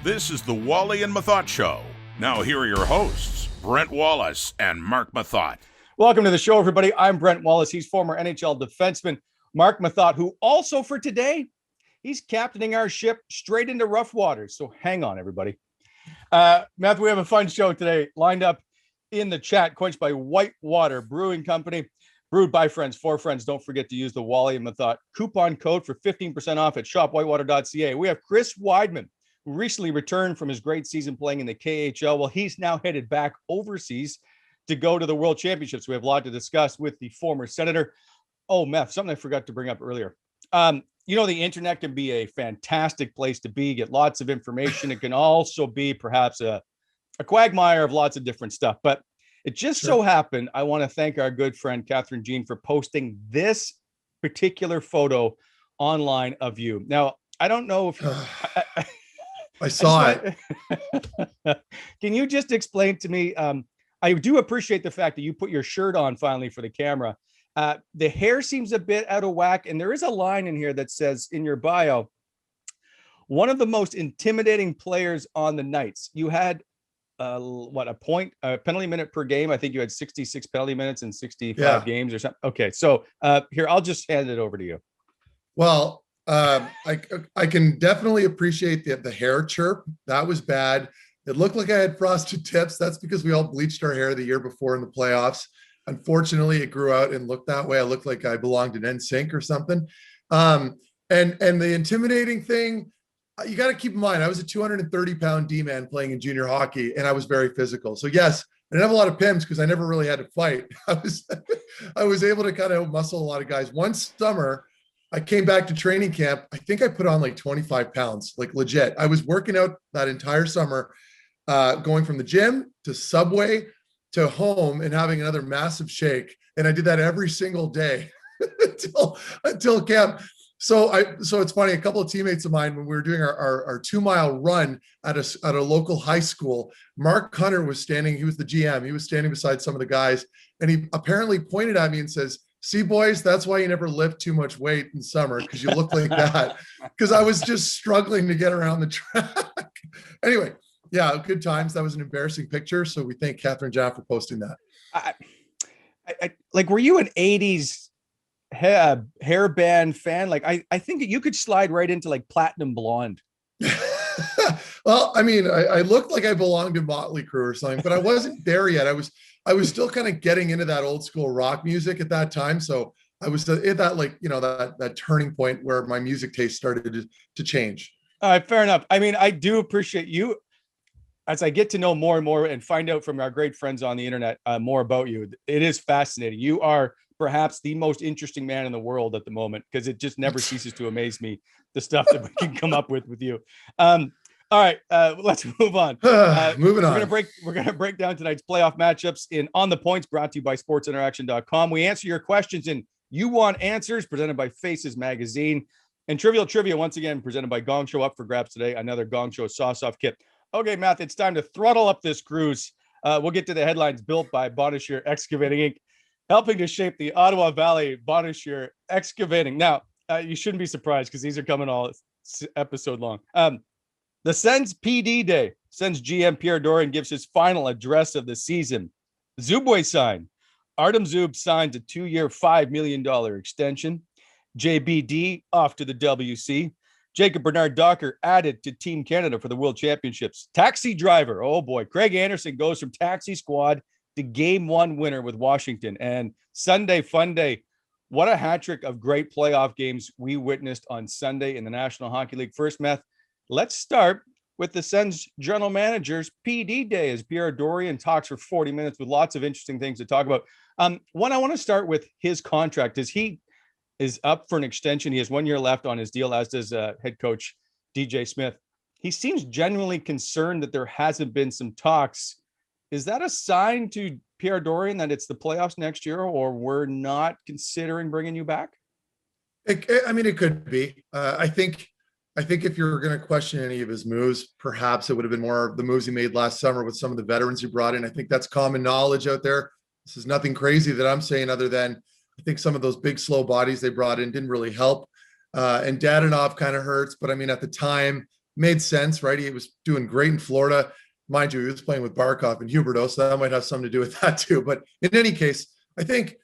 This is the Wally and Methot Show. Now here are your hosts, Brent Wallace and Mark Methot. Welcome to the show, everybody. I'm Brent Wallace. He's former NHL defenseman Mark Methot, who also for today, he's captaining our ship straight into rough waters. So hang on, everybody. Matt, we have a fun show today lined up in the chat, quenched by Whitewater Brewing Company. Brewed by friends, for friends. Don't forget to use the Wally and Methot coupon code for 15% off at shopwhitewater.ca. We have Chris Wideman, who recently returned from his great season playing in the KHL. Well, he's now headed back overseas to go to the World Championships. We have a lot to discuss with the former Senator. Oh, Meth, something I forgot to bring up earlier. The internet can be a fantastic place to be, get lots of information. It can also be perhaps a quagmire of lots of different stuff. But it just so happened, I want to thank our good friend, Catherine Jean, for posting this particular photo online of you. Now, I don't know if... I saw it. Can you just explain to me? I do appreciate the fact that you put your shirt on finally for the camera. The hair seems a bit out of whack. And there is a line in here that says in your bio, one of the most intimidating players on the Knights. You had a penalty minute per game. I think you had 66 penalty minutes in 65 games or something. Okay. So here, I'll just hand it over to you. Well, I can definitely appreciate the hair chirp. That was bad. It looked like I had frosted tips. That's because we all bleached our hair the year before in the playoffs. Unfortunately, it grew out and looked that way. I looked like I belonged in NSYNC or something. And the intimidating thing, you got to keep in mind, I was a 230-pound D-man playing in junior hockey, and I was very physical. So yes, I didn't have a lot of PIMs because I never really had to fight. I was able to kind of muscle a lot of guys. One summer, I came back to training camp. I think I put on like 25 pounds, like legit. I was working out that entire summer, going from the gym to Subway to home and having another massive shake. And I did that every single day until camp. So it's funny. A couple of teammates of mine, when we were doing our 2-mile run at a local high school, Mark Hunter was standing. He was the GM. He was standing beside some of the guys, and he apparently pointed at me and says, "See, boys, that's why you never lift too much weight in summer, because you look like that." Because I was just struggling to get around the track. Anyway, yeah, good times. That was an embarrassing picture. So we thank Catherine Jaff for posting that. Were you an 80s hair band fan? I think you could slide right into like platinum blonde. Well, I mean, I looked like I belonged to Motley Crue or something, but I wasn't there yet. I was still kind of getting into that old school rock music at that time. So I was at that, that turning point where my music taste started to change. All right, fair enough. I mean, I do appreciate you as I get to know more and more and find out from our great friends on the internet more about you. It is fascinating. You are perhaps the most interesting man in the world at the moment, because it just never ceases to amaze me, the stuff that we can come up with you. All right, let's move on. Moving on. We're gonna break down tonight's playoff matchups in On the Points, brought to you by sportsinteraction.com. We answer your questions in You Want Answers, presented by Faces Magazine. And Trivial Trivia, once again, presented by Gong Show, up for grabs today. Another Gong Show sauce-off kit. Okay, Matt, it's time to throttle up this cruise. We'll get to the headlines built by Bonnechere Excavating Inc., helping to shape the Ottawa Valley. Bonnechere Excavating. Now, you shouldn't be surprised, because these are coming all episode long. The Sens PD Day. Sens GM Pierre Dorion gives his final address of the season. Zubway signed. Artem Zub signs a 2-year, $5 million extension. JBD off to the WC. Jacob Bernard Docker added to Team Canada for the World Championships. Taxi driver. Oh boy. Craig Anderson goes from taxi squad to game 1 winner with Washington. And Sunday Fun Day. What a hat trick of great playoff games we witnessed on Sunday in the National Hockey League. First, Meth, let's start with the Sens general manager's PD Day, as Pierre Dorion talks for 40 minutes with lots of interesting things to talk about. One, I want to start with his contract. As he is up for an extension, he has 1 year left on his deal, as does head coach DJ Smith. He seems genuinely concerned that there hasn't been some talks. Is that a sign to Pierre Dorion that it's the playoffs next year, or we're not considering bringing you back? It could be. I think if you're going to question any of his moves, perhaps it would have been more of the moves he made last summer with some of the veterans he brought in. I think that's common knowledge out there. This is nothing crazy that I'm saying, other than I think some of those big, slow bodies they brought in didn't really help. And Dadonov kind of hurts. But I mean, at the time, made sense, right? He was doing great in Florida. Mind you, he was playing with Barkov and Huberdeau, so that might have something to do with that too. But in any case, I think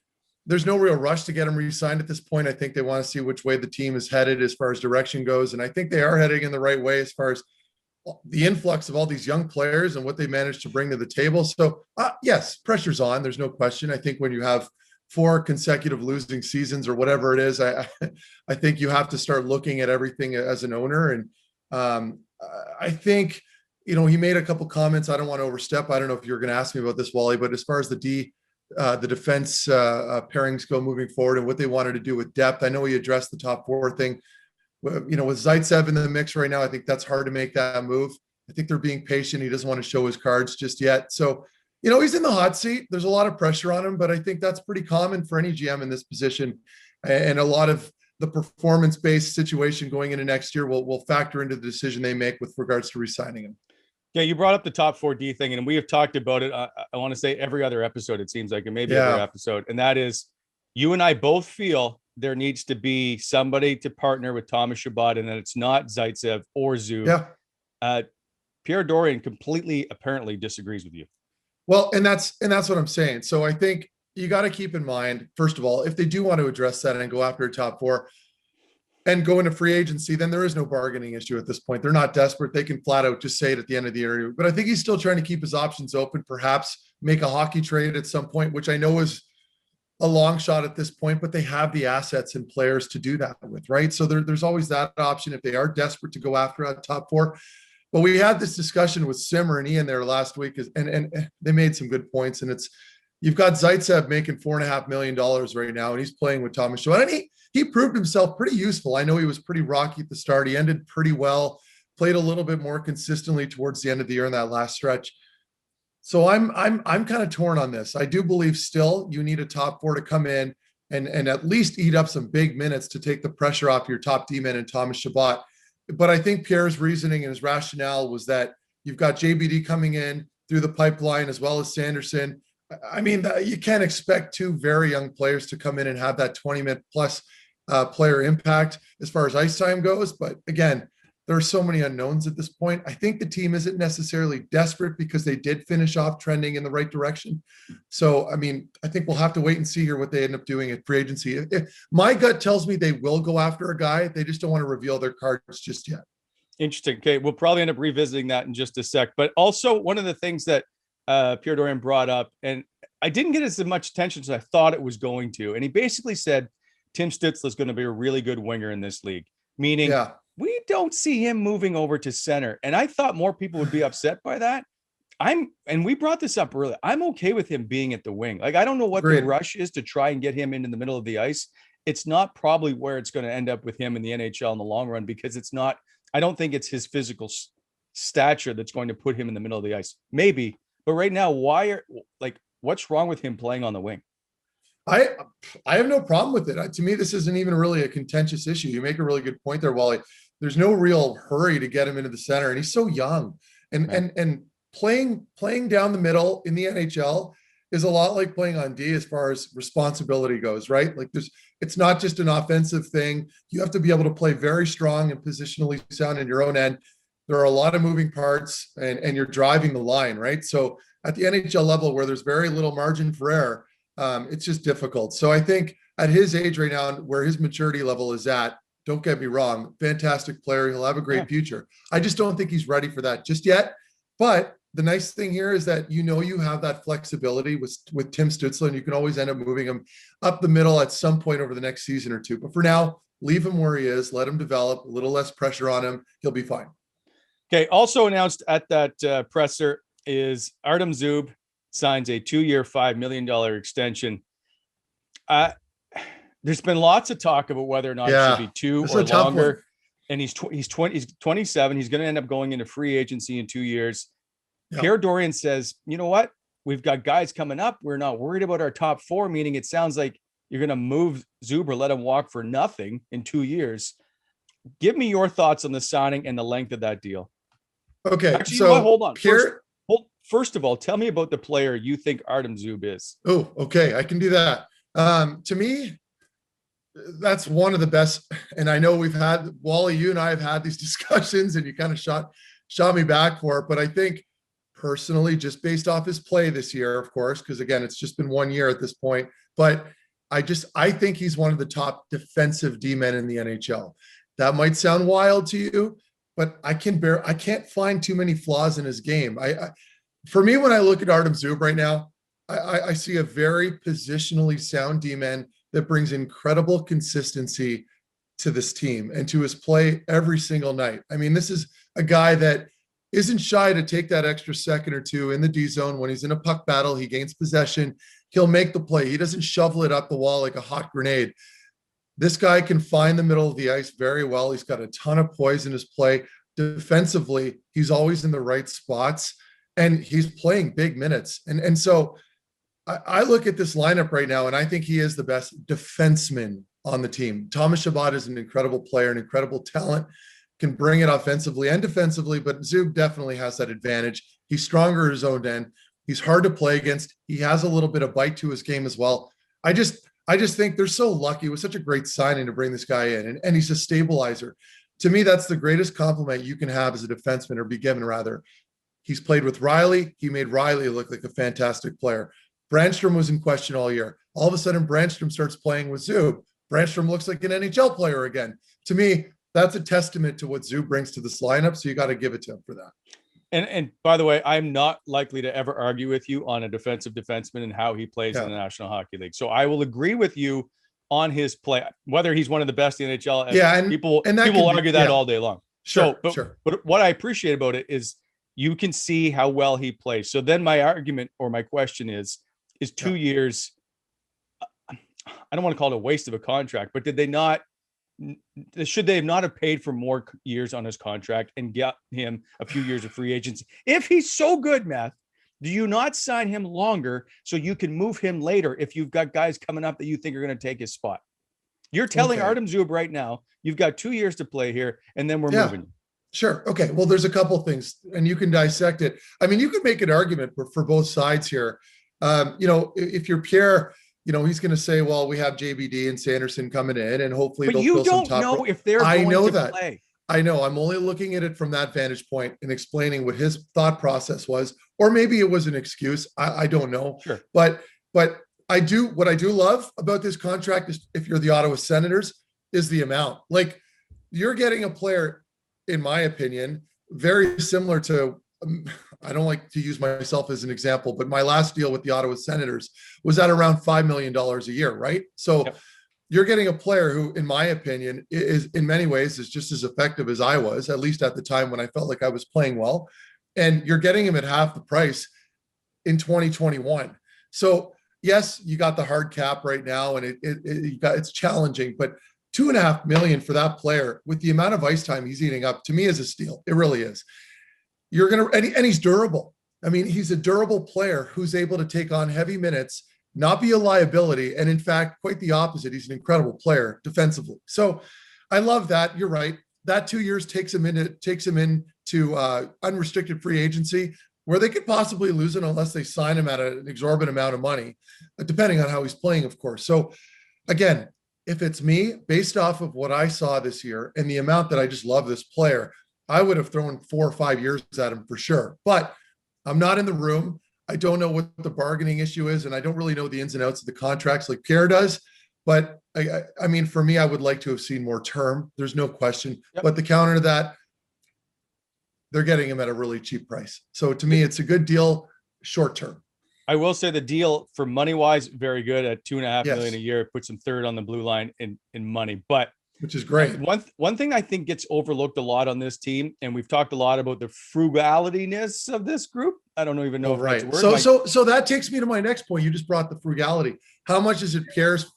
there's no real rush to get him re-signed at this point. I think they want to see which way the team is headed as far as direction goes. And I think they are heading in the right way as far as the influx of all these young players and what they managed to bring to the table. So yes, pressure's on. There's no question. I think when you have 4 consecutive losing seasons or whatever it is, I think you have to start looking at everything as an owner. And I think, he made a couple comments. I don't want to overstep. I don't know if you're going to ask me about this, Wally, but as far as the defense pairings go moving forward and what they wanted to do with depth, I know he addressed the top 4 thing. With Zaitsev in the mix right now, I think that's hard to make that move. I think they're being patient. He doesn't want to show his cards just yet. So, he's in the hot seat. There's a lot of pressure on him, but I think that's pretty common for any GM in this position. And a lot of the performance-based situation going into next year will factor into the decision they make with regards to re-signing him. Yeah, you brought up the top 4D thing, and we have talked about it. I want to say every other episode, it seems like, and maybe every episode. And that is, you and I both feel there needs to be somebody to partner with Thomas Chabot, and that it's not Zaitsev or Zub. Yeah. Pierre Dorion completely, apparently disagrees with you. Well, and that's what I'm saying. So I think you got to keep in mind, first of all, if they do want to address that and go after a top 4 and go into free agency, then there is no bargaining issue at this point. They're not desperate. They can flat out just say it at the end of the year. But I think he's still trying to keep his options open, perhaps make a hockey trade at some point, which I know is a long shot at this point, but they have the assets and players to do that with, right? So there's always that option if they are desperate to go after a top 4. But we had this discussion with Simmer and Ian there last week, and they made some good points. And you've got Zaitsev making $4.5 million right now, and he's playing with Thomas Chabot. And he proved himself pretty useful. I know he was pretty rocky at the start. He ended pretty well, played a little bit more consistently towards the end of the year in that last stretch. So I'm kind of torn on this. I do believe still you need a top 4 to come in and at least eat up some big minutes to take the pressure off your top D-man and Thomas Chabot. But I think Pierre's reasoning and his rationale was that you've got JBD coming in through the pipeline as well as Sanderson. I mean, you can't expect 2 very young players to come in and have that 20-minute plus player impact as far as ice time goes. But again, there are so many unknowns at this point. I think the team isn't necessarily desperate because they did finish off trending in the right direction. So, I mean, I think we'll have to wait and see here what they end up doing at free agency. If my gut tells me they will go after a guy, they just don't want to reveal their cards just yet. Interesting. Okay, we'll probably end up revisiting that in just a sec. But also, one of the things that Pierre Dorion brought up, and I didn't get as much attention as I thought it was going to, and he basically said Tim Stützle is going to be a really good winger in this league, meaning we don't see him moving over to center. And I thought more people would be upset by that. And we brought this up earlier. I'm okay with him being at the wing. Like, I don't know what the rush is to try and get him into the middle of the ice. It's not probably where it's going to end up with him in the NHL in the long run, because I don't think it's his physical stature that's going to put him in the middle of the ice. Maybe, but right now, what's wrong with him playing on the wing? I have no problem with it. To me, this isn't even really a contentious issue. You make a really good point there, Wally. There's no real hurry to get him into the center, and he's so young. And playing down the middle in the NHL is a lot like playing on D as far as responsibility goes, right? Like it's not just an offensive thing. You have to be able to play very strong and positionally sound in your own end. There are a lot of moving parts, and you're driving the line, right? So at the NHL level, where there's very little margin for error, it's just difficult. So I think at his age right now, where his maturity level is at, don't get me wrong, fantastic player. He'll have a great future. I just don't think he's ready for that just yet. But the nice thing here is that you have that flexibility with Tim Stützle, and you can always end up moving him up the middle at some point over the next season or two. But for now, leave him where he is, let him develop, a little less pressure on him. He'll be fine. Okay. Also announced at that presser is Artem Zub signs a 2-year, $5 million extension. There's been lots of talk about whether or not it should be 2 or longer. And he's 27. He's going to end up going into free agency in 2 years. Yep. Pierre Dorion says, you know what? We've got guys coming up. We're not worried about our top 4, meaning it sounds like you're going to move Zub or let him walk for nothing in 2 years. Give me your thoughts on the signing and the length of that deal. Okay. Actually, so hold on. First of all, tell me about the player you think Artem Zub is. Oh, okay. I can do that. To me, That's one of the best. And I know we've had, Wally, you and I have had these discussions and you kind of shot me back for it. But I think personally, just based off his play this year, of course, because again, it's just been 1 year at this point, but I think he's one of the top defensive D-men in the NHL. That might sound wild to you, but I can't find too many flaws in his game. For me, when I look at Artem Zub right now, I see a very positionally sound D-man that brings incredible consistency to this team and to his play every single night. I mean, this is a guy that isn't shy to take that extra second or two in the D zone. When he's in a puck battle, he gains possession. He'll make the play. He doesn't shovel it up the wall like a hot grenade. This guy can find the middle of the ice very well. He's got a ton of poise in his play. Defensively, he's always in the right spots and he's playing big minutes. And so I look at this lineup right now and I think he is the best defenseman on the team. Thomas Chabot is an incredible player, an incredible talent, can bring it offensively and defensively, but Zub definitely has that advantage. He's stronger at his own end. He's hard to play against. He has a little bit of bite to his game as well. I just think they're so lucky. It was such a great signing to bring this guy in, and he's a stabilizer. To me, that's the greatest compliment you can have as a defenseman, or be given rather. He's played with Riley. He made Riley look like a fantastic player. Brandstrom was in question all year. All of a sudden, Brandstrom starts playing with Zub. Brandstrom looks like an NHL player again. To me, that's a testament to what Zub brings to this lineup. So you got to give it to him for that. And by the way, I'm not likely to ever argue with you on a defensive defenseman and how he plays in the National Hockey League. So I will agree with you on his play, whether he's one of the best in the NHL. Yeah, and people argue that all day long. Sure, but what I appreciate about it is you can see how well he plays. So then my argument or my question is 2 years. I don't want to call it a waste of a contract, but should they not have paid for more years on his contract and got him a few years of free agency? If he's so good, Matt, do you not sign him longer so you can move him later if you've got guys coming up that you think are going to take his spot? You're telling Artem Zub right now, you've got 2 years to play here, and then we're moving you. Sure. Okay. Well, there's a couple things, and you can dissect it. I mean, you could make an argument for both sides here. If you're Pierre, he's going to say, well, we have JBD and Sanderson coming in, and hopefully but you don't know if they're going to play. I know. I'm only looking at it from that vantage point and explaining what his thought process was, or maybe it was an excuse. I don't know. Sure. But what I do love about this contract is, if you're the Ottawa Senators, is the amount. Like, you're getting a player, in my opinion, very similar to, I don't like to use myself as an example, but my last deal with the Ottawa Senators was at around $5 million a year, right? So you're getting a player who, in my opinion, is in many ways is just as effective as I was, at least at the time when I felt like I was playing well. And you're getting him at half the price in 2021. So yes, you got the hard cap right now, and it's challenging, but $2.5 million for that player with the amount of ice time he's eating up, to me, is a steal. It really is. You're going to, and he's durable. I mean, he's a durable player who's able to take on heavy minutes, not be a liability. And in fact, quite the opposite. He's an incredible player defensively. So I love that. You're right. That 2 years takes him into unrestricted free agency, where they could possibly lose it unless they sign him at an exorbitant amount of money, depending on how he's playing, of course. So again, if it's me, based off of what I saw this year and the amount that I just love this player, I would have thrown 4 or 5 years at him for sure. But I'm not in the room. I don't know what the bargaining issue is, and I don't really know the ins and outs of the contracts like Pierre does. But I mean, for me, I would like to have seen more term. There's no question. Yep. But the counter to that, they're getting him at a really cheap price. So to me, it's a good deal short term. I will say the deal for money wise, very good at $2.5 million a year. It puts him third on the blue line in money, but which is great. One thing I think gets overlooked a lot on this team, and we've talked a lot about the frugalityness of this group. I don't even know if right. that's a word. So that takes me to my next point. You just brought the frugality. How much is it Pierre's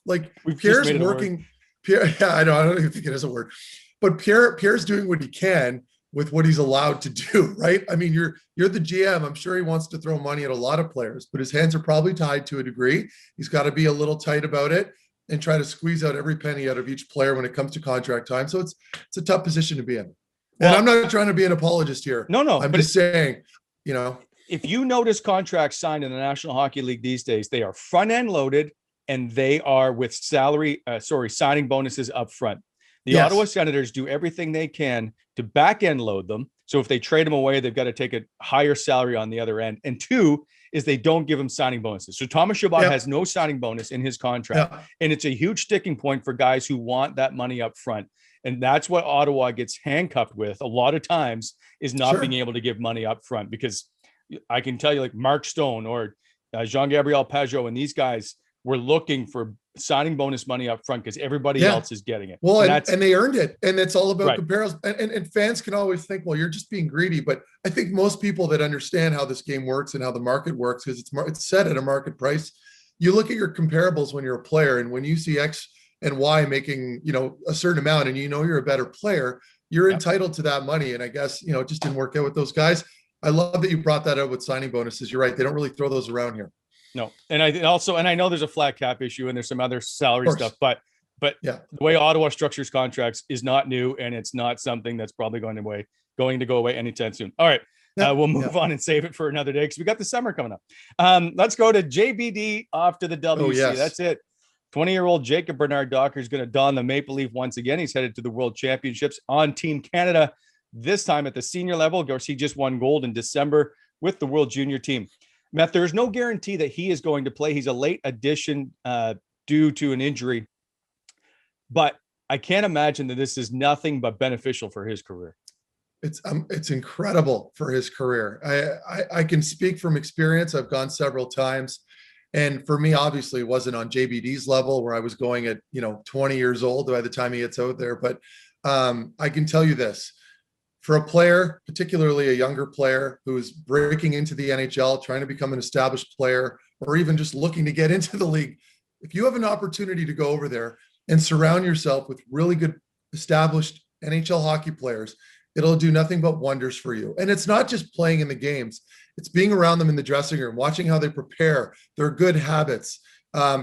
Pierre's working? Pierre, I don't even think it is a word, but Pierre's doing what he can with what he's allowed to do, right? I mean, you're the GM. I'm sure he wants to throw money at a lot of players, but his hands are probably tied to a degree. He's got to be a little tight about it and try to squeeze out every penny out of each player when it comes to contract time. So it's a tough position to be in. And I'm not trying to be an apologist here. No. I'm just saying, if you notice contracts signed in the National Hockey League these days, they are front end loaded. and they are with signing bonuses up front. The Yes. Ottawa Senators do everything they can to back end load them. So if they trade them away, they've got to take a higher salary on the other end. And two is they don't give them signing bonuses. So Thomas Chabot has no signing bonus in his contract. And it's a huge sticking point for guys who want that money up front. And that's what Ottawa gets handcuffed with a lot of times, is not being able to give money up front. Because I can tell you, like Mark Stone or Jean-Gabriel Pageau and these guys were looking for signing bonus money up front because everybody else is getting it. Well, and they earned it. And it's all about comparisons. And fans can always think, well, you're just being greedy. But I think most people that understand how this game works and how the market works, because it's set at a market price, you look at your comparables when you're a player, and when you see X and Y making, a certain amount, and you're a better player, you're entitled to that money. And I guess, it just didn't work out with those guys. I love that you brought that up with signing bonuses. You're right. They don't really throw those around here. No. And I know there's a flat cap issue and there's some other salary stuff, but the way Ottawa structures contracts is not new, and it's not something that's probably going to go away anytime soon. All right. We'll move on and save it for another day because we got the summer coming up. Let's go to JBD off to the WC. Oh, yes. That's it. 20-year-old Jacob Bernard Docker is going to don the Maple Leaf once again. He's headed to the World Championships on Team Canada, this time at the senior level. Of course, he just won gold in December with the World Junior team. Meth, there's no guarantee that he is going to play. He's a late addition due to an injury, but I can't imagine that this is nothing but beneficial for his career. It's incredible for his career. I can speak from experience. I've gone several times. And for me, obviously, it wasn't on JBD's level where I was going at, 20 years old by the time he gets out there. But I can tell you this. For a player, particularly a younger player who is breaking into the NHL, trying to become an established player, or even just looking to get into the league, if you have an opportunity to go over there and surround yourself with really good established NHL hockey players, it'll do nothing but wonders for you. And it's not just playing in the games. It's being around them in the dressing room, watching how they prepare, their good habits,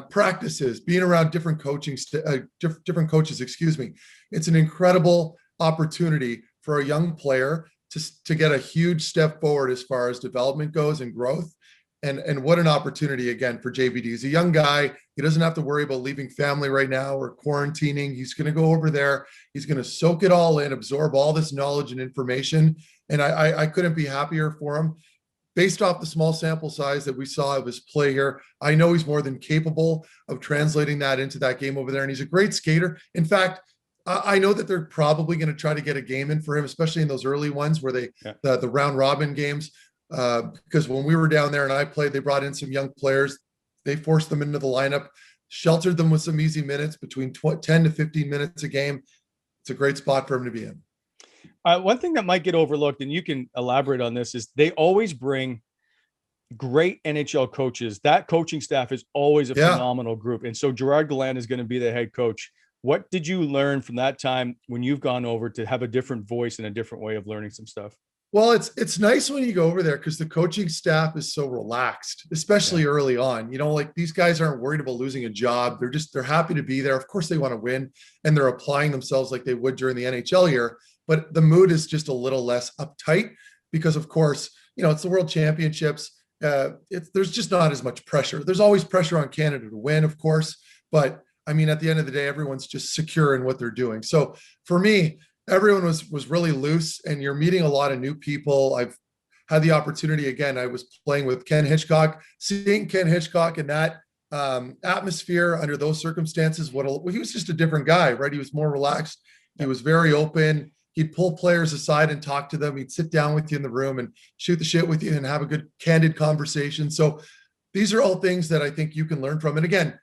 practices, being around different coaches. It's an incredible opportunity for a young player to get a huge step forward as far as development goes and growth. And what an opportunity again for JBD. He's a young guy. He doesn't have to worry about leaving family right now or quarantining. He's going to go over there. He's going to soak it all in, absorb all this knowledge and information. And I couldn't be happier for him. Based off the small sample size that we saw of his play here, I know he's more than capable of translating that into that game over there. And he's a great skater. In fact, I know that they're probably going to try to get a game in for him, especially in those early ones where the round robin games. Because when we were down there and I played, they brought in some young players. They forced them into the lineup, sheltered them with some easy minutes, between 10 to 15 minutes a game. It's a great spot for him to be in. One thing that might get overlooked, and you can elaborate on this, is they always bring great NHL coaches. That coaching staff is always a phenomenal group. And so Gerard Gallant is going to be the head coach. What did you learn from that time when you've gone over to have a different voice and a different way of learning some stuff? Well, it's nice when you go over there because the coaching staff is so relaxed, especially early on. Like these guys aren't worried about losing a job. They're happy to be there. Of course, they want to win, and they're applying themselves like they would during the NHL year. But the mood is just a little less uptight because, of course, it's the World Championships. There's just not as much pressure. There's always pressure on Canada to win, of course. But I mean, at the end of the day, everyone's just secure in what they're doing. So for me, everyone was really loose, and you're meeting a lot of new people. I've had the opportunity again. I was playing with Ken Hitchcock, seeing Ken Hitchcock in that atmosphere under those circumstances. He was just a different guy, right? He was more relaxed. He was very open. He'd pull players aside and talk to them. He'd sit down with you in the room and shoot the shit with you and have a good candid conversation. So these are all things that I think you can learn from. And again,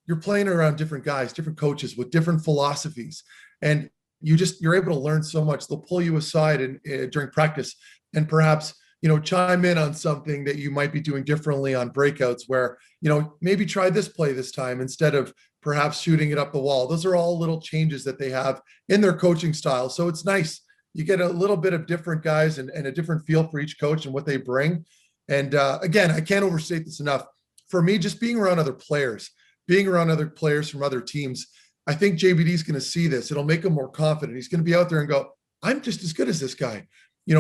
you're playing around different guys, different coaches with different philosophies. And you're able to learn so much. They'll pull you aside during practice and perhaps, chime in on something that you might be doing differently on breakouts where, maybe try this play this time instead of perhaps shooting it up the wall. Those are all little changes that they have in their coaching style. So it's nice. You get a little bit of different guys and a different feel for each coach and what they bring. And again, I can't overstate this enough. For me, just being around other players from other teams, I think JBD is going to see this. It'll make him more confident. He's going to be out there and go, I'm just as good as this guy,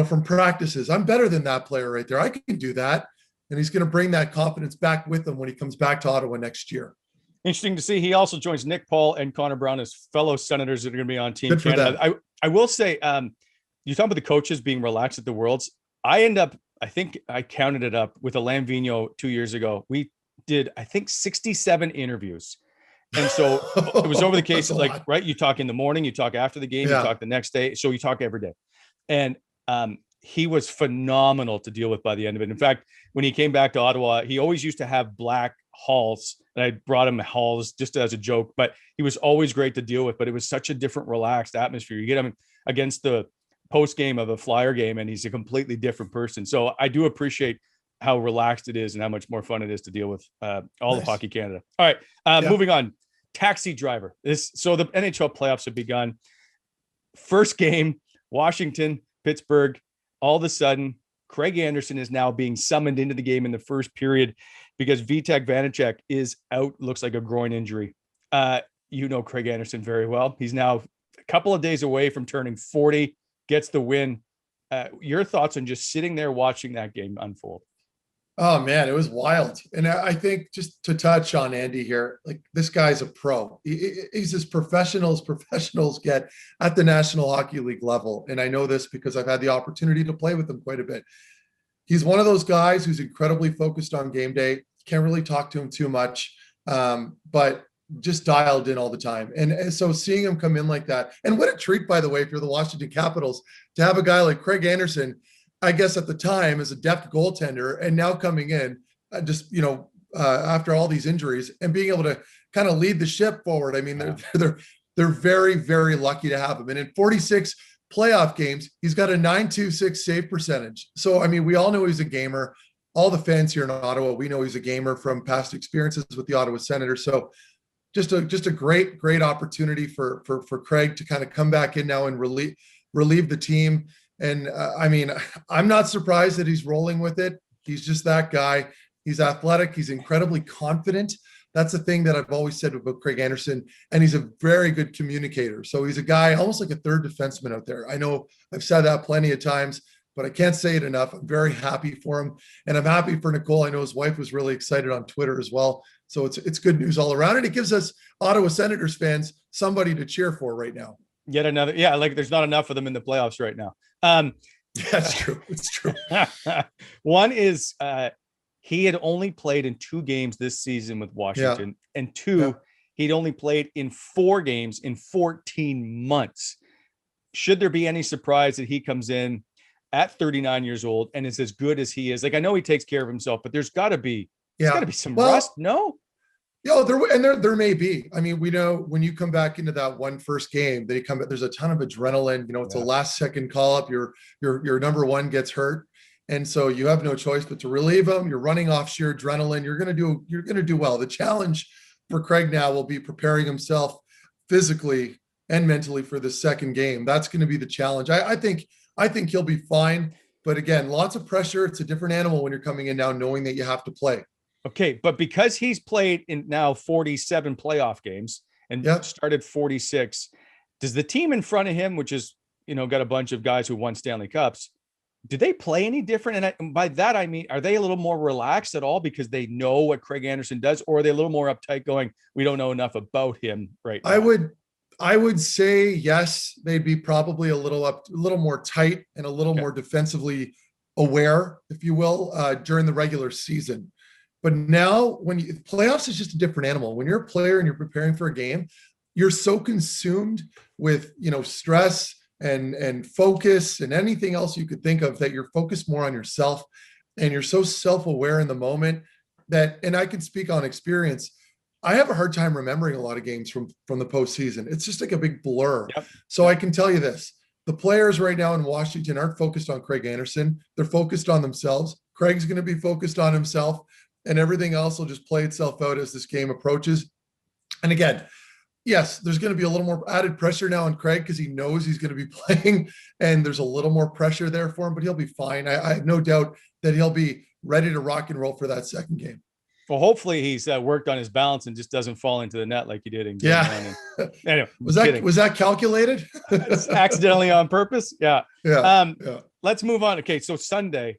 from practices. I'm better than that player right there. I can do that. And he's going to bring that confidence back with him when he comes back to Ottawa next year. Interesting to see. He also joins Nick Paul and Connor Brown as fellow Senators that are going to be on Team Good for Canada. them. I will say, you talk about the coaches being relaxed at the Worlds. I think I counted it up with Alain Vigneault 2 years ago. We did, I think, 67 interviews. And so it was over the case of like, right, you talk in the morning, you talk after the game, you talk the next day. So you talk every day. And he was phenomenal to deal with by the end of it. In fact, when he came back to Ottawa, he always used to have black halls, and I brought him halls just as a joke, but he was always great to deal with. But it was such a different, relaxed atmosphere. You get him against the post game of a Flyer game, and he's a completely different person. So I do appreciate how relaxed it is and how much more fun it is to deal with all of Hockey Canada. All right, moving on. Taxi driver. So the NHL playoffs have begun. First game, Washington, Pittsburgh. All of a sudden, Craig Anderson is now being summoned into the game in the first period because Vitek Vanacek is out. Looks like a groin injury. You know Craig Anderson very well. He's now a couple of days away from turning 40. Gets the win. Your thoughts on just sitting there watching that game unfold? Oh man, it was wild. And I think, just to touch on Andy here, like, this guy's a pro. He's as professionals get at the National Hockey League level. And I know this because I've had the opportunity to play with him quite a bit. He's one of those guys who's incredibly focused on game day. Can't really talk to him too much, but just dialed in all the time. And so seeing him come in like that, and what a treat, by the way, if you're the Washington Capitals, to have a guy like Craig Anderson, I guess at the time as a depth goaltender, and now coming in after all these injuries and being able to kind of lead the ship forward. I mean, they're very, very lucky to have him. And in 46 playoff games, he's got a .926 save percentage. So, I mean, we all know he's a gamer. All the fans here in Ottawa, we know he's a gamer from past experiences with the Ottawa Senators. So just a great opportunity for Craig to kind of come back in now and relieve the team. And I mean, I'm not surprised that he's rolling with it. He's just that guy. He's athletic. He's incredibly confident. That's the thing that I've always said about Craig Anderson. And he's a very good communicator. So he's a guy almost like a third defenseman out there. I know I've said that plenty of times, but I can't say it enough. I'm very happy for him. And I'm happy for Nicole. I know his wife was really excited on Twitter as well. So it's good news all around. And it gives us Ottawa Senators fans somebody to cheer for right now. Yet another, like there's not enough of them in the playoffs right now. That's true. It's true. One is he had only played in 2 games this season with Washington, and 2, he'd only played in 4 games in 14 months. Should there be any surprise that he comes in at 39 years old and is as good as he is? Like, I know he takes care of himself, but there's got to be some rust. No. There may be. I mean, we know when you come back into that first game, there's a ton of adrenaline. You know, it's a last second call up. Your number one gets hurt. And so you have no choice but to relieve him. You're running off sheer adrenaline. You're going to do well. The challenge for Craig now will be preparing himself physically and mentally for the second game. That's going to be the challenge. I think he'll be fine. But again, lots of pressure. It's a different animal when you're coming in now knowing that you have to play. Okay, but because he's played in now 47 playoff games and started 46, does the team in front of him, which is, got a bunch of guys who won Stanley Cups, do they play any different? And by that, I mean, are they a little more relaxed at all because they know what Craig Anderson does, or are they a little more uptight going, we don't know enough about him right now? I would say yes, they'd be probably a little more tight and a little more defensively aware, if you will, during the regular season. But now playoffs is just a different animal. When you're a player and you're preparing for a game, you're so consumed with, stress and focus and anything else you could think of that you're focused more on yourself, and you're so self-aware in the moment that, and I can speak on experience, I have a hard time remembering a lot of games from the postseason. It's just like a big blur. Yep. So I can tell you this, the players right now in Washington aren't focused on Craig Anderson. They're focused on themselves. Craig's going to be focused on himself. And everything else will just play itself out as this game approaches. And again, yes, there's going to be a little more added pressure now on Craig because he knows he's going to be playing, and there's a little more pressure there for him, but he'll be fine. I have no doubt that he'll be ready to rock and roll for that second game. Well, hopefully he's worked on his balance and just doesn't fall into the net like he did in game 1. Anyway, was that calculated? Accidentally on purpose? Yeah. Let's move on. Okay, so Sunday,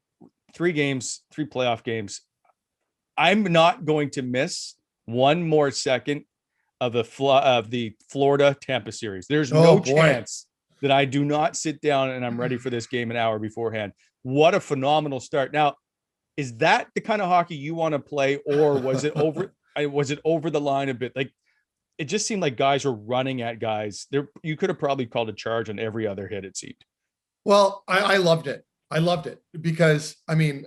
3 games, 3 playoff games. I'm not going to miss one more second of the Florida Tampa series. There's Oh, no boy. chance that I do not sit down and I'm ready for this game an hour beforehand. What a phenomenal start. Now, is that the kind of hockey you want to play, or was it over? Was it over the line a bit? Like, it just seemed like guys were running at guys. There, you could have probably called a charge on every other hit, it seemed. Well, I loved it. I loved it because, I mean,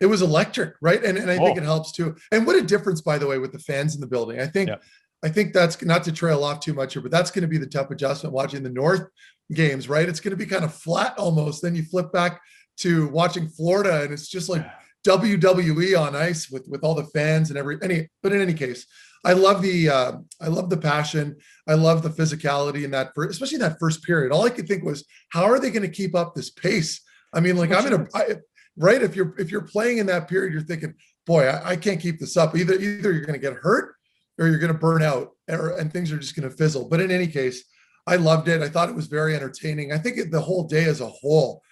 it was electric, right? And I think it helps too. And what a difference, by the way, with the fans in the building. I think that's, not to trail off too much here, but that's going to be the tough adjustment watching the North games, right? It's going to be kind of flat almost. Then you flip back to watching Florida and it's just like WWE on ice with all the fans and but in any case, I love the passion. I love the physicality in that, especially in that first period. All I could think was, how are they going to keep up this pace? I mean, like right. If you're playing in that period, you're thinking, boy, I can't keep this up. Either you're going to get hurt or you're going to burn out and things are just going to fizzle. But in any case, I loved it. I thought it was very entertaining. I think the whole day as a whole,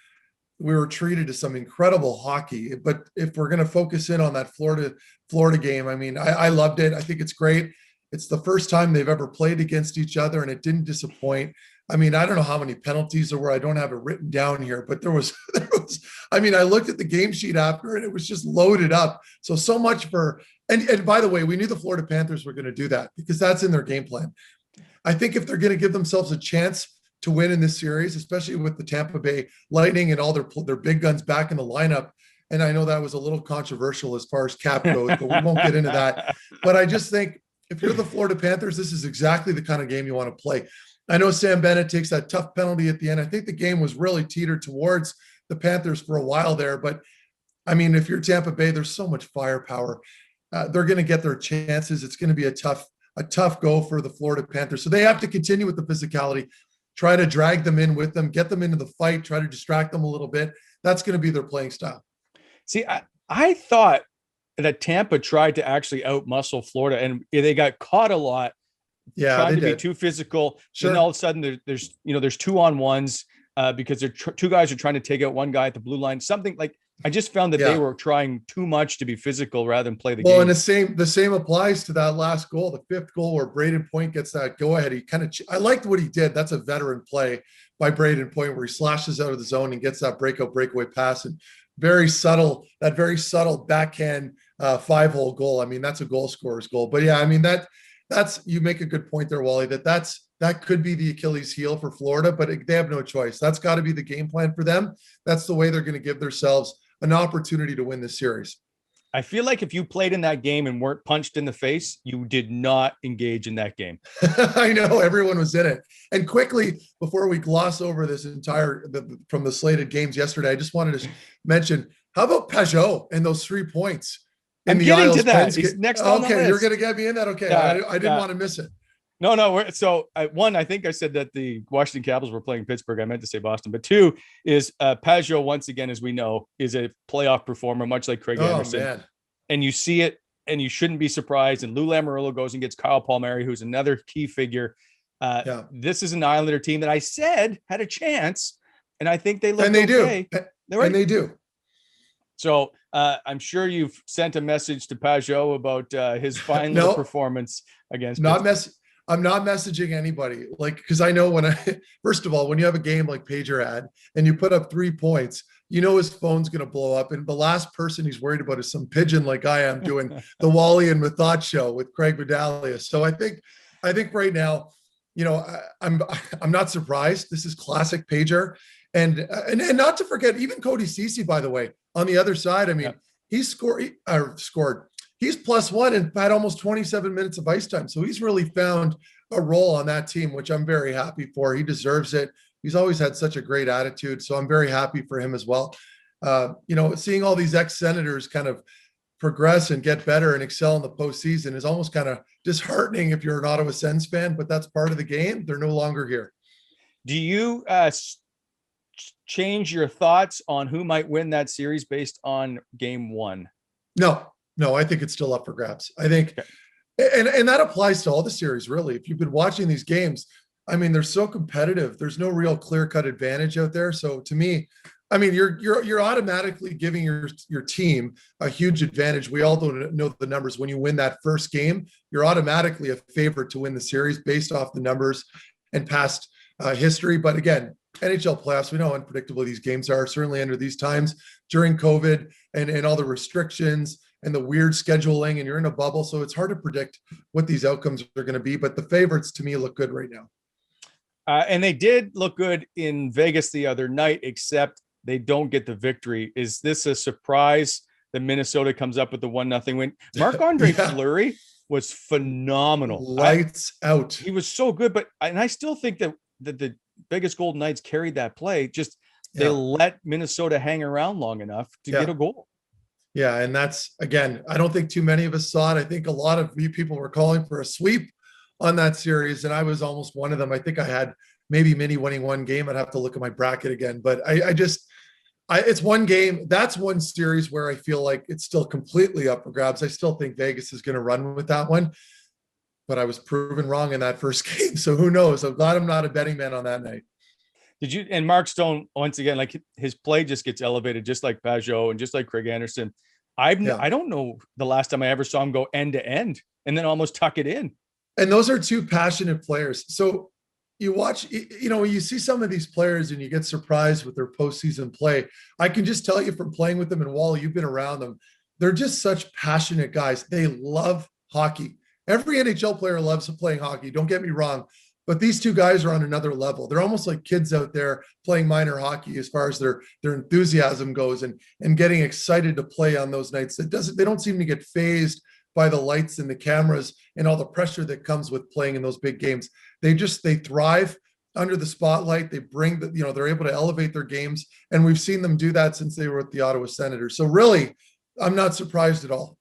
we were treated to some incredible hockey. But if we're going to focus in on that Florida game, I mean, I loved it. I think it's great. It's the first time they've ever played against each other and it didn't disappoint. I mean, I don't know how many penalties there were. I don't have it written down here, but there was, I mean, I looked at the game sheet after and it was just loaded up. So much for, and by the way, we knew the Florida Panthers were going to do that because that's in their game plan. I think if they're going to give themselves a chance to win in this series, especially with the Tampa Bay Lightning and all their big guns back in the lineup. And I know that was a little controversial as far as cap goes, but we won't get into that. But I just think if you're the Florida Panthers, this is exactly the kind of game you want to play. I know Sam Bennett takes that tough penalty at the end. I think the game was really teetered towards the Panthers for a while there. But I mean, if you're Tampa Bay, there's so much firepower. They're going to get their chances. It's going to be a tough go for the Florida Panthers. So they have to continue with the physicality, try to drag them in with them, get them into the fight, try to distract them a little bit. That's going to be their playing style. See, I thought that Tampa tried to actually outmuscle Florida, and they got caught a lot. Yeah, trying to be too physical. Sure. Then all of a sudden there's 2-on-1s because they're two guys are trying to take out one guy at the blue line. Something like, I just found that they were trying too much to be physical rather than play the game. Well, and the same applies to that last goal, the fifth goal where Braden Point gets that go ahead. He I liked what he did. That's a veteran play by Braden Point where he slashes out of the zone and gets that breakaway pass, and very subtle backhand 5-hole goal. I mean, that's a goal scorer's goal. But yeah, I mean, that's you make a good point there, Wally, that could be the Achilles heel for Florida, but they have no choice. That's got to be the game plan for them. That's the way they're going to give themselves an opportunity to win this series. I feel like if you played in that game and weren't punched in the face, you did not engage in that game. I know everyone was in it. And quickly, before we gloss over this from the slated games yesterday, I just wanted to mention, how about Pajot and those 3 points? I'm getting to that. He's next on the list. Okay, you're going to get me in that? Okay, I didn't want to miss it. No. I think I said that the Washington Capitals were playing Pittsburgh. I meant to say Boston. But 2 is Pajot, once again, as we know, is a playoff performer, much like Craig Anderson. Man. And you see it, and you shouldn't be surprised. And Lou Lamoriello goes and gets Kyle Palmieri, who's another key figure. This is an Islander team that I said had a chance, and I think they look okay. And they do. So I'm sure you've sent a message to Pajot about his final performance against Pittsburgh. I'm not messaging anybody, because I know first of all, when you have a game like Pager had and you put up 3 points, you know his phone's going to blow up. And the last person he's worried about is some pigeon like I am doing the Wally and Methot show with Craig Vidalia. So I think right now, I'm not surprised. This is classic Pager. And not to forget, even Cody Ceci, by the way, on the other side, I mean, he scored. He's +1 and had almost 27 minutes of ice time. So he's really found a role on that team, which I'm very happy for. He deserves it. He's always had such a great attitude. So I'm very happy for him as well. Seeing all these ex-Senators kind of progress and get better and excel in the postseason is almost kind of disheartening if you're an Ottawa Sens fan, but that's part of the game. They're no longer here. Do you change your thoughts on who might win that series based on game 1? No, I think it's still up for grabs. I think, and that applies to all the series, really. If you've been watching these games, I mean, they're so competitive. There's no real clear-cut advantage out there. So to me, I mean, you're automatically giving your team a huge advantage. We all don't know the numbers. When you win that first game, you're automatically a favorite to win the series based off the numbers and past history. But again, NHL playoffs, we know how unpredictable these games are, certainly under these times during COVID and all the restrictions and the weird scheduling, and you're in a bubble. So it's hard to predict what these outcomes are going to be. But the favorites to me look good right now. And they did look good in Vegas the other night, except they don't get the victory. Is this a surprise that Minnesota comes up with the 1-0 win? Marc-Andre Fleury was phenomenal. Lights out. He was so good, but I still think that the Vegas Golden Knights carried that play. Just they let Minnesota hang around long enough to get a goal. Yeah, and that's, again, I don't think too many of us saw it. I think a lot of you people were calling for a sweep on that series, and I was almost one of them. I think I had maybe mini winning one game. I'd have to look at my bracket again, but it's one game. That's one series where I feel like it's still completely up for grabs. I still think Vegas is going to run with that one, but I was proven wrong in that first game. So who knows? I'm glad I'm not a betting man on that night. Did you, and Mark Stone, once again, like his play just gets elevated, just like Pajot and just like Craig Anderson. I don't know the last time I ever saw him go end to end and then almost tuck it in. And those are two passionate players. So you watch, when you see some of these players and you get surprised with their postseason play, I can just tell you from playing with them, and Wally, you've been around them, they're just such passionate guys. They love hockey. Every NHL player loves playing hockey. Don't get me wrong, but these two guys are on another level. They're almost like kids out there playing minor hockey as far as their enthusiasm goes and getting excited to play on those nights. They don't seem to get phased by the lights and the cameras and all the pressure that comes with playing in those big games. They thrive under the spotlight. They bring they're able to elevate their games. And we've seen them do that since they were with the Ottawa Senators. So really, I'm not surprised at all.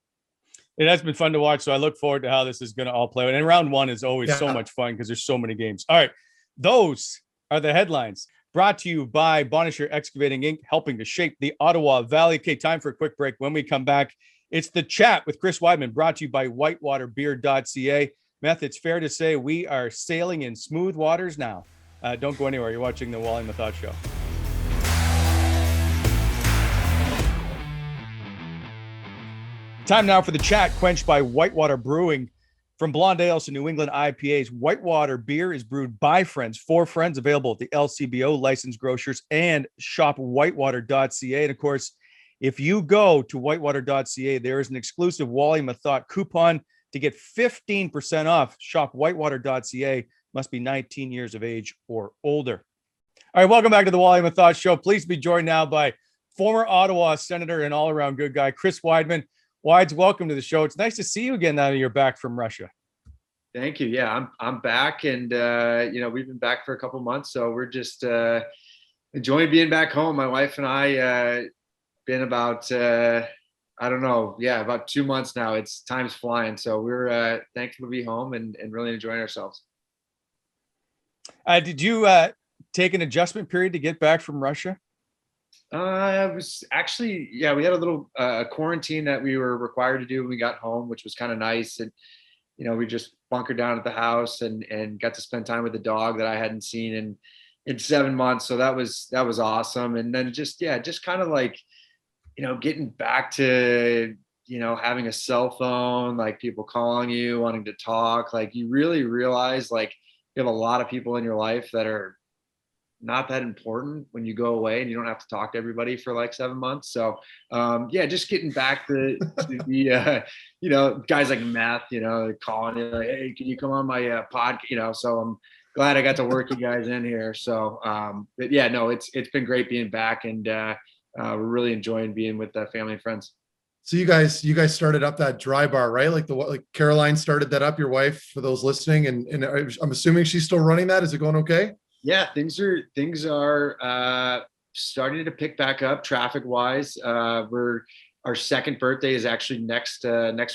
It has been fun to watch. So I look forward to how this is going to all play out. And round one is always so much fun because there's so many games. All right. Those are the headlines brought to you by Bonisher Excavating Inc., helping to shape the Ottawa Valley. Okay, time for a quick break. When we come back, it's the chat with Chris Wideman, brought to you by whitewaterbeer.ca. Meth, it's fair to say we are sailing in smooth waters now. Don't go anywhere. You're watching the Wally Methot Show. Time now for the chat, quenched by Whitewater Brewing. From blonde ales to New England IPAs, Whitewater beer is brewed by friends, for friends, available at the LCBO, licensed grocers, and shop whitewater.ca. And of course, if you go to whitewater.ca, there is an exclusive Wally Methot coupon to get 15% off. Shop whitewater.ca. Must be 19 years of age or older. All right, welcome back to the Wally Methot Show. Please be joined now by former Ottawa Senator and all-around good guy, Chris Wideman. Wides, welcome to the show. It's nice to see you again now that you're back from Russia. Thank you. Yeah, I'm back, and we've been back for a couple months, so we're just enjoying being back home. My wife and I been about about 2 months now. Time's flying, so we're thankful to be home and really enjoying ourselves. Did you take an adjustment period to get back from Russia? It was actually, we had a little quarantine that we were required to do when we got home, which was kind of nice. And, we just bunkered down at the house and got to spend time with the dog that I hadn't seen in 7 months. So that was awesome. And then just kind of like, getting back to, having a cell phone, like people calling you, wanting to talk, like you really realize like you have a lot of people in your life that are not that important when you go away and you don't have to talk to everybody for like 7 months. So just getting back to the guys like Meth, calling you like, hey, can you come on my podcast? So I'm glad I got to work you guys in here. So it's been great being back, and we're really enjoying being with family and friends. So you guys started up that dry bar, right? Like Caroline started that up, your wife, for those listening, and I'm assuming she's still running that. Is it going okay? Yeah, things are starting to pick back up traffic wise. Our second birthday is actually next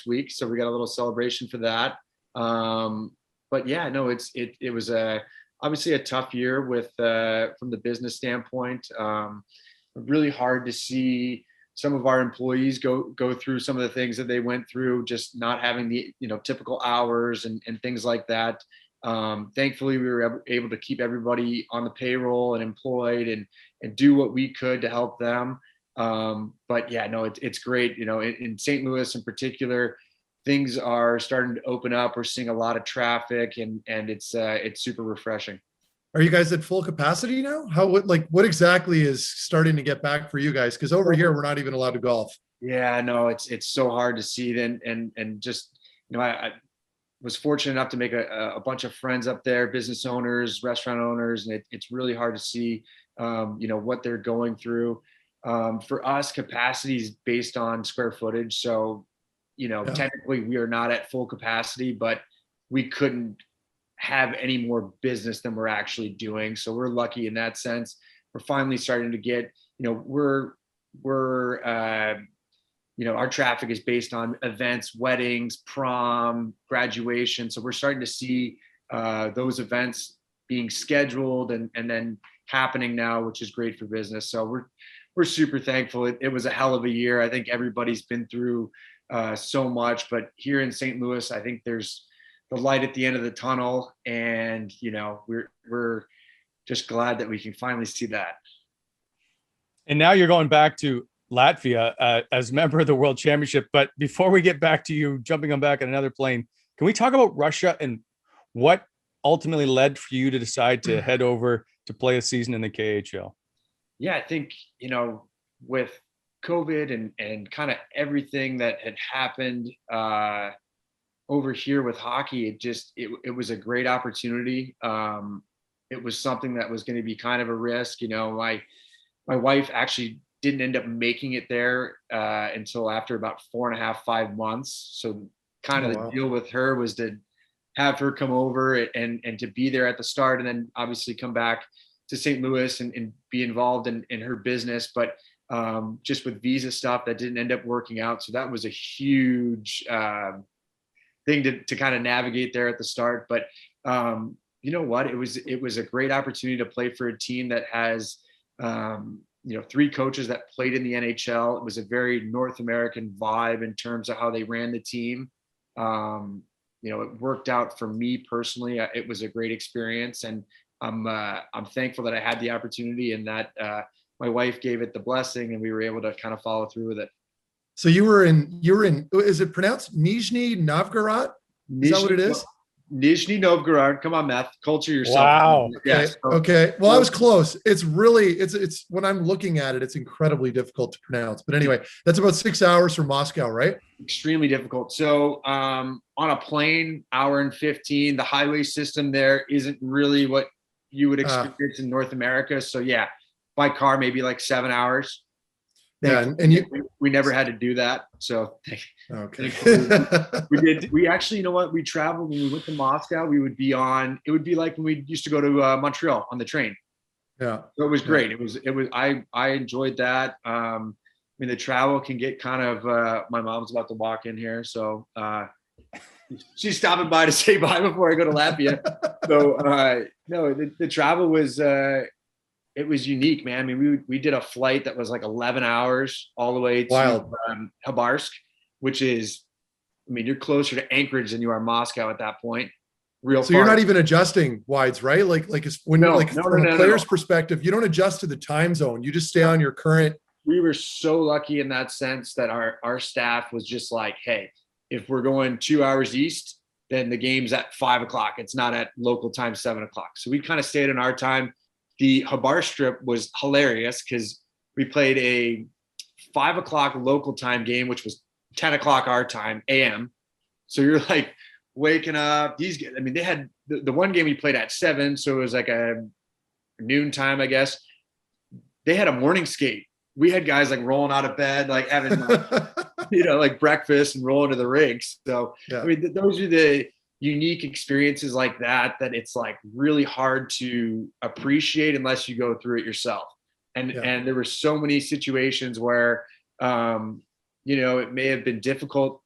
week, so we got a little celebration for that. But yeah, no, it was obviously a tough year with from the business standpoint. Really hard to see some of our employees go through some of the things that they went through, just not having the typical hours and things like that. Thankfully, we were able to keep everybody on the payroll and employed and do what we could to help them. But yeah, no, it's great. In St. Louis in particular, things are starting to open up. We're seeing a lot of traffic and it's super refreshing. Are you guys at full capacity now? What exactly is starting to get back for you guys? Because over here, we're not even allowed to golf. Yeah, no, it's so hard to see then. And just, I was fortunate enough to make a bunch of friends up there, business owners, restaurant owners, and it's really hard to see, what they're going through. For us, capacity is based on square footage. So, technically we are not at full capacity, but we couldn't have any more business than we're actually doing. So we're lucky in that sense. We're finally starting to get, our traffic is based on events, weddings, prom, graduation. So we're starting to see those events being scheduled and then happening now, which is great for business. So we're super thankful. It was a hell of a year. I think everybody's been through so much, but here in St. Louis, I think there's the light at the end of the tunnel, and we're just glad that we can finally see that. And now you're going back to Latvia as member of the World Championship. But before we get back to you jumping on back on another plane, can we talk about Russia and what ultimately led for you to decide to head over to play a season in the KHL? Yeah, I think, with COVID and kind of everything that had happened over here with hockey, it was a great opportunity. It was something that was going to be kind of a risk. My wife actually didn't end up making it there until after about 4.5, 5 months. So kind of the deal with her was to have her come over and to be there at the start, and then obviously come back to St. Louis and be involved in her business. But just with visa stuff, that didn't end up working out. So that was a huge thing to kind of navigate there at the start. But you know what? It was a great opportunity to play for a team that has 3 coaches that played in the NHL. It was a very North American vibe in terms of how they ran the team. It worked out for me personally. It was a great experience, and I'm thankful that I had the opportunity and that my wife gave it the blessing, and we were able to kind of follow through with it. So you were in, is it pronounced Nizhny Novgorod? Is that what it is? Nizhny Novgorod. Come on, Meth. Culture yourself. Wow. Yes. Okay. Well, I was close. It's really, it's when I'm looking at it, it's incredibly difficult to pronounce. But anyway, that's about 6 hours from Moscow, right? Extremely difficult. So on a plane, 1:15. The highway system there isn't really what you would experience in North America. So yeah, by car, maybe like 7 hours. Yeah, we never had to do that. So okay. we did. We actually, we traveled when we went to Moscow. It would be like when we used to go to Montreal on the train. Yeah. So it was great. Yeah. I enjoyed that. The travel can get kind of, my mom's about to walk in here. So she's stopping by to say bye before I go to Latvia. So no, the travel was, it was unique, man. We did a flight that was like 11 hours all the way to Khabarovsk, which is, you're closer to Anchorage than you are Moscow at that point. So you're not even adjusting wides, right? From a player's perspective, you don't adjust to the time zone. You just stay on your current. We were so lucky in that sense that our staff was just like, hey, if we're going 2 hours east, then the game's at 5 o'clock. It's not at local time, 7 o'clock. So we kind of stayed in our time. The Khabarovsk trip was hilarious because we played a 5 o'clock local time game, which was 10 o'clock our time, AM. So you're like waking up. They had the one game we played at 7, so it was like a noon time, I guess. They had a morning skate. We had guys like rolling out of bed, like having like breakfast and rolling to the rinks. So yeah. Those are the unique experiences like that it's like really hard to appreciate unless you go through it yourself. And there were so many situations where it may have been difficult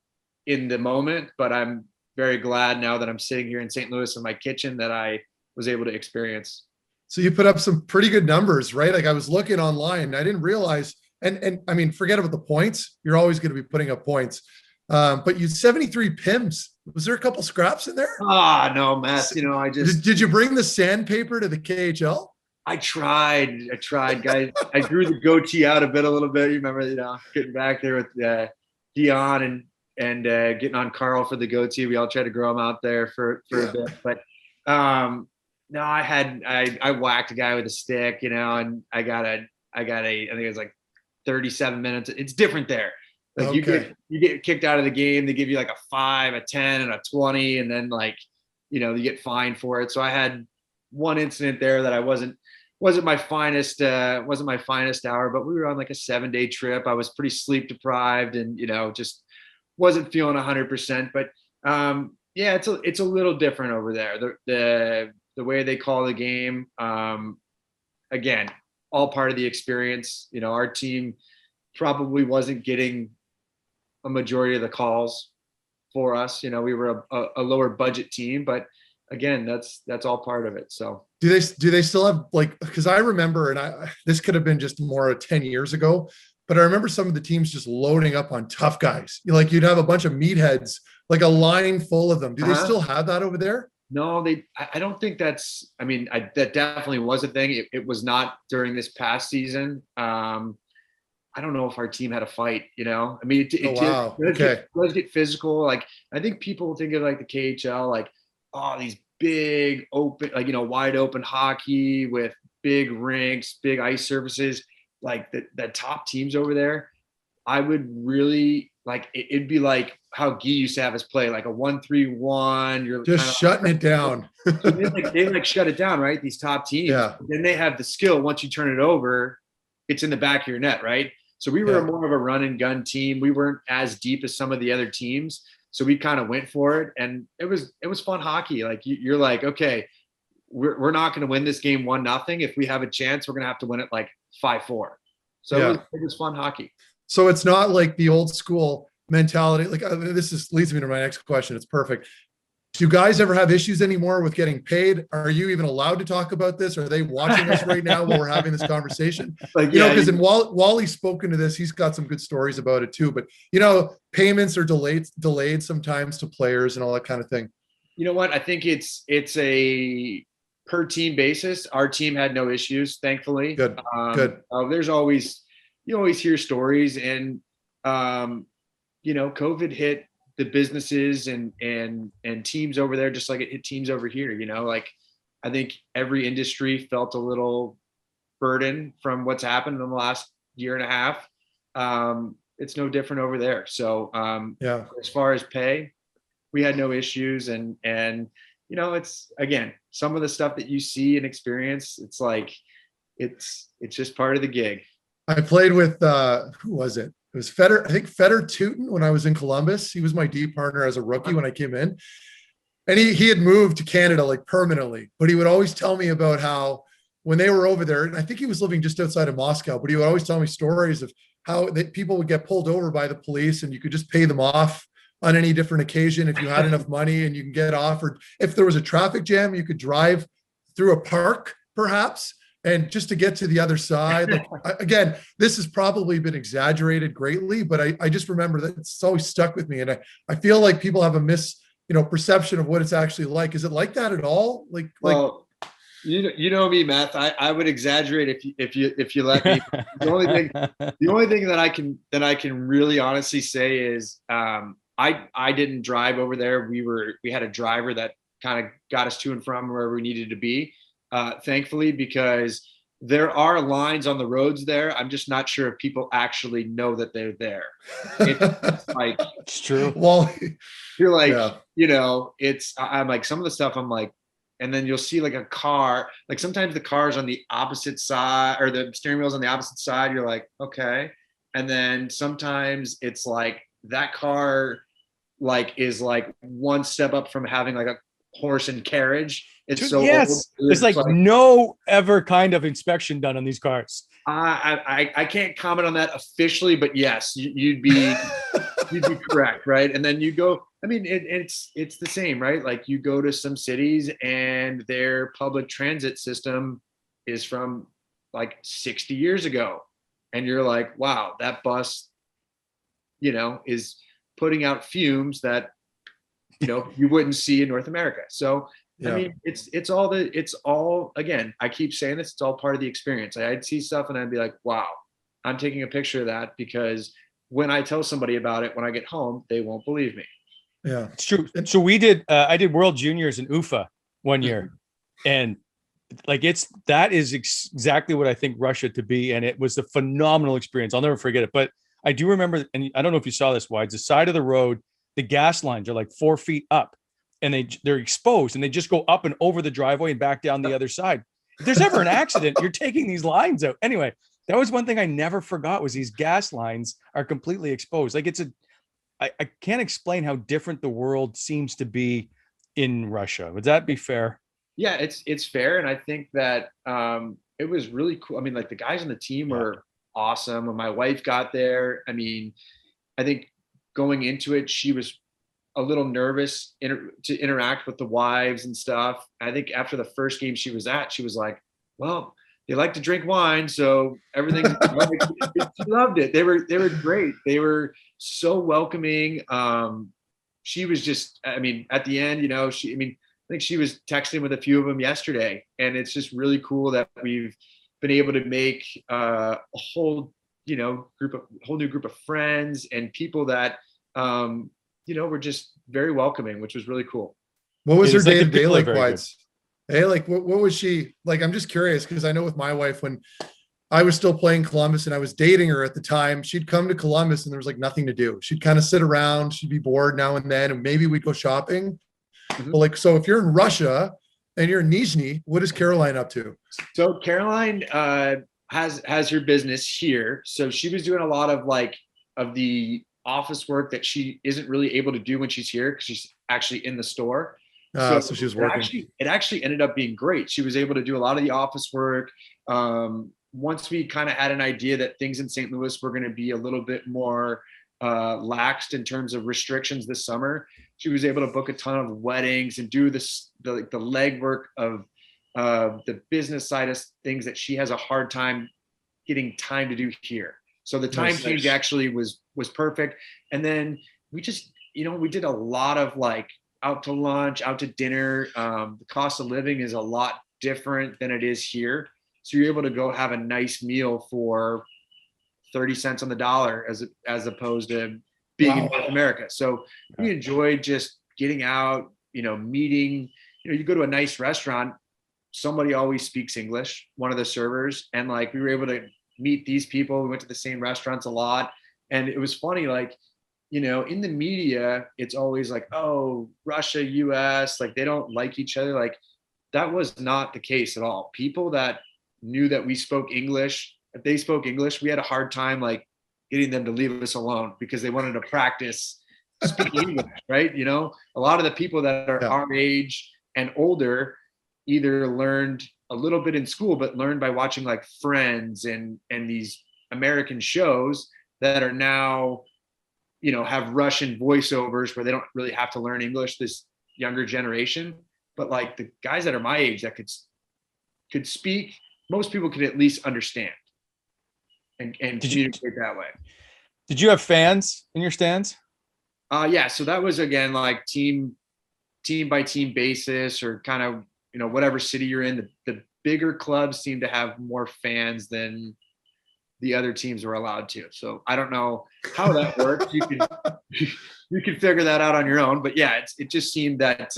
in the moment, but I'm very glad now that I'm sitting here in St. Louis in my kitchen that I was able to experience. So you put up some pretty good numbers, right? Like I was looking online, I didn't realize, and forget about the points. You're always going to be putting up points. But you 73 PIMs Was there a couple scraps in there? Ah, no mess. You know, Did you bring the sandpaper to the KHL? I tried, guys. I grew the goatee out a little bit. You remember, getting back there with Dion and getting on Carl for the goatee. We all tried to grow him out there for a bit, but no, I whacked a guy with a stick, and I got a I think it was like 37 minutes. It's different there. Like you get kicked out of the game. They give you like a 5, a 10, and a 20, and then you get fined for it. So I had one incident there that I wasn't my finest hour, but we were on like a 7-day trip. I was pretty sleep deprived and just wasn't feeling 100%. But yeah, it's a little different over there. The way they call the game, again, all part of the experience. Our team probably wasn't getting a majority of the calls for us. We were a lower budget team, but again, that's all part of it. So do they still have because I remember, and this could have been just more 10 years ago, but I remember some of the teams just loading up on tough guys. You'd have a bunch of meatheads, like a line full of them. Do they still have that over there? No, I don't think that's, that definitely was a thing. It was not during this past season. I don't know if our team had a fight, it does get physical. Like, I think people think of like the KHL, like, oh, these big open, wide open hockey with big rinks, big ice surfaces, like the top teams over there. I would really like, it'd be like how Guy used to have us play, like a 1-3-1. You're just shutting it down. So they shut it down, right? These top teams. Yeah. Then they have the skill. Once you turn it over, it's in the back of your net, right? So we were more of a run and gun team. We weren't as deep as some of the other teams. So we kind of went for it, and it was fun hockey. Like you're like, okay, we're not going to win this game 1-0. If we have a chance, we're going to have to win it like 5-4. So it was fun hockey. So it's not like the old school mentality. Like leads me to my next question. It's perfect. Do guys ever have issues anymore with getting paid? Are you even allowed to talk about this? Are they watching us right now while we're having this conversation? Because Wally's spoken to this, he's got some good stories about it too. But payments are delayed sometimes to players and all that kind of thing. You know what? I think it's a per team basis. Our team had no issues, thankfully. Good. There's always, you always hear stories, and COVID hit the businesses and teams over there, just like it hit teams over here. Like, I think every industry felt a little burden from what's happened in the last year and a half. It's no different over there. So as far as pay, we had no issues. And it's, again, some of the stuff that you see and experience, it's like, it's just part of the gig. I played with, who was it? It was Feder Tootin when I was in Columbus. He was my D partner as a rookie when I came in. And he had moved to Canada like permanently, but he would always tell me about how when they were over there, and I think he was living just outside of Moscow, but he would always tell me stories of how people would get pulled over by the police and you could just pay them off on any different occasion if you had enough money, and you can get off. Or if there was a traffic jam, you could drive through a park perhaps, and just to get to the other side. Like, again, this has probably been exaggerated greatly, but I just remember that it's always stuck with me. And I feel like people have a perception of what it's actually like. Is it like that at all? Well, you know me, Meth. I would exaggerate if you let me. The only thing that I can really honestly say is I didn't drive over there. We had a driver that kind of got us to and from where we needed to be. Thankfully, because there are lines on the roads there. I'm just not sure if people actually know that they're there. It's like, it's true. Well, you're like, I'm like, some of the stuff I'm like, and then you'll see like a car, like sometimes the car's on the opposite side, or the steering wheel's on the opposite side. You're like, okay. And then sometimes it's like that car is like one step up from having like a horse and carriage. It's so yes, old. It's like no ever kind of inspection done on these cars. I can't comment on that officially, but yes, you'd be correct, right? And then you go. I mean, it's the same, right? Like you go to some cities and their public transit system is from like 60 years ago, and you're like, wow, that bus, is putting out fumes that you wouldn't see in North America. So Yeah. I mean, it's all again, I keep saying this, it's all part of the experience. I'd see stuff and I'd be like, wow, I'm taking a picture of that, because when I tell somebody about it, when I get home, they won't believe me. Yeah, It's true. So I did World Juniors in UFA one year, and like that is exactly what I think Russia to be, and it was a phenomenal experience. I'll never forget it. But I do remember, and I don't know if you saw this, Wides, the side of the road, the gas lines are like 4 feet up, and they're exposed, and they just go up and over the driveway and back down the other side. If there's ever an accident, you're taking these lines out. Anyway, that was one thing I never forgot, was these gas lines are completely exposed. Like I can't explain how different the world seems to be in Russia. Would that be fair? Yeah, it's fair. And I think that it was really cool. I mean, like the guys on the team were awesome. When my wife got there, I mean, I think going into it, she was a little nervous to interact with the wives and stuff. I think after the first game she was at, she was like, well, they like to drink wine, so everything. She loved it. They were great. They were so welcoming. She was just, I mean, at the end, I think she was texting with a few of them yesterday, and it's just really cool that we've been able to make a whole new group of friends and people that were just very welcoming, which was really cool. What was her It's like day the to day people are like, very Wides? Hey, like what was she like? I'm just curious, because I know with my wife, when I was still playing Columbus and I was dating her at the time, she'd come to Columbus and there was like nothing to do. She'd kind of sit around, she'd be bored now and then, and maybe we'd go shopping. Mhm. But like, so if you're in Russia and you're in Nizhny, what is Caroline up to? So Caroline has her business here. So she was doing a lot of the office work that she isn't really able to do when she's here, because she's actually in the store. So she was working. It actually ended up being great. She was able to do a lot of the office work. Once we kind of had an idea that things in St. Louis were going to be a little bit more laxed in terms of restrictions this summer, she was able to book a ton of weddings and do the legwork of the business side of things that she has a hard time getting time to do here. So the time change actually was perfect. And then we just, we did a lot of like out to lunch, out to dinner. The cost of living is a lot different than it is here. So you're able to go have a nice meal for 30 cents on the dollar as opposed to being in North America. So we enjoyed just getting out, meeting, you go to a nice restaurant, somebody always speaks English, one of the servers. And like, we were able to meet these people. We went to the same restaurants a lot. And it was funny, like, in the media, it's always like, oh, Russia, US, like they don't like each other. Like that was not the case at all. People that knew that we spoke English, if they spoke English, we had a hard time like getting them to leave us alone, because they wanted to practice speaking English, right? A lot of the people that are our age and older either learned a little bit in school, but learned by watching like Friends and these American shows that are now, have Russian voiceovers where they don't really have to learn English, this younger generation. But like the guys that are my age that could speak, most people could at least understand and communicate that way. Did you have fans in your stands? Yeah. So that was, again, like team by team basis, or kind of, whatever city you're in. The bigger clubs seem to have more fans than the other teams were allowed to. So I don't know how that works. You can figure that out on your own. But yeah, it just seemed that,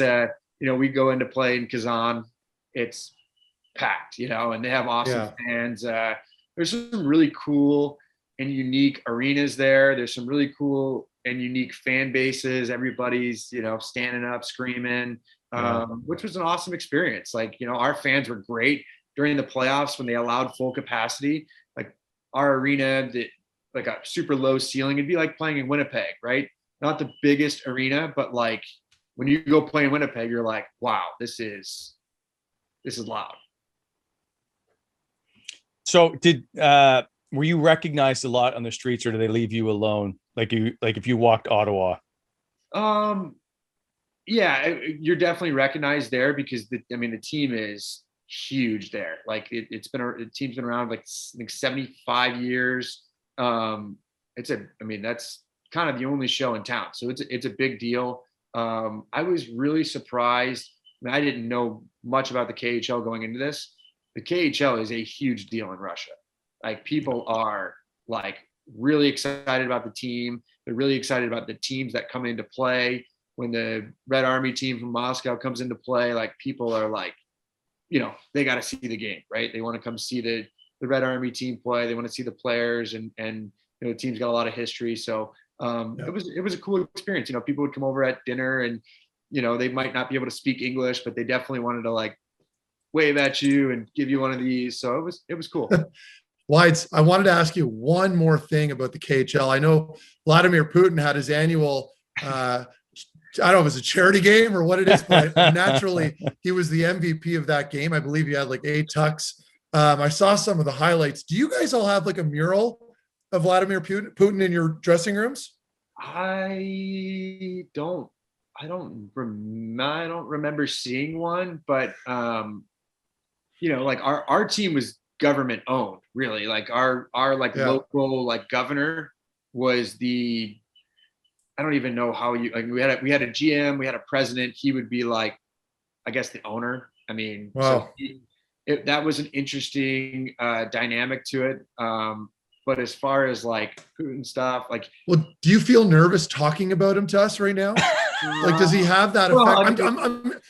we go into play in Kazan, it's packed, and they have awesome fans. There's some really cool and unique arenas there. There's some really cool and unique fan bases. Everybody's, standing up, screaming, which was an awesome experience. Like, our fans were great during the playoffs when they allowed full capacity. Like our arena, like a super low ceiling, it'd be like playing in Winnipeg, right? Not the biggest arena, but like when you go play in Winnipeg, you're like, wow, this is loud. So were you recognized a lot on the streets, or do they leave you alone? Like if you walked Ottawa? Yeah, you're definitely recognized there, because the team is huge there. Like the team's been around like 75 years. That's kind of the only show in town. So it's a big deal. I was really surprised. I mean, I didn't know much about the KHL going into this. The KHL is a huge deal in Russia. Like, people are like really excited about the team. They're really excited about the teams that come into play. When the Red Army team from Moscow comes into play, like, people are like, they got to see the game, right? They want to come see the Red Army team play. They want to see the players, and the team's got a lot of history. So it was a cool experience. People would come over at dinner, and they might not be able to speak English, but they definitely wanted to like wave at you and give you one of these. So it was cool. Wides, I wanted to ask you one more thing about the KHL. I know Vladimir Putin had his annual, I don't know if it's a charity game or what it is, but naturally he was the MVP of that game. I believe he had like 8 tucks. I saw some of the highlights. Do you guys all have like a mural of Vladimir Putin in your dressing rooms? I don't remember seeing one, but like our team was government owned, really. Like our local like governor was I don't even know how we had a GM, we had a president. He would be like, I guess, the owner. I mean, wow. So that was an interesting dynamic to it. But as far as like Putin stuff, like, well, do you feel nervous talking about him to us right now? Like, does he have that effect?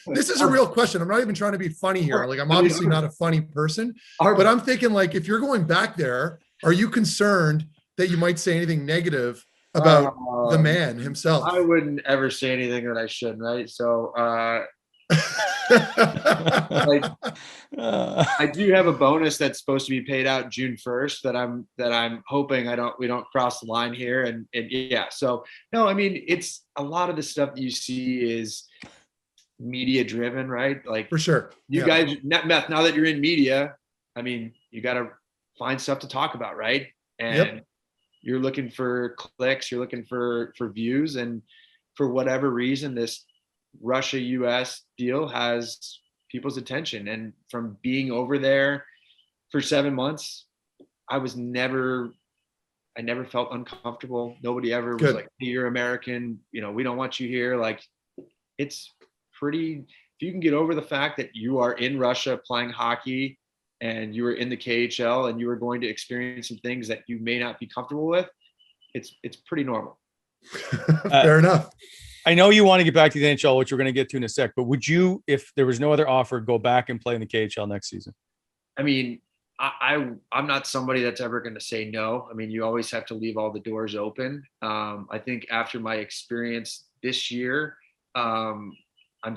Well, this is a real question. I'm not even trying to be funny here. Like, I'm obviously not a funny person, but I'm thinking, like, if you're going back there, are you concerned that you might say anything negative about the man himself? I wouldn't ever say anything that I shouldn't, right? So I do have a bonus that's supposed to be paid out June 1st that I'm hoping we don't cross the line here. And yeah, so no, I mean, it's a lot of the stuff that you see is media driven, right? Like, for sure. You guys, Meth, now that you're in media, I mean, you got to find stuff to talk about, right? And you're looking for clicks, you're looking for views, and for whatever reason, this Russia-US deal has people's attention. And from being over there for 7 months, I never felt uncomfortable. Nobody ever was like, hey, you're American, we don't want you here. Like, it's pretty, if you can get over the fact that you are in Russia playing hockey and you are in the KHL and you are going to experience some things that you may not be comfortable with, it's pretty normal. Fair enough. I know you want to get back to the NHL, which we're going to get to in a sec, but would you, if there was no other offer, go back and play in the KHL next season? I mean, I'm not somebody that's ever going to say no. I mean, you always have to leave all the doors open. I think after my experience this year, I'm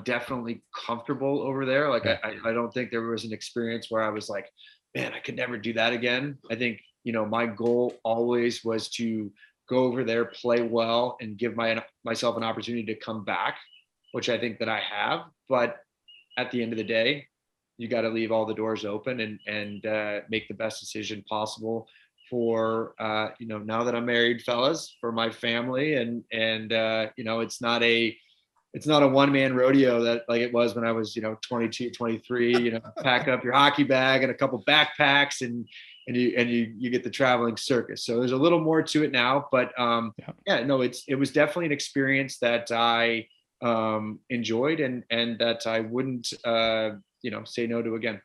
definitely comfortable over there. Like, I don't think there was an experience where I was like, man, I could never do that again. I think, my goal always was to go over there, play well, and give myself an opportunity to come back, which I think that I have. But at the end of the day, you got to leave all the doors open and make the best decision possible for, now that I'm married, fellas, for my family. And it's not a one-man rodeo that like it was when I was, 22, 23, pack up your hockey bag and a couple backpacks and you get the traveling circus. So there's a little more to it now, but it was definitely an experience that I enjoyed and that I wouldn't, say no to again.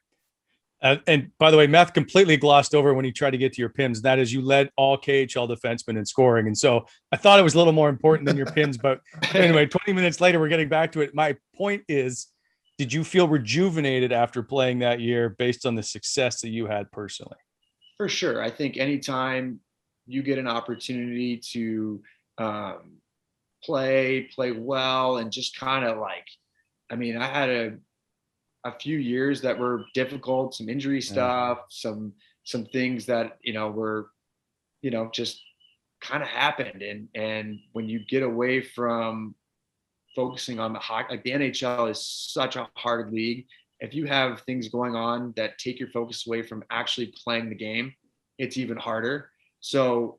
And by the way, Meth completely glossed over when he tried to get to your PIMS. That is, you led all KHL defensemen in scoring. And so I thought it was a little more important than your PIMS, but anyway, 20 minutes later, we're getting back to it. My point is, did you feel rejuvenated after playing that year based on the success that you had personally? For sure. I think anytime you get an opportunity to play well and just kind of like, I mean, I had a few years that were difficult, some injury stuff, some things that, were, just kind of happened. And when you get away from focusing on the hockey, like the NHL is such a hard league. If you have things going on that take your focus away from actually playing the game, it's even harder. So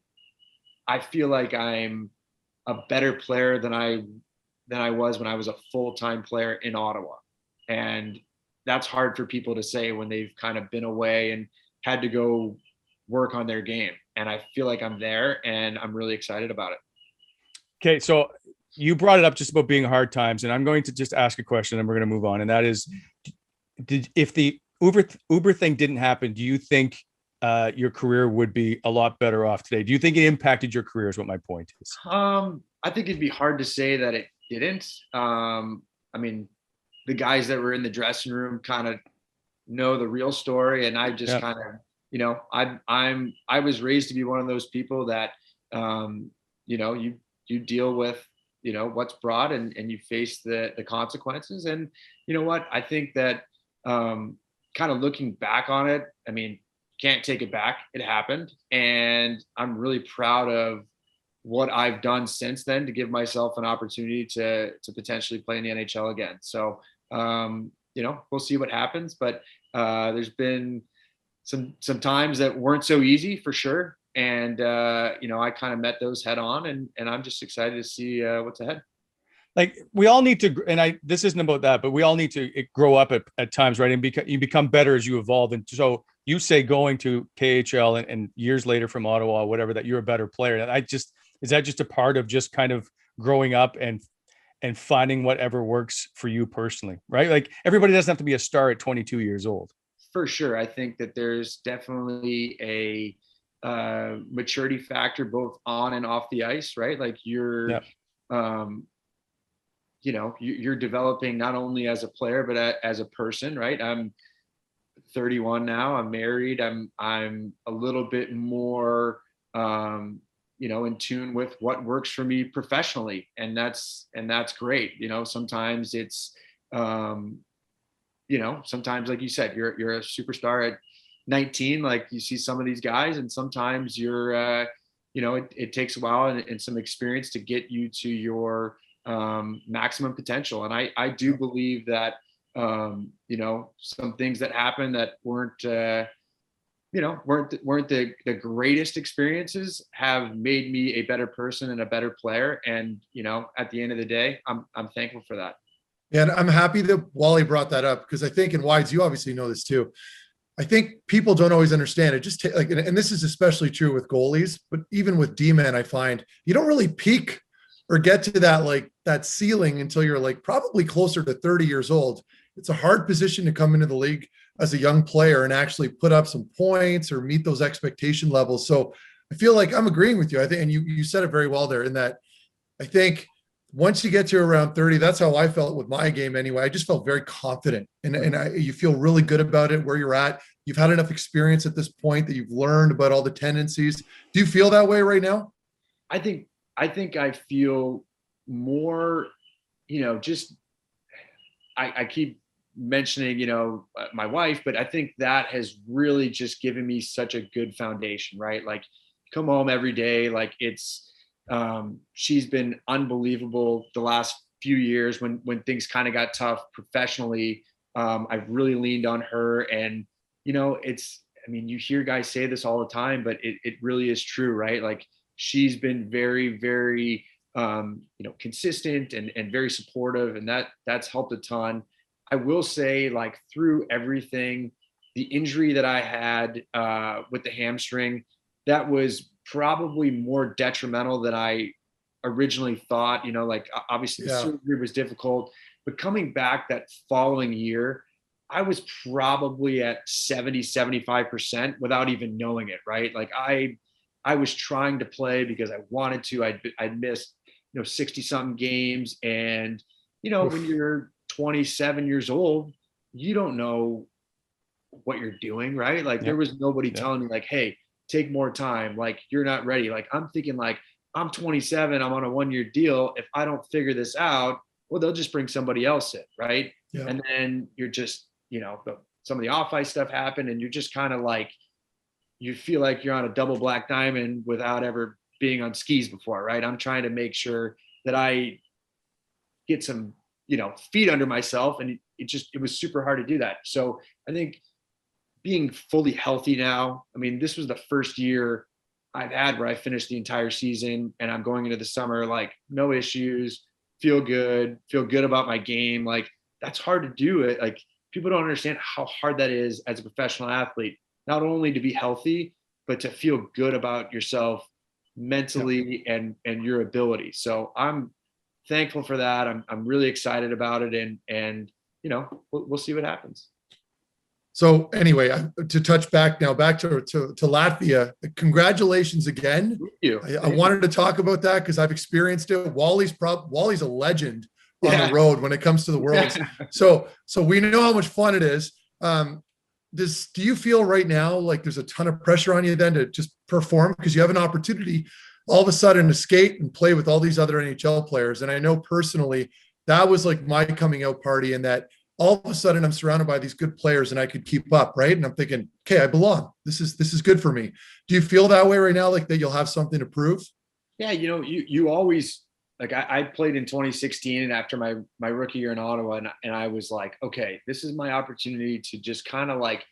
I feel like I'm a better player than I was when I was a full-time player in Ottawa. And that's hard for people to say when they've kind of been away and had to go work on their game. And I feel like I'm there and I'm really excited about it. Okay. So you brought it up just about being hard times, and I'm going to just ask a question and we're going to move on. And that is, if the Uber thing didn't happen, do you think your career would be a lot better off today? Do you think it impacted your career is what my point is? I think it'd be hard to say that it didn't. I mean, the guys that were in the dressing room kind of know the real story. And I just kind of, you know, I was raised to be one of those people that, you know, you deal with, you know, what's brought and you face the consequences. And you know what, I think that kind of looking back on it, I mean, can't take it back. It happened. And I'm really proud of what I've done since then to give myself an opportunity to potentially play in the NHL again. So, you know, we'll see what happens, but there's been some times that weren't so easy for sure. And, you know, I kind of met those head on and I'm just excited to see what's ahead. Like we all need to, and this isn't about that, but we all need to grow up at times, right? And you become better as you evolve. And so you say going to KHL and years later from Ottawa, whatever, that you're a better player. And is that just a part of just kind of growing up and finding whatever works for you personally, right? Like everybody doesn't have to be a star at 22 years old. For sure. I think that there's definitely a maturity factor both on and off the ice, right? Like you're, you know, you're developing not only as a player, but as a person, right? I'm 31 now. I'm married. I'm a little bit more, you know, in tune with what works for me professionally. And that's great. You know, sometimes it's, you know, sometimes, like you said, you're a superstar at 19, like you see some of these guys, and sometimes you're, you know, it takes a while and some experience to get you to your maximum potential. And I do believe that, you know, some things that happened that weren't, you know, weren't the greatest experiences have made me a better person and a better player. And, you know, at the end of the day, I'm thankful for that. Yeah, and I'm happy that Wally brought that up because I think, and Wides, you obviously know this too. I think people don't always understand it. Just like, and this is especially true with goalies, but even with D-men, I find you don't really peak or get to that, like that ceiling until you're like probably closer to 30 years old. It's a hard position to come into the league as a young player and actually put up some points or meet those expectation levels. So I feel like I'm agreeing with you. I think, and you said it very well there in that I think once you get to around 30, that's how I felt with my game anyway. I just felt very confident and you feel really good about it, where you're at. You've had enough experience at this point that you've learned about all the tendencies. Do you feel that way right now? I think I feel more, you know, just, I keep mentioning, you know, my wife, but I think that has really just given me such a good foundation, right? Like come home every day. Like it's, she's been unbelievable the last few years when things kind of got tough professionally. I've really leaned on her, and, you know, I mean, you hear guys say this all the time, but it really is true, right? Like she's been very, very, you know, consistent and very supportive, and that's helped a ton. I will say, like through everything, the injury that I had with the hamstring, that was probably more detrimental than I originally thought. You know, like obviously the surgery was difficult, but coming back that following year, I was probably at 70-75% without even knowing it, right? Like I was trying to play because I wanted to. I'd missed, you know, 60 something games. And, you know, when you're 27 years old, you don't know what you're doing, right? Like there was nobody telling me like, hey, take more time. Like you're not ready. Like I'm thinking like I'm 27, I'm on a 1-year deal. If I don't figure this out, well, they'll just bring somebody else in. Right. Yeah. And then you're just, you know, some of the off ice stuff happened and you're just kind of like, you feel like you're on a double black diamond without ever being on skis before. Right. I'm trying to make sure that I get some, you know, feet under myself. And it was super hard to do that. So I think being fully healthy now, I mean, this was the first year I've had where I finished the entire season and I'm going into the summer, like no issues, feel good about my game. Like that's hard to do it. Like people don't understand how hard that is as a professional athlete, not only to be healthy, but to feel good about yourself mentally and your ability. So I'm thankful for that. I'm really excited about it, and we'll see what happens. So anyway, to touch back to Latvia, congratulations again. Thank you. I wanted to talk about that because I've experienced it. Wally's a legend on the road when it comes to the Worlds. So we know how much fun it is. Do you feel right now like there's a ton of pressure on you then to just perform because you have an opportunity all of a sudden to skate and play with all these other NHL players? And I know personally that was like my coming out party, in that all of a sudden I'm surrounded by these good players and I could keep up, right? And I'm thinking, okay, I belong. This is good for me. Do you feel that way right now, like that you'll have something to prove? Yeah, you always, like, I played in 2016 and after my rookie year in Ottawa, and I was like, okay, this is my opportunity to just kind of like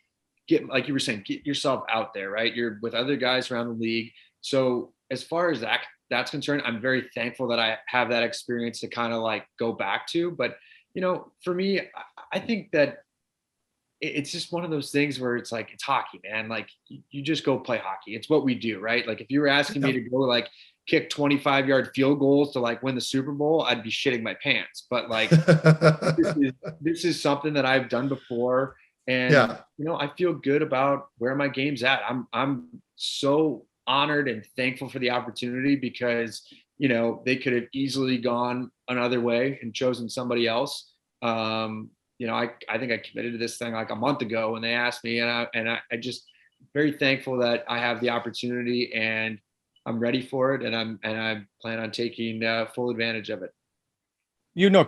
get, like you were saying, get yourself out there, right? You're with other guys around the league. So as far as that's concerned, I'm very thankful that I have that experience to kind of like go back to. But for me, I think that it's just one of those things where it's like, it's hockey, man. Like you just go play hockey. It's what we do, right? Like if you were asking me to go like kick 25-yard field goals to like win the Super Bowl, I'd be shitting my pants. But like this is something that I've done before, and I feel good about where my game's at. I'm so honored and thankful for the opportunity, because they could have easily gone another way and chosen somebody else. I think I committed to this thing like a month ago when they asked me, and I just very thankful that I have the opportunity and I'm ready for it, and I plan on taking full advantage of it.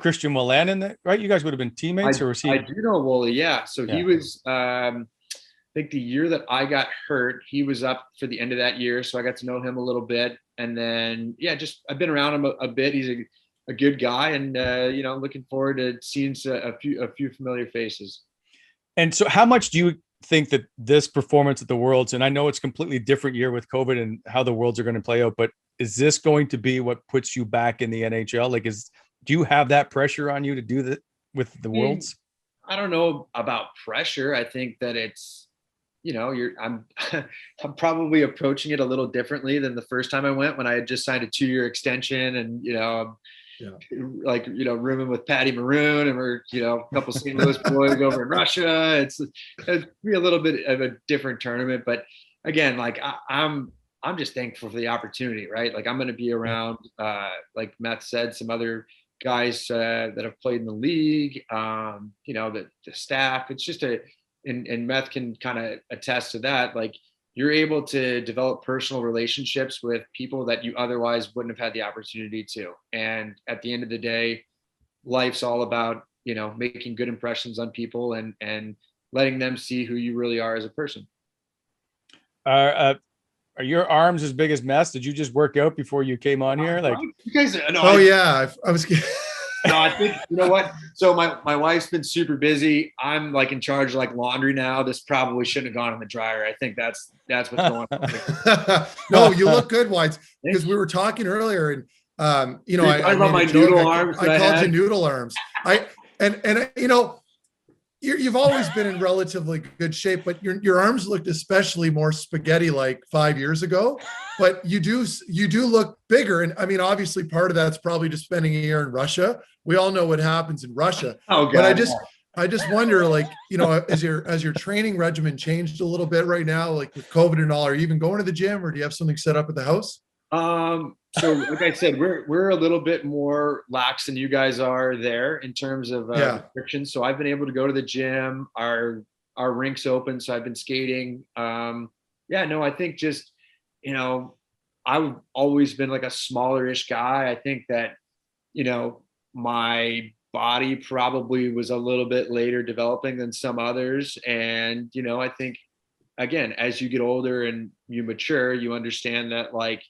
Christian Wideman, right? You guys would have been teammates, or was he? I do know Wally, yeah. So he was, I think the year that I got hurt, he was up for the end of that year, so I got to know him a little bit, and then I've been around him a bit. He's a good guy, and looking forward to seeing a few familiar faces. And so, how much do you think that this performance at the Worlds, and I know it's a completely different year with COVID and how the Worlds are going to play out, but is this going to be what puts you back in the NHL? Like, do you have that pressure on you to do that with the Worlds? I don't know about pressure. I think that it's, I'm probably approaching it a little differently than the first time I went, when I had just signed a 2-year extension, and rooming with Patty Maroon, and we're a couple St. Louis boys over in Russia. It'd be a little bit of a different tournament, but again, like I'm just thankful for the opportunity, right? Like I'm going to be around, like Meth said, some other guys that have played in the league. The staff. It's just and Meth can kind of attest to that. Like you're able to develop personal relationships with people that you otherwise wouldn't have had the opportunity to. And at the end of the day, life's all about, making good impressions on people and letting them see who you really are as a person. Are your arms as big as Meth's? Did you just work out before you came on here? Like you guys, no, I was no, I think, you know what? So my wife's been super busy. I'm like in charge of like laundry now. This probably shouldn't have gone in the dryer. I think that's what's going on. No, you look good, Whites, because we were talking earlier, and I love my noodle arms. I called you noodle arms. You've always been in relatively good shape, but your arms looked especially more spaghetti like 5 years ago. But you do look bigger, and I mean, obviously, part of that's probably just spending a year in Russia. We all know what happens in Russia. Oh, God. But I just wonder, like, as your training regimen changed a little bit right now, like with COVID and all, are you even going to the gym, or do you have something set up at the house? So like I said, we're a little bit more lax than you guys are there in terms of restrictions. So I've been able to go to the gym. Our rink's open, so I've been skating. I think just, I've always been like a smaller-ish guy. I think that, my body probably was a little bit later developing than some others. And, I think, again, as you get older and you mature, you understand that like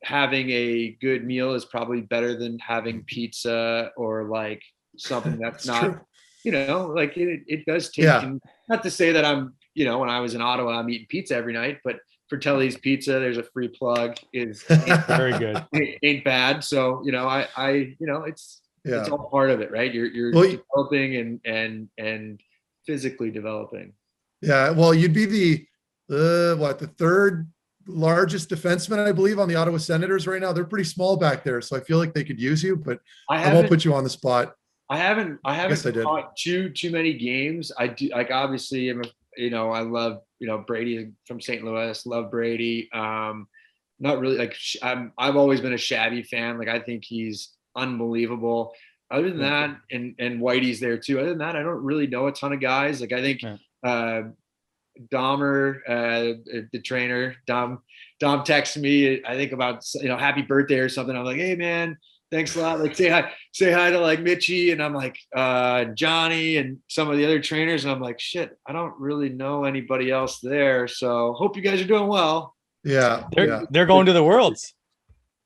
having a good meal is probably better than having pizza or like something that's not, like it does take, not to say that I'm, when I was in Ottawa, I'm eating pizza every night, but Fratelli's Pizza, there's a free plug, is very good. Ain't bad. So, it's all part of it, right? You're developing and physically developing. Yeah. Well, you'd be the third largest defensemen, I believe, on the Ottawa Senators right now. They're pretty small back there, so I feel like they could use you, but I won't put you on the spot. I haven't Yes, I did. caught too many games. I do, like, obviously I love, Brady from St. Louis, love Brady. Not really like I've always been a Shabby fan. Like, I think he's unbelievable. Other than that, and Whitey's there too. Other than that, I don't really know a ton of guys. Like, I think Dahmer, the trainer, Dom texted me, I think about, happy birthday or something. I'm like, hey man, thanks a lot. Like, say hi to like Mitchie. And I'm like, Johnny and some of the other trainers. And I'm like, shit, I don't really know anybody else there. So hope you guys are doing well. Yeah. They're going to the Worlds.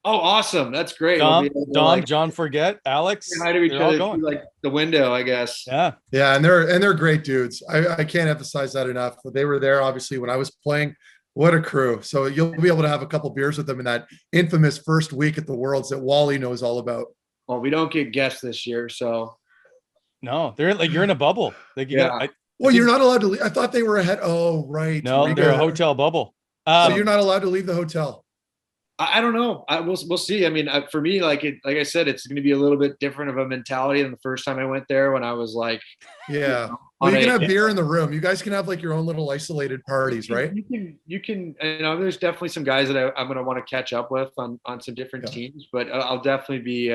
Oh, awesome. That's great. Dom, John Forget, Alex. Hi to each other through, like, the window, I guess. Yeah. Yeah. And they're great dudes. I can't emphasize that enough. But they were there obviously when I was playing. What a crew. So you'll be able to have a couple beers with them in that infamous first week at the Worlds that Wally knows all about. Well, we don't get guests this year, so. No, they're like, you're in a bubble. Like, you're not allowed to leave. I thought they were ahead. Oh, right. No, they're a hotel bubble. So you're not allowed to leave the hotel. I don't know. We'll see. I mean, for me, like I said, it's going to be a little bit different of a mentality than the first time I went there when I was like, yeah. Well, you can have beer in the room. You guys can have like your own little isolated parties, right? You can. There's definitely some guys that I'm going to want to catch up with on some different teams, but I'll definitely be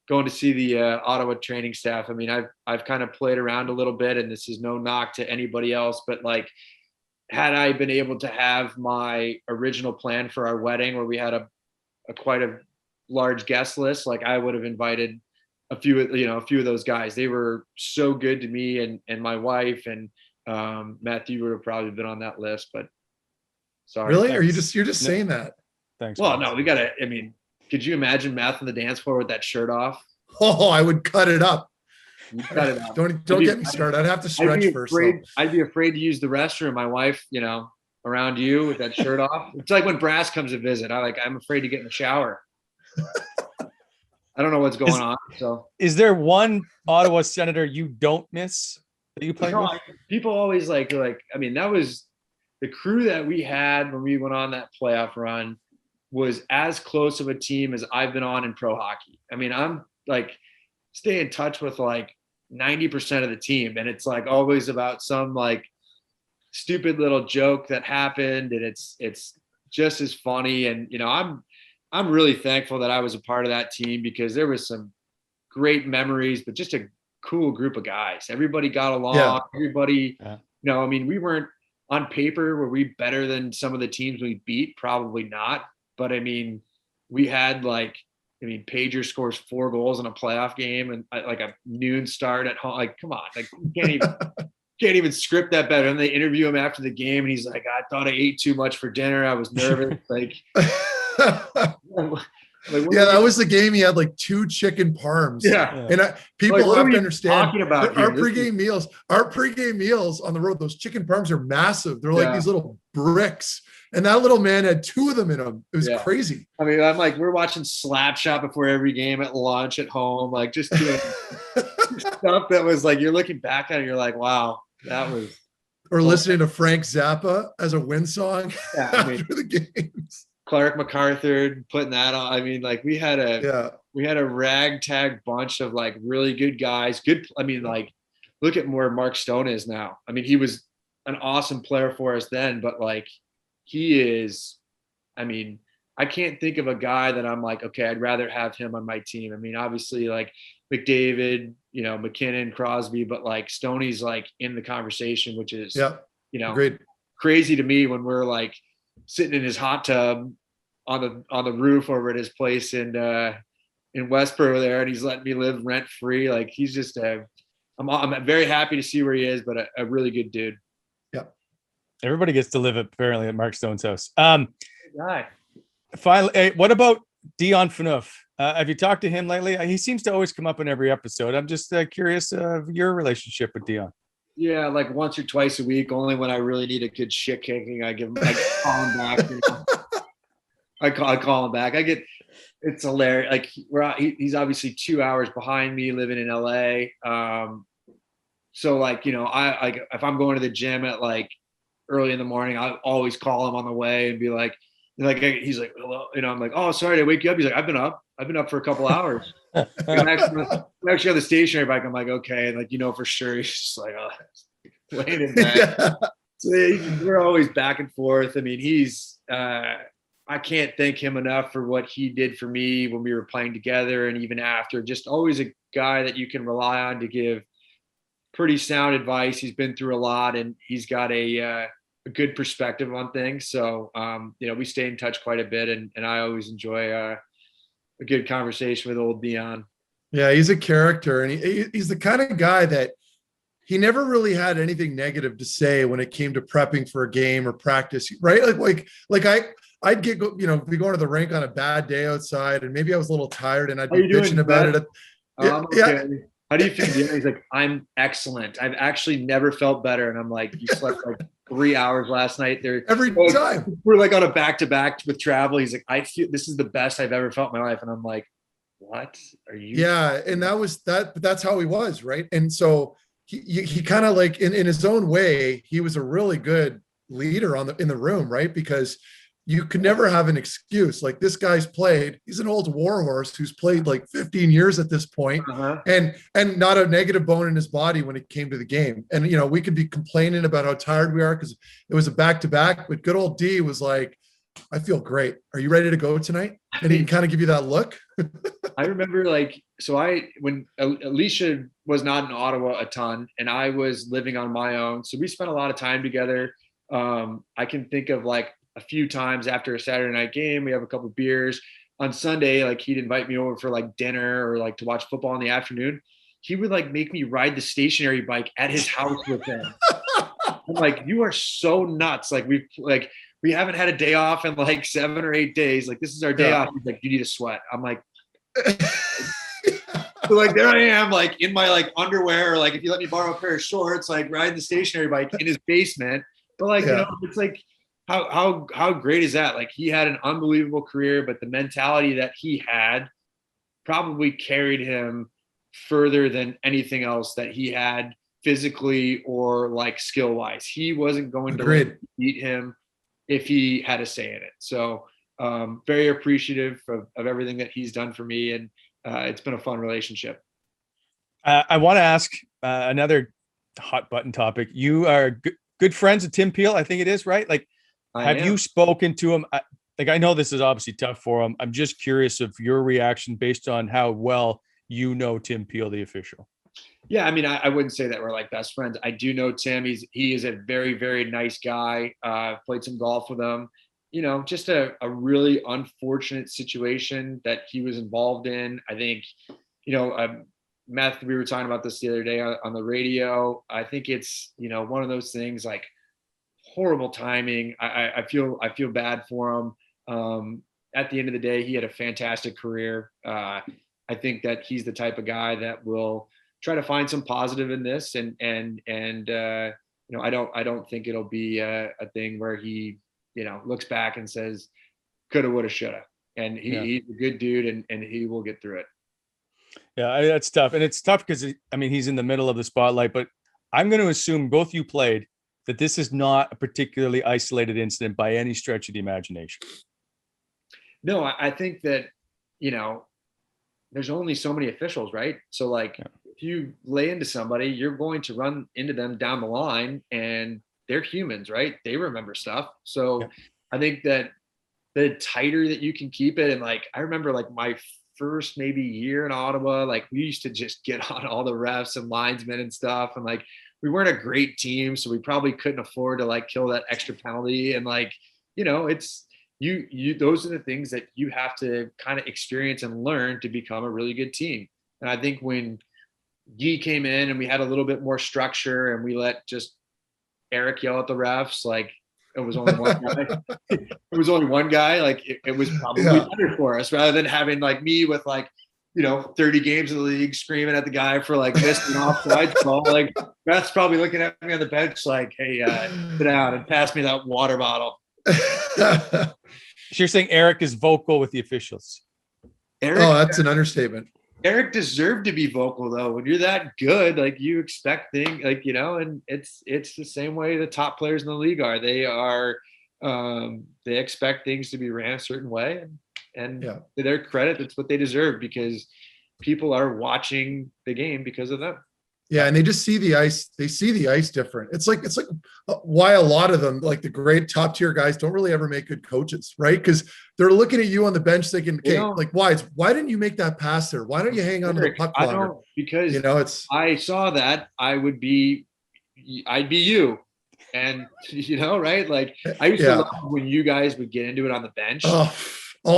going to see the Ottawa training staff. I mean, I've kind of played around a little bit, and this is no knock to anybody else, but like, had I been able to have my original plan for our wedding where we had a quite a large guest list, like, I would have invited a few of those guys. They were so good to me and my wife, and Matthew would have probably been on that list, but sorry. Really? Or you're just saying that? Thanks. Well, no, we gotta, I mean, could you imagine Matt on the dance floor with that shirt off? Oh, I would cut it up. Cut it out. Don't get me started. I'd have to stretch first. I'd be afraid to use the restroom. My wife, around you with that shirt off. It's like when Brass comes to visit. I'm afraid to get in the shower. I don't know what's going on. So, is there one Ottawa Senator you don't miss that you played with? People always like. I mean, that was the crew that we had when we went on that playoff run. Was as close of a team as I've been on in pro hockey. I mean, I'm like, stay in touch with like 90% of the team, and it's like always about some like stupid little joke that happened, and it's just as funny. And I'm really thankful that I was a part of that team, because there was some great memories, but just a cool group of guys. Everybody got along. Yeah. Everybody, I mean, we weren't on paper, were we better than some of the teams we beat? Probably not. But I mean, we had Pager scores 4 goals in a playoff game, and like a noon start at home. Like, come on, like, you can't even script that better. And they interview him after the game, and he's like, I thought I ate too much for dinner. I was nervous. Like, that was the game. He had like 2 chicken parms. Yeah. And people have to understand talking about our pregame meals on the road, those chicken parms are massive. They're like these little bricks. And that little man had 2 of them in him. It was crazy. I mean, I'm like, we're watching Slapshot before every game, at lunch, at home, like just doing stuff that was like, you're looking back at it, you're like, wow, that was. Or listening to Frank Zappa as a win song after the games. Clark MacArthur putting that on. I mean, like, we had a ragtag bunch of like really good guys. Good. I mean, like, look at where Mark Stone is now. I mean, he was an awesome player for us then, but like, he is, I mean, I can't think of a guy that I'm like, okay, I'd rather have him on my team. I mean, obviously, like McDavid, McKinnon, Crosby, but like Stoney's like in the conversation, which is, great. Crazy to me when we're like sitting in his hot tub on the roof over at his place in Westboro there, and he's letting me live rent free. Like, he's just I'm very happy to see where he is, but a really good dude. Everybody gets to live apparently at Mark Stone's house. Guy. Finally, what about Dion Phaneuf? Have you talked to him lately? He seems to always come up in every episode. I'm just curious of your relationship with Dion. Yeah, like once or twice a week. Only when I really need a good shit kicking, I call him back. I call him back. It's hilarious. Like, he's obviously 2 hours behind me, living in LA. So like, if I'm going to the gym at like early in the morning, I always call him on the way and be like, he's like, hello, I'm like, oh, sorry to wake you up. He's like, I've been up for a couple hours. I'm actually on the stationary bike. I'm like, okay, and like, for sure, he's just like, oh, laying in bed. Yeah. So we're always back and forth. I mean, he's I can't thank him enough for what he did for me when we were playing together, and even after. Just always a guy that you can rely on to give pretty sound advice. He's been through a lot, and he's got a good perspective on things. So, we stay in touch quite a bit, and I always enjoy a good conversation with old Dion. Yeah, he's a character, and he's the kind of guy that he never really had anything negative to say when it came to prepping for a game or practice, right? I'd get, be going to the rink on a bad day outside, and maybe I was a little tired, and I'd be bitching about it. Okay. How do you feel? He's like, I'm excellent. I've actually never felt better. And I'm like, you slept like 3 hours last night. Every time we're like on a back-to-back with travel. He's like, I feel this is the best I've ever felt in my life. And I'm like, what are you? Yeah. And that's how he was. Right. And so he kind of like in his own way, he was a really good leader in the room. Right. Because you could never have an excuse. Like, this guy's he's an old warhorse who's played like 15 years at this point, and not a negative bone in his body when it came to the game. And, we could be complaining about how tired we are because it was a back-to-back, but good old D was like, I feel great. Are you ready to go tonight? And he can kind of give you that look. I remember when Alicia was not in Ottawa a ton, and I was living on my own. So we spent a lot of time together. I can think of like a few times after a Saturday night game, we have a couple of beers. On Sunday, like, he'd invite me over for like dinner or like to watch football in the afternoon. He would like make me ride the stationary bike at his house with him. I'm like, you are so nuts. Like, we haven't had a day off in like 7 or 8 days. Like, this is our day off. He's like, you need a sweat. I'm like, so like, there I am, like in my like underwear, or like, if you let me borrow a pair of shorts, like riding the stationary bike in his basement. But like, it's like, how great is that? Like, he had an unbelievable career, but the mentality that he had probably carried him further than anything else that he had physically or like skill wise. He wasn't going to beat him if he had a say in it. So very appreciative of everything that he's done for me. And it's been a fun relationship. I want to ask another hot button topic. You are good friends with Tim Peel, I think it is, right? Like, have you spoken to him? I know this is obviously tough for him. I'm just curious of your reaction based on how well you know Tim Peel, the official. Yeah, I mean, I wouldn't say that we're like best friends. I do know Tim. He is a very, very nice guy. Played some golf with him. Just a really unfortunate situation that he was involved in. I think, Meth, we were talking about this the other day on the radio. I think it's, one of those things, like, horrible timing. I feel bad for him. At the end of the day, he had a fantastic career. I think that he's the type of guy that will try to find some positive in this, and I don't think it'll be a thing where he looks back and says coulda, woulda, shoulda. And he's a good dude, and he will get through it. Yeah, that's tough, and it's tough because he's in the middle of the spotlight. But I'm going to assume both you played that this is not a particularly isolated incident by any stretch of the imagination. No, I think that, there's only so many officials, right? So like, if you lay into somebody, you're going to run into them down the line, and they're humans, right? They remember stuff. So I think that the tighter that you can keep it. And like, I remember like my first maybe year in Ottawa, like we used to just get on all the refs and linesmen and stuff. And like, we weren't a great team, so we probably couldn't afford to like kill that extra penalty. And like, it's those are the things that you have to kind of experience and learn to become a really good team. And I think when Guy came in and we had a little bit more structure and we let just Eric yell at the refs, like it was only one guy. It was only one guy. Like it was probably better for us rather than having like me with like, 30 games in the league screaming at the guy for like missing an offside call. Like Beth's probably looking at me on the bench like, hey, sit down and pass me that water bottle. So you're saying Eric is vocal with the officials? Eric, that's an understatement. Eric deserved to be vocal though. When you're that good, like you expect things, like and it's the same way the top players in the league are. They expect things to be ran a certain way, and to their credit, that's what they deserve because people are watching the game because of them. Yeah, and they just see the ice. They see the ice different. It's like why a lot of them, like the great top tier guys, don't really ever make good coaches, right? Because they're looking at you on the bench thinking, "Okay, why didn't you make that pass there? Why don't you hang on to the puck longer?" Because I saw that I'd be you, and right? Like I used to love when you guys would get into it on the bench all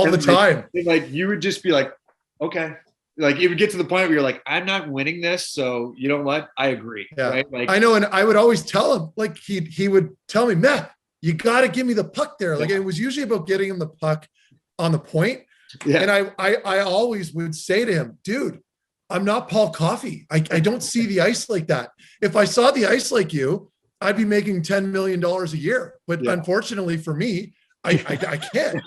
the time. Like you would just be like, "Okay." Like it would get to the point where you're like, I'm not winning this. So you know what? I agree. Yeah. Right? Like I know. And I would always tell him, like he would tell me, Matt, you got to give me the puck there. Like it was usually about getting him the puck on the point. Yeah. And I always would say to him, dude, I'm not Paul Coffey. I don't see the ice like that. If I saw the ice like you, I'd be making $10 million a year. But unfortunately for me, I can't,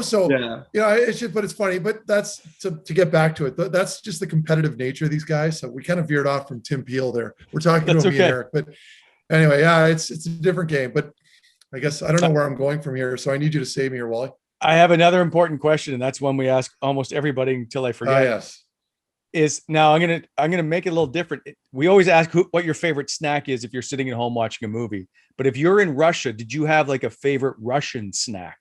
so, it's just, but it's funny, but that's to get back to it. That's just the competitive nature of these guys. So we kind of veered off from Tim Peel there. We're talking to me and Eric, but anyway, it's a different game, but I guess I don't know where I'm going from here. So I need you to save me here, Wally. I have another important question. And that's one we ask almost everybody until I forget. Yes. Is now I'm gonna make it a little different. We always ask what your favorite snack is if you're sitting at home watching a movie. But if you're in Russia, did you have like a favorite Russian snack?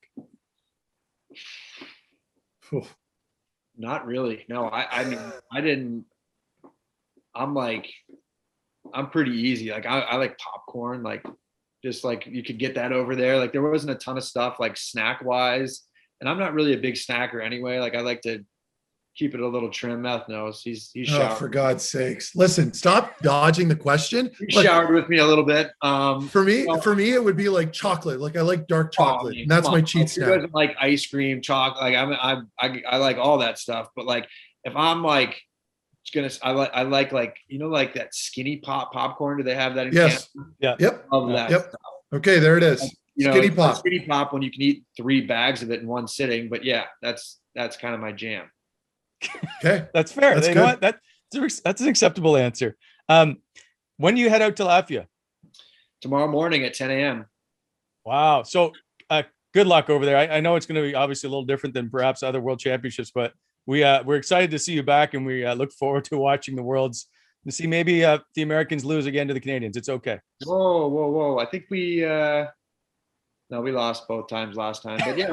Not really. No, I mean I didn't. I'm pretty easy. Like I like popcorn. Like just like you could get that over there. Like there wasn't a ton of stuff like snack wise, and I'm not really a big snacker anyway. Like I like to keep it a little trim. Meth knows he's showered. For God's sakes. Listen, stop dodging the question. He showered with me a little bit. For me, it would be like chocolate. Like I like dark chocolate. And that's my cheat snack. He doesn't like ice cream, chocolate. Like I like all that stuff. But like if I'm like I like like that skinny popcorn. Do they have that in Canada? Yeah. Yep. Love that stuff. Okay, there it is. Skinny pop. Skinny pop when you can eat 3 bags of it in one sitting. But yeah, that's kind of my jam. Okay, that's fair. That's you know what? That's an acceptable answer. When do you head out to Latvia? Tomorrow morning at 10 a.m. Wow. So good luck over there. I know it's going to be obviously a little different than perhaps other world championships, but we're excited to see you back, and we look forward to watching the Worlds to see maybe the Americans lose again to the Canadians. It's okay. Whoa. I think we lost both times last time, but yeah,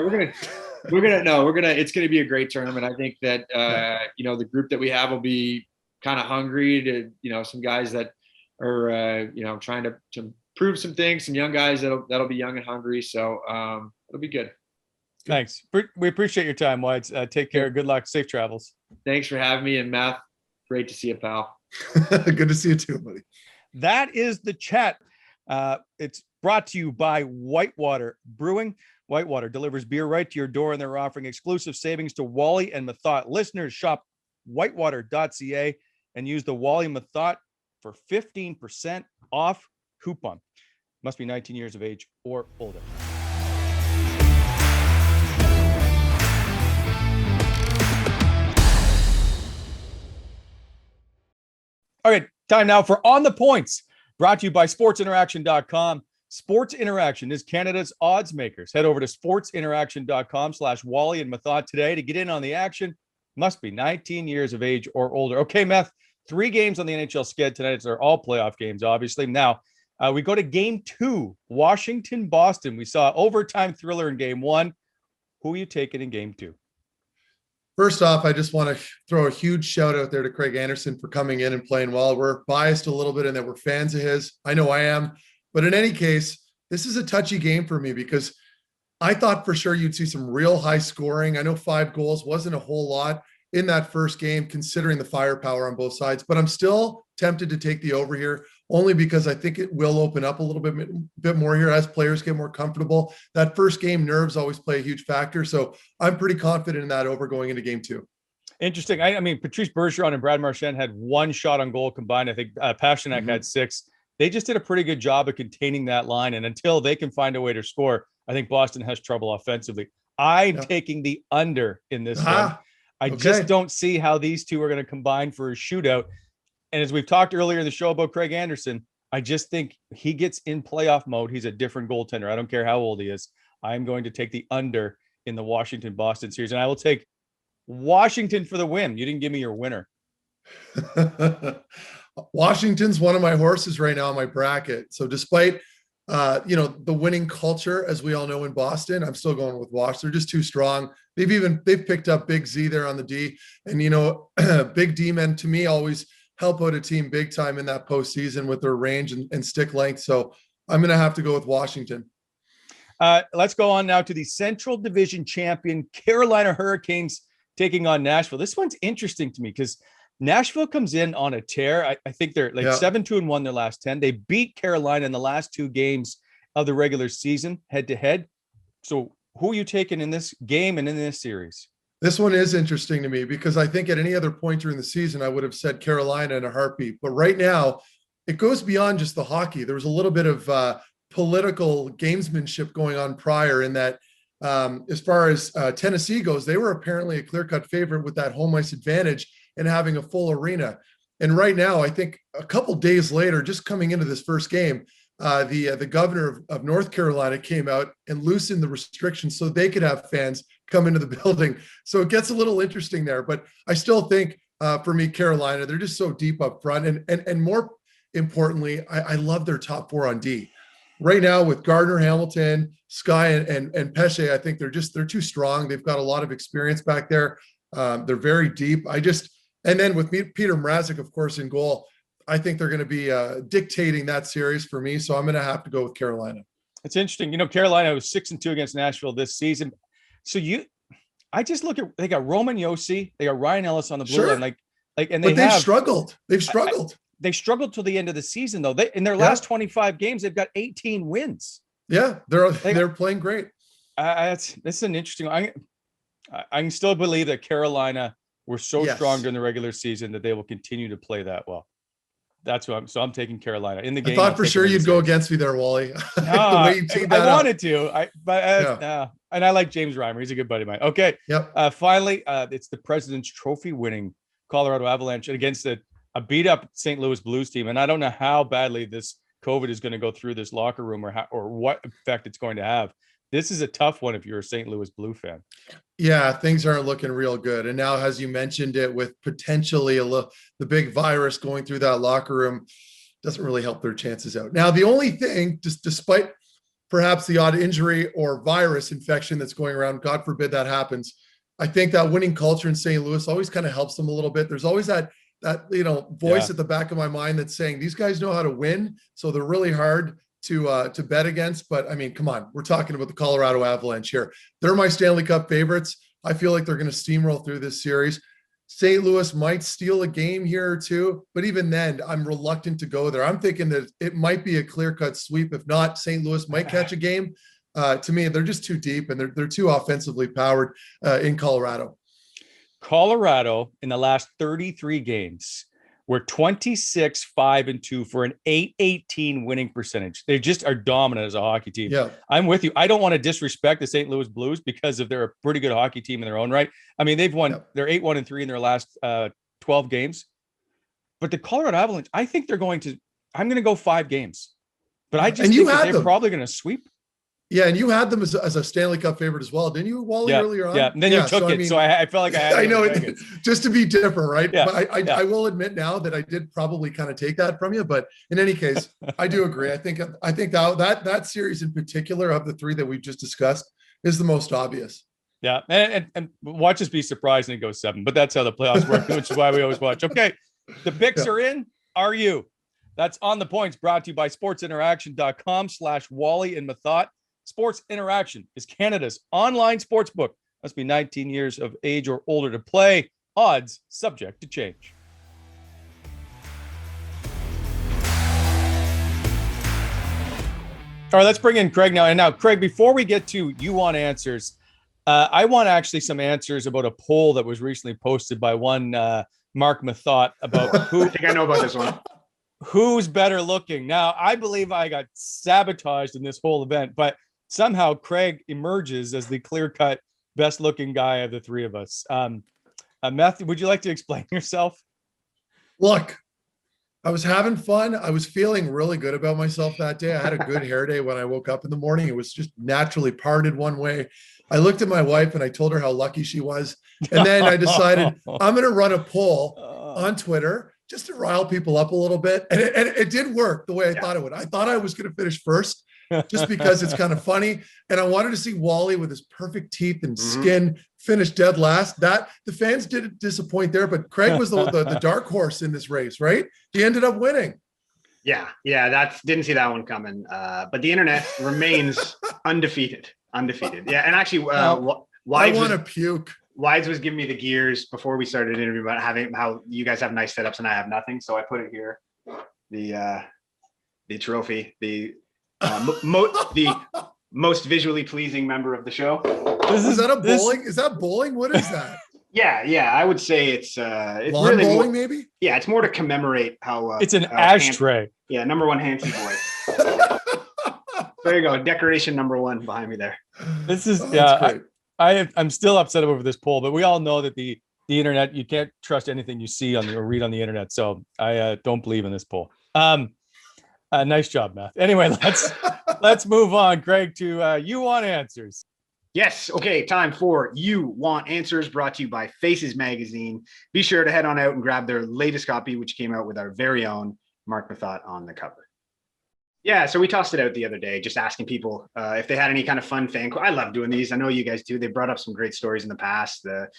it's going to be a great tournament. I think that, the group that we have will be kind of hungry to, some guys that are, trying to prove some things, some young guys that'll be young and hungry. So it'll be good. Thanks. We appreciate your time, Whites. Take care. Good luck. Safe travels. Thanks for having me. And Matt, great to see you, pal. Good to see you too, buddy. That is the chat. It's brought to you by Whitewater Brewing. Whitewater delivers beer right to your door, and they're offering exclusive savings to Wally and Methot listeners. Shop whitewater.ca and use the Wally Methot for 15% off coupon. Must be 19 years of age or older. All right, time now for On the Points, brought to you by sportsinteraction.com. Sports Interaction is Canada's odds makers. Head over to sportsinteraction.com/Wally and Methot today to get in on the action. Must be 19 years of age or older. Okay, Meth, 3 games on the NHL sked tonight. They're all playoff games, obviously. Now, we go to game 2, Washington-Boston. We saw overtime thriller in game 1. Who are you taking in game 2? First off, I just want to throw a huge shout out there to Craig Anderson for coming in and playing well. We're biased a little bit in that we're fans of his. I know I am. But in any case, this is a touchy game for me because I thought for sure you'd see some real high scoring. I know 5 goals wasn't a whole lot in that first game, considering the firepower on both sides, but I'm still tempted to take the over here only because I think it will open up a little bit more here as players get more comfortable. That first game nerves always play a huge factor. So I'm pretty confident in that over going into game 2. Interesting. I mean, Patrice Bergeron and Brad Marchand had 1 shot on goal combined. I think Pasternak had 6. They just did a pretty good job of containing that line. And until they can find a way to score, I think Boston has trouble offensively. I'm taking the under in this one. I just don't see how these two are going to combine for a shootout. And as we've talked earlier in the show about Craig Anderson, I just think he gets in playoff mode. He's a different goaltender. I don't care how old he is. I'm going to take the under in the Washington-Boston series, and I will take Washington for the win. You didn't give me your winner. Washington's one of my horses right now in my bracket. So despite the winning culture, as we all know in Boston, I'm still going with Wash. They're just too strong. They've picked up Big Z there on the D, and big D men to me always help out a team big time in that postseason with their range and stick length. So I'm going to have to go with Washington. Let's go on now to the Central Division champion Carolina Hurricanes taking on Nashville. This one's interesting to me because Nashville comes in on a tear. I think they're 7-2-1 their last 10. They beat Carolina in the last 2 games of the regular season head to head. So who are you taking in this game and in this series? This one is interesting to me because I think at any other point during the season, I would have said Carolina in a heartbeat. But right now, it goes beyond just the hockey. There was a little bit of political gamesmanship going on prior in that as far as Tennessee goes, they were apparently a clear-cut favorite with that home ice advantage and having a full arena. And right now, I think a couple days later, just coming into this first game, the governor of North Carolina came out and loosened the restrictions so they could have fans come into the building. So it gets a little interesting there. But I still think, for me, Carolina, they're just so deep up front. And more importantly, I love their top 4 on D. Right now with Gardner, Hamilton, Sky, and Pesce, I think they're too strong. They've got a lot of experience back there. They're very deep. And then with Peter Mrazek, of course, in goal, I think they're going to be dictating that series for me. So I'm going to have to go with Carolina. It's interesting. Carolina was 6-2 against Nashville this season. So I just look at, they got Roman Josi, they got Ryan Ellis on the blue line, and they've struggled. They've struggled. They struggled till the end of the season, though. In their last 25 games, they've got 18 wins. Yeah, they're playing great. This is an interesting. I can still believe that Carolina were so strong during the regular season that they will continue to play that well. That's what I'm taking Carolina in the game. I thought for sure you'd go against me there, Wally. I wanted to. And I like James Reimer. He's a good buddy of mine. Okay. Yep. Finally, it's the President's Trophy winning Colorado Avalanche against a beat up St. Louis Blues team. And I don't know how badly this COVID is going to go through this locker room or what effect it's going to have. This is a tough one if you're a St. Louis Blue fan. Yeah, things aren't looking real good. And now, as you mentioned it, with potentially the big virus going through that locker room, doesn't really help their chances out. Now, the only thing, just despite perhaps the odd injury or virus infection that's going around, God forbid that happens, I think that winning culture in St. Louis always kind of helps them a little bit. There's always that voice at the back of my mind that's saying these guys know how to win, so they're really hard to bet against. But I mean, come on, we're talking about the Colorado Avalanche here. They're my Stanley Cup favorites. I feel like they're going to steamroll through this series. St. Louis might steal a game here or two, but even then, I'm reluctant to go there. I'm thinking that it might be a clear-cut sweep. If not, St. Louis might catch a game. To me, they're just too deep and they're too offensively powered in Colorado. Colorado in the last 33 games were 26-5-2 for an .818 winning percentage. They just are dominant as a hockey team. Yeah, I'm with you. I don't want to disrespect the St. Louis Blues because they're a pretty good hockey team in their own right. I mean, they've won. They're 8-1-3 in their last 12 games. But the Colorado Avalanche, I think I'm going to go 5 games. But I just think that they're probably going to sweep. Yeah, and you had them as a Stanley Cup favorite as well, didn't you, Wally, earlier on? Yeah, and then you took it, so I felt like I had to. I know, just to be different, right? Yeah, but I will admit now that I did probably kind of take that from you, but in any case, I do agree. I think that series in particular of the 3 that we've just discussed is the most obvious. Yeah, and watch us be surprised and it goes 7, but that's how the playoffs work, which is why we always watch. Okay, the picks are in. Are you? That's On the Points, brought to you by sportsinteraction.com/Wally and Methot. Sports Interaction is Canada's online sports book. Must be 19 years of age or older to play. Odds subject to change. All right, let's bring in Craig now. And now, Craig, before we get to you want answers, I want actually some answers about a poll that was recently posted by one Mark Methot about who. I think I know about this one. Who's better looking? Now, I believe I got sabotaged in this whole event, but somehow Craig emerges as the clear-cut, best-looking guy of the 3 of us. Matthew, would you like to explain yourself? Look, I was having fun. I was feeling really good about myself that day. I had a good hair day when I woke up in the morning. It was just naturally parted one way. I looked at my wife and I told her how lucky she was. And then I decided I'm going to run a poll on Twitter just to rile people up a little bit. And it did work the way I thought it would. I thought I was going to finish first just because it's kind of funny. And I wanted to see Wally with his perfect teeth and skin finish dead last. That the fans didn't disappoint there, but Craig was the dark horse in this race, right? He ended up winning. Yeah, didn't see that one coming. But the internet remains undefeated. Yeah, and actually, I want to puke. Wides was giving me the gears before we started interviewing about how you guys have nice setups and I have nothing. So I put it here, the trophy, the most visually pleasing member of the show. Is that a bowling? Is that bowling? What is that? Yeah. I would say it's lawn really bowling, more, maybe. Yeah, it's more to commemorate how it's an ashtray. Number one Handsy boy. There you go, decoration number one behind me there. This is great. I'm still upset over this poll, but we all know that the internet, you can't trust anything you see on or read on the internet. So I don't believe in this poll. Nice job, Matt. Anyway, let's move on, Craig, to You Want Answers. Yes. Okay. Time for You Want Answers, brought to you by Faces Magazine. Be sure to head on out and grab their latest copy, which came out with our very own Mark Methot on the cover. Yeah. So we tossed it out the other day, just asking people if they had any kind of fun fan. I love doing these. I know you guys do. They brought up some great stories in the past, the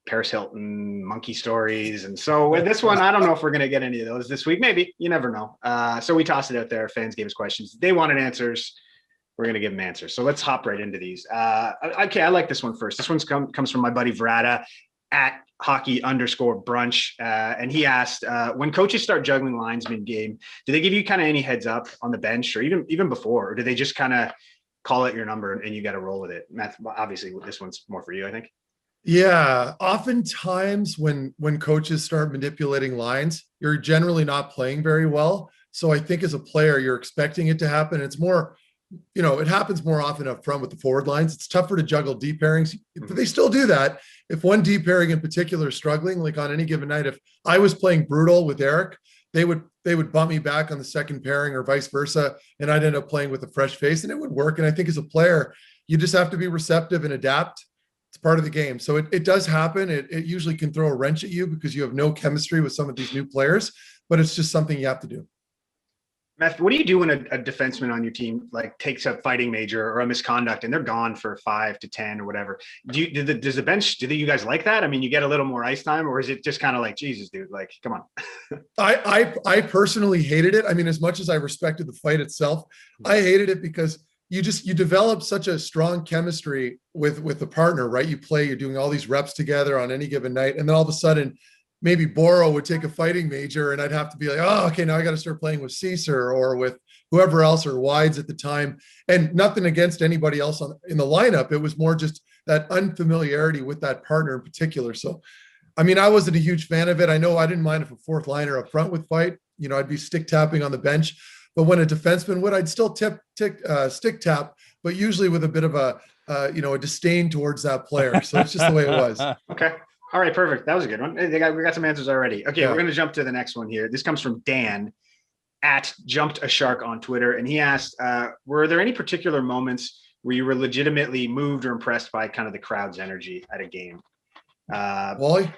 Paris Hilton monkey stories. And so with this one, I don't know if we're going to get any of those this week. Maybe. You never know. So we tossed it out there. Fans gave us questions. They wanted answers. We're going to give them answers. So let's hop right into these. Okay, I like this one first. This one comes from my buddy Verada at hockey_brunch. And he asked, when coaches start juggling lines mid-game, do they give you kind of any heads up on the bench or even before? Or do they just kind of call it your number and you got to roll with it? Matt, obviously, this one's more for you, I think. Yeah, oftentimes when coaches start manipulating lines, you're generally not playing very well. So I think as a player, you're expecting it to happen. It's more, it happens more often up front with the forward lines. It's tougher to juggle deep pairings. They still do that. If one deep pairing in particular is struggling, like on any given night, if I was playing brutal with Eric, they would bump me back on the second pairing or vice versa, and I'd end up playing with a fresh face, and it would work. And I think as a player, you just have to be receptive and adapt. It's part of the game. So it does happen. It usually can throw a wrench at you because you have no chemistry with some of these new players, but it's just something you have to do. Matt, what do you do when a defenseman on your team like takes a fighting major or a misconduct and they're gone for 5 to 10 or whatever? Does the bench, do you guys like that? I mean, you get a little more ice time, or is it just kind of like, Jesus, dude, like, come on. I personally hated it. I mean, as much as I respected the fight itself, I hated it because you develop such a strong chemistry with the partner, right? You're doing all these reps together on any given night. And then all of a sudden, maybe Boro would take a fighting major and I'd have to be like, oh, okay, now I got to start playing with Caesar or with whoever else or Wides at the time. And nothing against anybody else in the lineup. It was more just that unfamiliarity with that partner in particular. So, I mean, I wasn't a huge fan of it. I know I didn't mind if a fourth liner up front would fight. I'd be stick tapping on the bench. But when a defenseman would, I'd still stick tap, but usually with a bit of a disdain towards that player. So it's just the way it was. Okay. All right, perfect. That was a good one. We got some answers already. Okay, We're going to jump to the next one here. This comes from Dan at Jumped a Shark on Twitter. And he asked, were there any particular moments where you were legitimately moved or impressed by kind of the crowd's energy at a game? Wally,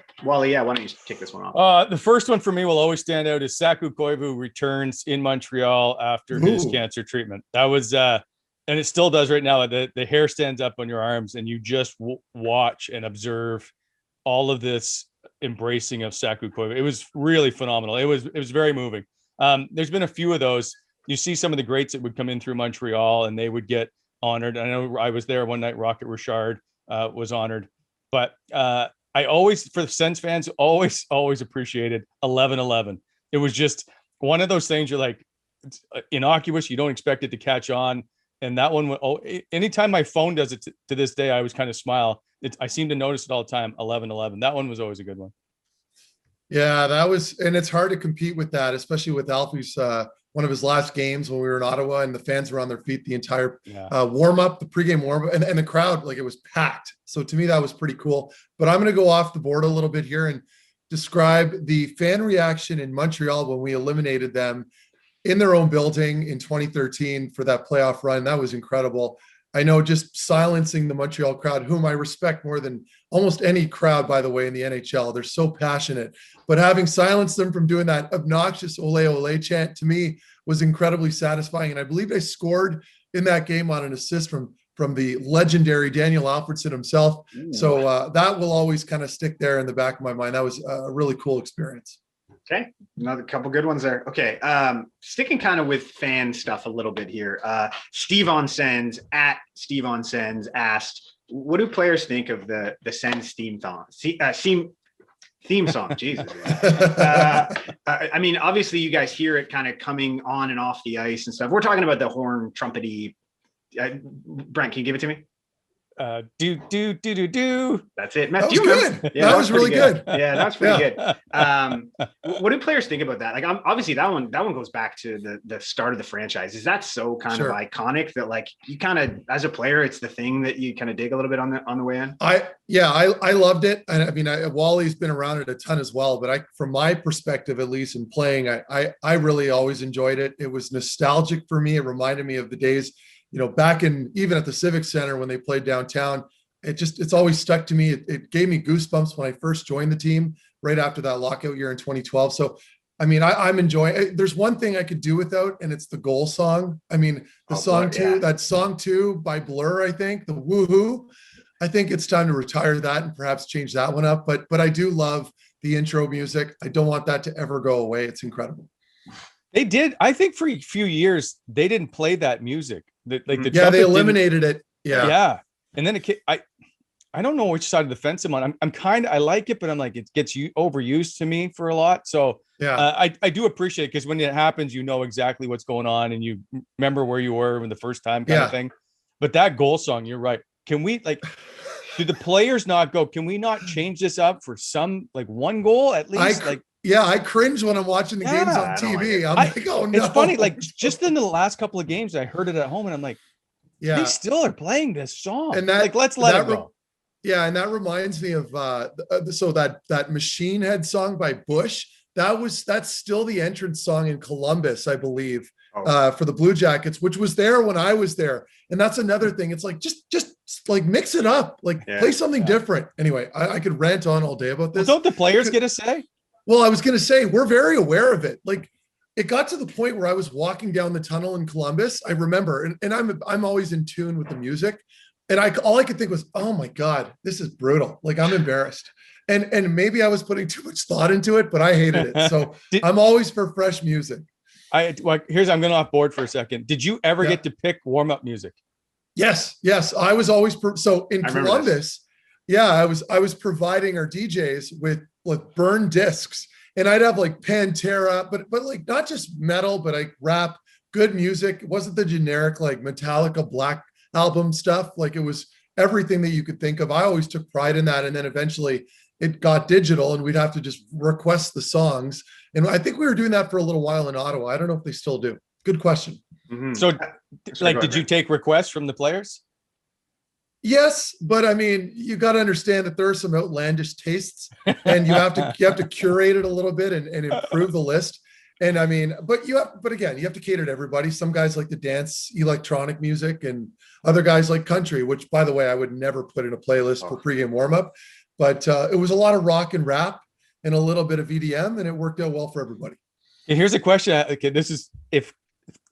yeah, why don't you take this one off? The first one for me will always stand out is Saku Koivu returns in Montreal after his cancer treatment. That was, and it still does right now. The hair stands up on your arms and you just watch and observe all of this embracing of Saku Koivu. It was really phenomenal. It was very moving. There's been a few of those. You see some of the greats that would come in through Montreal and they would get honored. I know I was there one night. Rocket Richard was honored, but I always, for the Sens fans, always appreciated 11-11. It was just one of those things you're like, it's innocuous. You don't expect it to catch on. And that one, anytime my phone does it to this day, I always kind of smile. I seem to notice it all the time. 11-11. That one was always a good one. Yeah, and it's hard to compete with that, especially with Alfie's one of his last games when we were in Ottawa, and the fans were on their feet the entire Yeah. warm up, the pregame warm up, and the crowd, like, it was packed. So to me, that was pretty cool. But I'm going to go off the board a little bit here and describe the fan reaction in Montreal when we eliminated them in their own building in 2013 for that playoff run. That was incredible. I know, just silencing the Montreal crowd, whom I respect more than almost any crowd, by the way, in the NHL. They're so passionate, but having silenced them from doing that obnoxious ole ole chant, to me, was incredibly satisfying. And I believe I scored in that game on an assist from the legendary Daniel Alfredson himself. Ooh. So that will always kind of stick there in the back of my mind. That was a really cool experience. Okay, another couple good ones there. Okay, sticking kind of with fan stuff a little bit here. Steve on Sens asked, what do players think of the Sens theme song? Theme song, Jesus. I mean, obviously you guys hear it kind of coming on and off the ice and stuff. We're talking about the horn trumpety. Brent, can you give it to me? Do. That's it. Matt, That do was you remember? good. Yeah, That was really good. Yeah, that's pretty Yeah. good. What do players think about that? Like, obviously that one goes back to the start of the franchise. Is that so kind Sure. of iconic that, like, you kind of, as a player, it's the thing that you kind of dig a little bit on the way in? I loved it. And I mean, Wally's been around it a ton as well, but from my perspective, at least in playing, I really always enjoyed it. It was nostalgic for me. It reminded me of the days, back even at the Civic Center when they played downtown. It's always stuck to me. It gave me goosebumps when I first joined the team right after that lockout year in 2012. So, I mean, I'm enjoying. There's one thing I could do without, and it's the goal song. I mean, the song two, that song 2 by Blur, I think, the Woohoo. I think it's time to retire that and perhaps change that one up. But I do love the intro music. I don't want that to ever go away. It's incredible. They did. I think for a few years they didn't play that music. They They eliminated it. Yeah. And then I don't know which side of the fence I'm on. I like it, but I'm like, it gets overused to me for a lot. So I do appreciate it, because when it happens, exactly what's going on and you remember where you were when the first time kind of thing. But that goal song, you're right. Can we, do the players not go, can we not change this up for some, one goal at least? I cringe when I'm watching the games on TV. I'm like, oh no. It's funny, just in the last couple of games, I heard it at home and I'm like, they still are playing this song. And let's let it go. Yeah, and that reminds me of that Machine Head song by Bush. That's still the entrance song in Columbus, I believe, for the Blue Jackets, which was there when I was there. And that's another thing. It's like just mix it up, play something different. Anyway, I could rant on all day about this. Well, don't the players get a say? Well, I was going to say, we're very aware of it. It got to the point where I was walking down the tunnel in Columbus. I remember, and I'm always in tune with the music. And all I could think was, oh my God, this is brutal. I'm embarrassed. And maybe I was putting too much thought into it, but I hated it. So I'm always for fresh music. I'm going off board for a second. Did you ever get to pick warm-up music? Yes. I was always, so in Columbus, I was providing our DJs with burn discs, and I'd have Pantera, but not just metal, but rap, good music. It wasn't the generic Metallica Black Album stuff. It was everything that you could think of. I always took pride in that. And then eventually it got digital and we'd have to just request the songs. And I think we were doing that for a little while in Ottawa. I don't know if they still do. Good question. Mm-hmm. So did you take requests from the players? Yes, but I mean, you got to understand that there are some outlandish tastes, and you have to curate it a little bit and improve the list. And I mean, but again, you have to cater to everybody. Some guys like to dance electronic music, and other guys like country, which, by the way, I would never put in a playlist for pregame warmup. But it was a lot of rock and rap and a little bit of EDM, and it worked out well for everybody. And here's a question. Okay, this is, if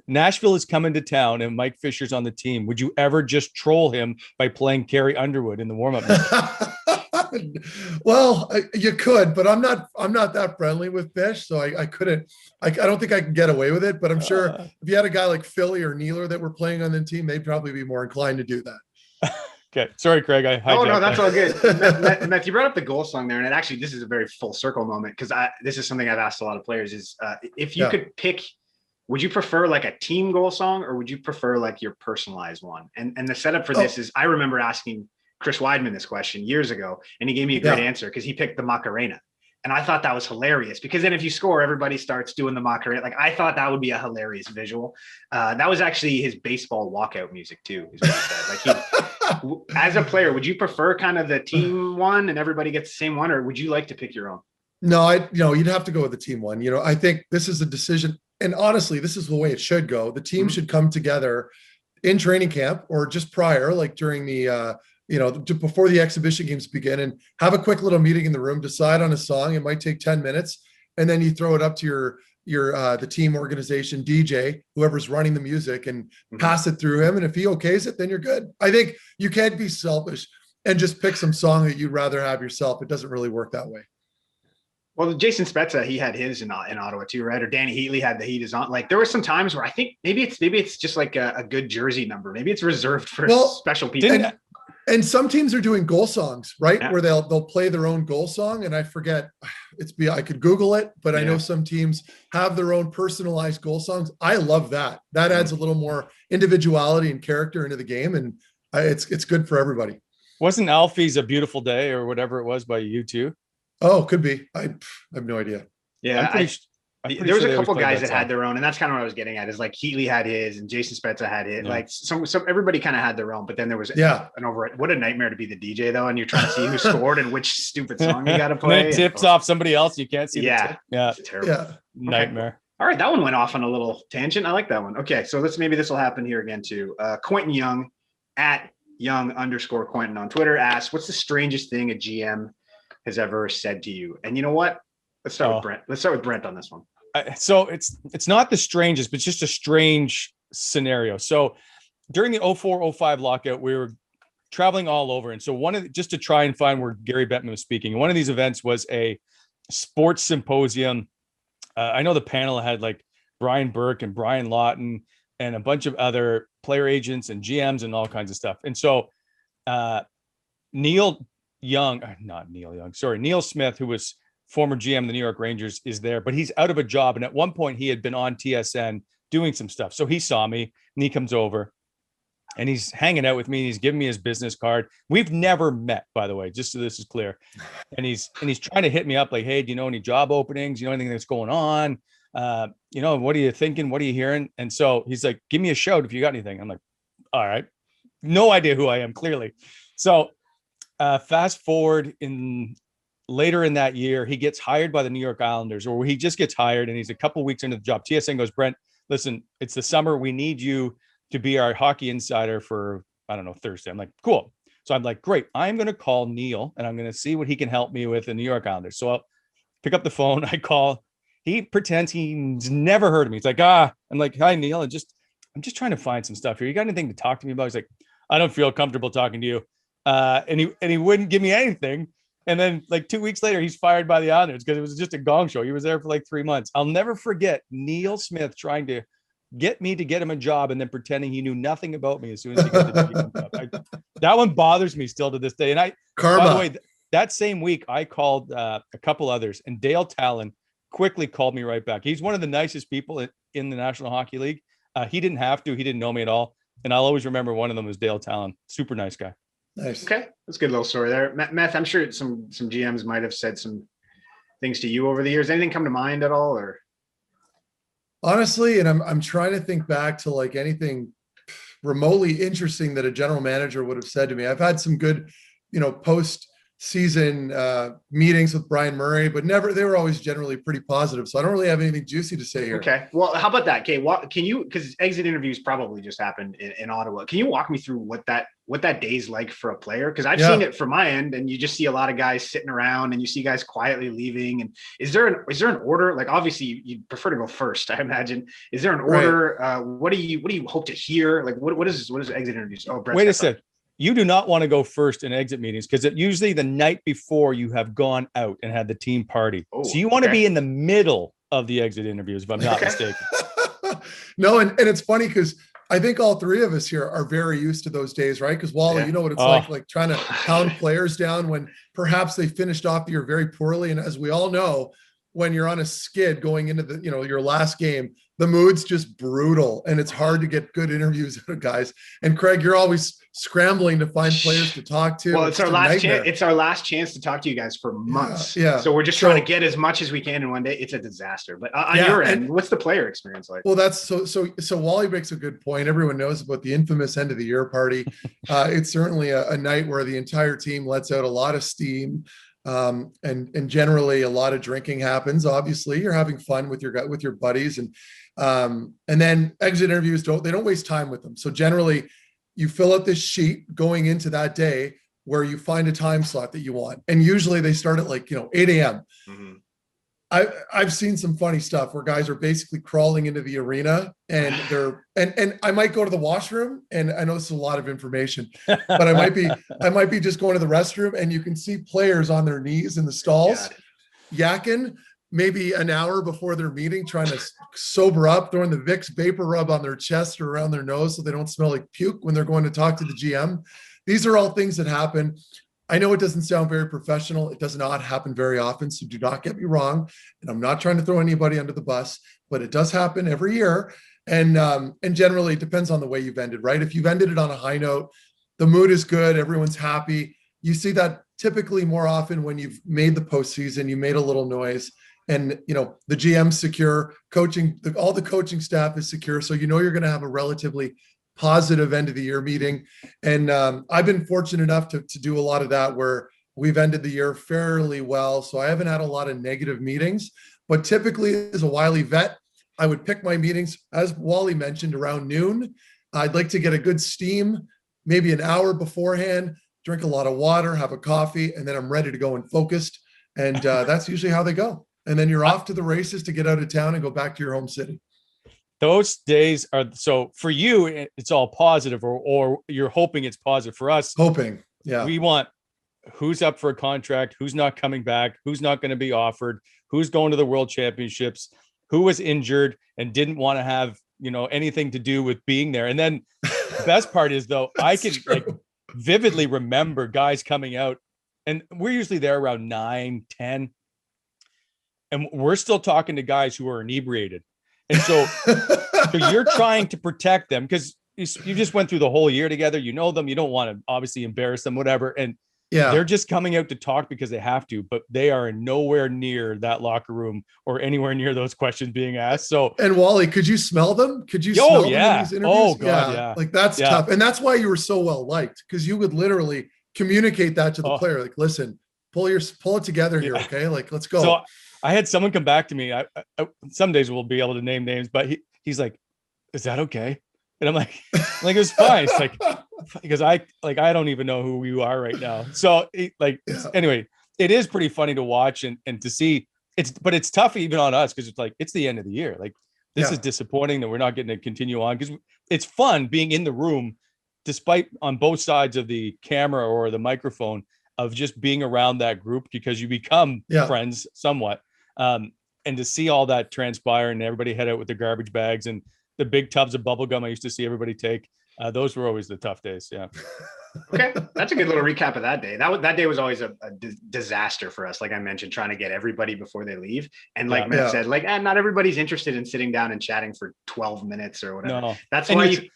Nashville is coming to town and Mike Fisher's on the team, would you ever just troll him by playing Carrie Underwood in the warm-up? Well, you could, but I'm not that friendly with Fish, so I couldn't. I don't think I can get away with it. But I'm sure if you had a guy like Philly or Nealer that were playing on the team, they'd probably be more inclined to do that. Okay, sorry, Craig. No, that's all good. Matt, you brought up the goal song there, and actually, this is a very full circle moment, because this is something I've asked a lot of players: is if you could pick. Would you prefer a team goal song, or would you prefer your personalized one? And the setup for this is, I remember asking Chris Wideman this question years ago, and he gave me a great answer, because he picked the Macarena. And I thought that was hilarious because then if you score, everybody starts doing the Macarena. Like I thought that would be a hilarious visual. That was actually his baseball walkout music too, is what he said. Like as a player, would you prefer kind of the team one and everybody gets the same one, or would you like to pick your own? No, you'd have to go with the team one. I think this is a decision. And honestly, this is the way it should go. The team should come together in training camp or just prior, like during the, before the exhibition games begin, and have a quick little meeting in the room, decide on a song. It might take 10 minutes. And then you throw it up to the team organization, DJ, whoever's running the music, and pass it through him. And if he okays it, then you're good. I think you can't be selfish and just pick some song that you'd rather have yourself. It doesn't really work that way. Well, Jason Spezza, he had his in Ottawa too, right? Or Danny Heatley had the Heat is on. Like there were some times where I think maybe it's just like a good jersey number. Maybe it's reserved for special people. And some teams are doing goal songs, right? Yeah. Where they'll play their own goal song. And I forget, I could Google it, but I know some teams have their own personalized goal songs. I love that. That adds a little more individuality and character into the game, and it's good for everybody. Wasn't Alfie's A Beautiful Day or whatever it was by U2? Oh, could be. I have no idea. Yeah, there was a couple guys that had their own, and that's kind of what I was getting at. Is like Heatley had his, and Jason Spezza had it. Yeah. Like some everybody kind of had their own, but then there was an over. What a nightmare to be the DJ though, and you're trying to see who scored and which stupid song you got to play. And it tips off somebody else. You can't see. Yeah, it's terrible. Yeah, nightmare. Okay. All right, that one went off on a little tangent. I like that one. Okay, so maybe this will happen here again too. Quentin Young at Young_Quentin on Twitter asks, "What's the strangest thing a GM has ever said to you?" And you know what? Let's start with Brent. Let's start with Brent on this one. So it's not the strangest, but it's just a strange scenario. So during the 04-05 lockout, we were traveling all over. And so just to try and find where Gary Bettman was speaking, one of these events was a sports symposium. I know the panel had like Brian Burke and Brian Lawton and a bunch of other player agents and GMs and all kinds of stuff. And so Neil Smith, who was former GM of the New York Rangers, is there, but he's out of a job. And at one point he had been on TSN doing some stuff. So he saw me and he comes over and he's hanging out with me. And he's giving me his business card. We've never met, by the way, just so this is clear. And he's trying to hit me up like, "Hey, do you know any job openings? You know anything that's going on? What are you thinking? What are you hearing?" And so he's like, "Give me a shout if you got anything." I'm like, "All right." No idea who I am, clearly. So fast forward later in that year, he gets hired by the New York Islanders, or he just gets hired and he's a couple weeks into the job. TSN goes, "Brent, listen, it's the summer. We need you to be our hockey insider for, I don't know, Thursday." I'm like, "Cool." So I'm like, "Great. I'm going to call Neil and I'm going to see what he can help me with in the New York Islanders." So I'll pick up the phone. I call. He pretends he's never heard of me. He's like, I'm like, "Hi, Neil. I'm just trying to find some stuff here. You got anything to talk to me about?" He's like, "I don't feel comfortable talking to you." And he wouldn't give me anything. And then like 2 weeks later, he's fired by the Islanders because it was just a gong show. He was there for like 3 months. I'll never forget Neil Smith trying to get me to get him a job and then pretending he knew nothing about me as soon as he got the job. That one bothers me still to this day. And Karma. By the way, that same week, I called a couple others, and Dale Talon quickly called me right back. He's one of the nicest people in the National Hockey League. He didn't have to. He didn't know me at all. And I'll always remember one of them was Dale Talon. Super nice guy. Nice. Okay, that's a good little story there. Meth, I'm sure some GMs might have said some things to you over the years. Anything come to mind at all, or? Honestly, and I'm trying to think back to like anything remotely interesting that a general manager would have said to me. I've had some good, post season meetings with Brian Murray, but they were always generally pretty positive. So I don't really have anything juicy to say here. Okay. Well, how about that? Okay. Can you, because exit interviews probably just happened in Ottawa. Can you walk me through what that day's like for a player? Because I've seen it from my end, and you just see a lot of guys sitting around and you see guys quietly leaving. And is there an order? Like, obviously you prefer to go first, I imagine. Is there an order? Right. What do you hope to hear? Like what is exit interviews? Oh, Brett, wait a sec. You do not want to go first in exit meetings because it usually the night before you have gone out and had the team party. Oh, so you want to be in the middle of the exit interviews, if I'm not mistaken. No, and it's funny because I think all three of us here are very used to those days, right? Because Wally, you know what it's like trying to pound players down when perhaps they finished off the year very poorly. And as we all know, when you're on a skid going into the, your last game, the mood's just brutal and it's hard to get good interviews out of guys. And Craig, you're always scrambling to find players to talk to. Well, it's our last chance. It's our last chance to talk to you guys for months. Yeah. So we're just trying to get as much as we can in one day. It's a disaster. But on your end, what's the player experience like? Well, that's so Wally makes a good point. Everyone knows about the infamous end of the year party. It's certainly a night where the entire team lets out a lot of steam. And generally a lot of drinking happens. Obviously you're having fun with your buddies, and then exit interviews don't waste time with them. So generally you fill out this sheet going into that day where you find a time slot that you want. And usually they start at 8 a.m. Mm-hmm. I've seen some funny stuff where guys are basically crawling into the arena and and I might go to the washroom, and I know this is a lot of information, but I might be just going to the restroom, and you can see players on their knees in the stalls yakking maybe an hour before their meeting, trying to sober up, throwing the Vicks vapor rub on their chest or around their nose so they don't smell like puke when they're going to talk to the GM. These are all things that happen. I know it doesn't sound very professional. It does not happen very often, so do not get me wrong. And I'm not trying to throw anybody under the bus, but it does happen every year. And generally it depends on the way you've ended, right? If you've ended it on a high note, the mood is good, everyone's happy. You see that typically more often when you've made the postseason, you made a little noise, and the GM's secure, coaching, all the coaching staff is secure. So you're going to have a relatively positive end of the year meeting. And I've been fortunate enough to do a lot of that where we've ended the year fairly well. So I haven't had a lot of negative meetings, but typically as a Wily vet, I would pick my meetings, as Wally mentioned, around noon. I'd like to get a good steam, maybe an hour beforehand, drink a lot of water, have a coffee, and then I'm ready to go and focused. And that's usually how they go. And then you're off to the races to get out of town and go back to your home city. Those days are, so for you, it's all positive, or you're hoping it's positive. For us, hoping, yeah, we want who's up for a contract, who's not coming back, who's not going to be offered, who's going to the World Championships, who was injured and didn't want to have, anything to do with being there. And then the best part is, though, I can vividly remember guys coming out, and we're usually there around 9, 10. And we're still talking to guys who are inebriated. And so you're trying to protect them because you just went through the whole year together. You know them. You don't want to obviously embarrass them, whatever. And they're just coming out to talk because they have to, but they are nowhere near that locker room or anywhere near those questions being asked. So, and Wally, could you smell them? Could you smell them in these interviews? Oh God, yeah. That's tough. And that's why you were so well liked, because you would literally communicate that to the player. Like, listen, pull it together here. Okay. Let's go. So I had someone come back to me. I some days we'll be able to name names, but he's like, "Is that okay?" And I'm like, "It's fine." It's like, because I don't even know who you are right now. So anyway, it is pretty funny to watch and to see. But it's tough even on us because it's the end of the year. This is disappointing that we're not getting to continue on, because it's fun being in the room, despite on both sides of the camera or the microphone, of just being around that group, because you become friends somewhat. And to see all that transpire and everybody head out with their garbage bags and the big tubs of bubble gum I used to see everybody take, those were always the tough days. Yeah. Okay. That's a good little recap of that day. That day was always a disaster for us. Like I mentioned, trying to get everybody before they leave. And like Matt said, not everybody's interested in sitting down and chatting for 12 minutes or whatever. No. That's why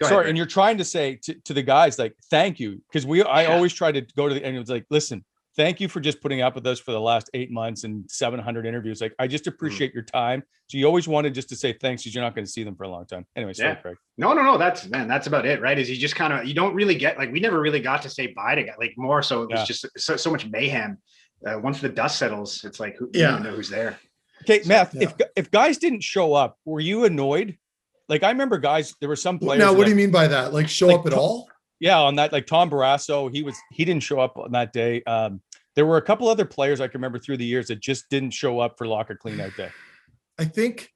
Sorry, and you're trying to say to the guys, thank you, because I always try to go to the end. It's listen, thank you for just putting up with us for the last 8 months and 700 interviews. I just appreciate your time. So you always wanted just to say thanks, because you're not going to see them for a long time. Anyway, sorry, Craig. No. That's about it, right? Is you just you don't really get, we never really got to say bye to guys, more so it was just so much mayhem. Once the dust settles, it's who even know who's there. Okay, Matt, if guys didn't show up, were you annoyed? I remember guys, there were some players. Now, what do you mean by that? Show up at all? Yeah, on that, Tom Barrasso, he didn't show up on that day. There were a couple other players I can remember through the years that just didn't show up for locker cleanout day. I think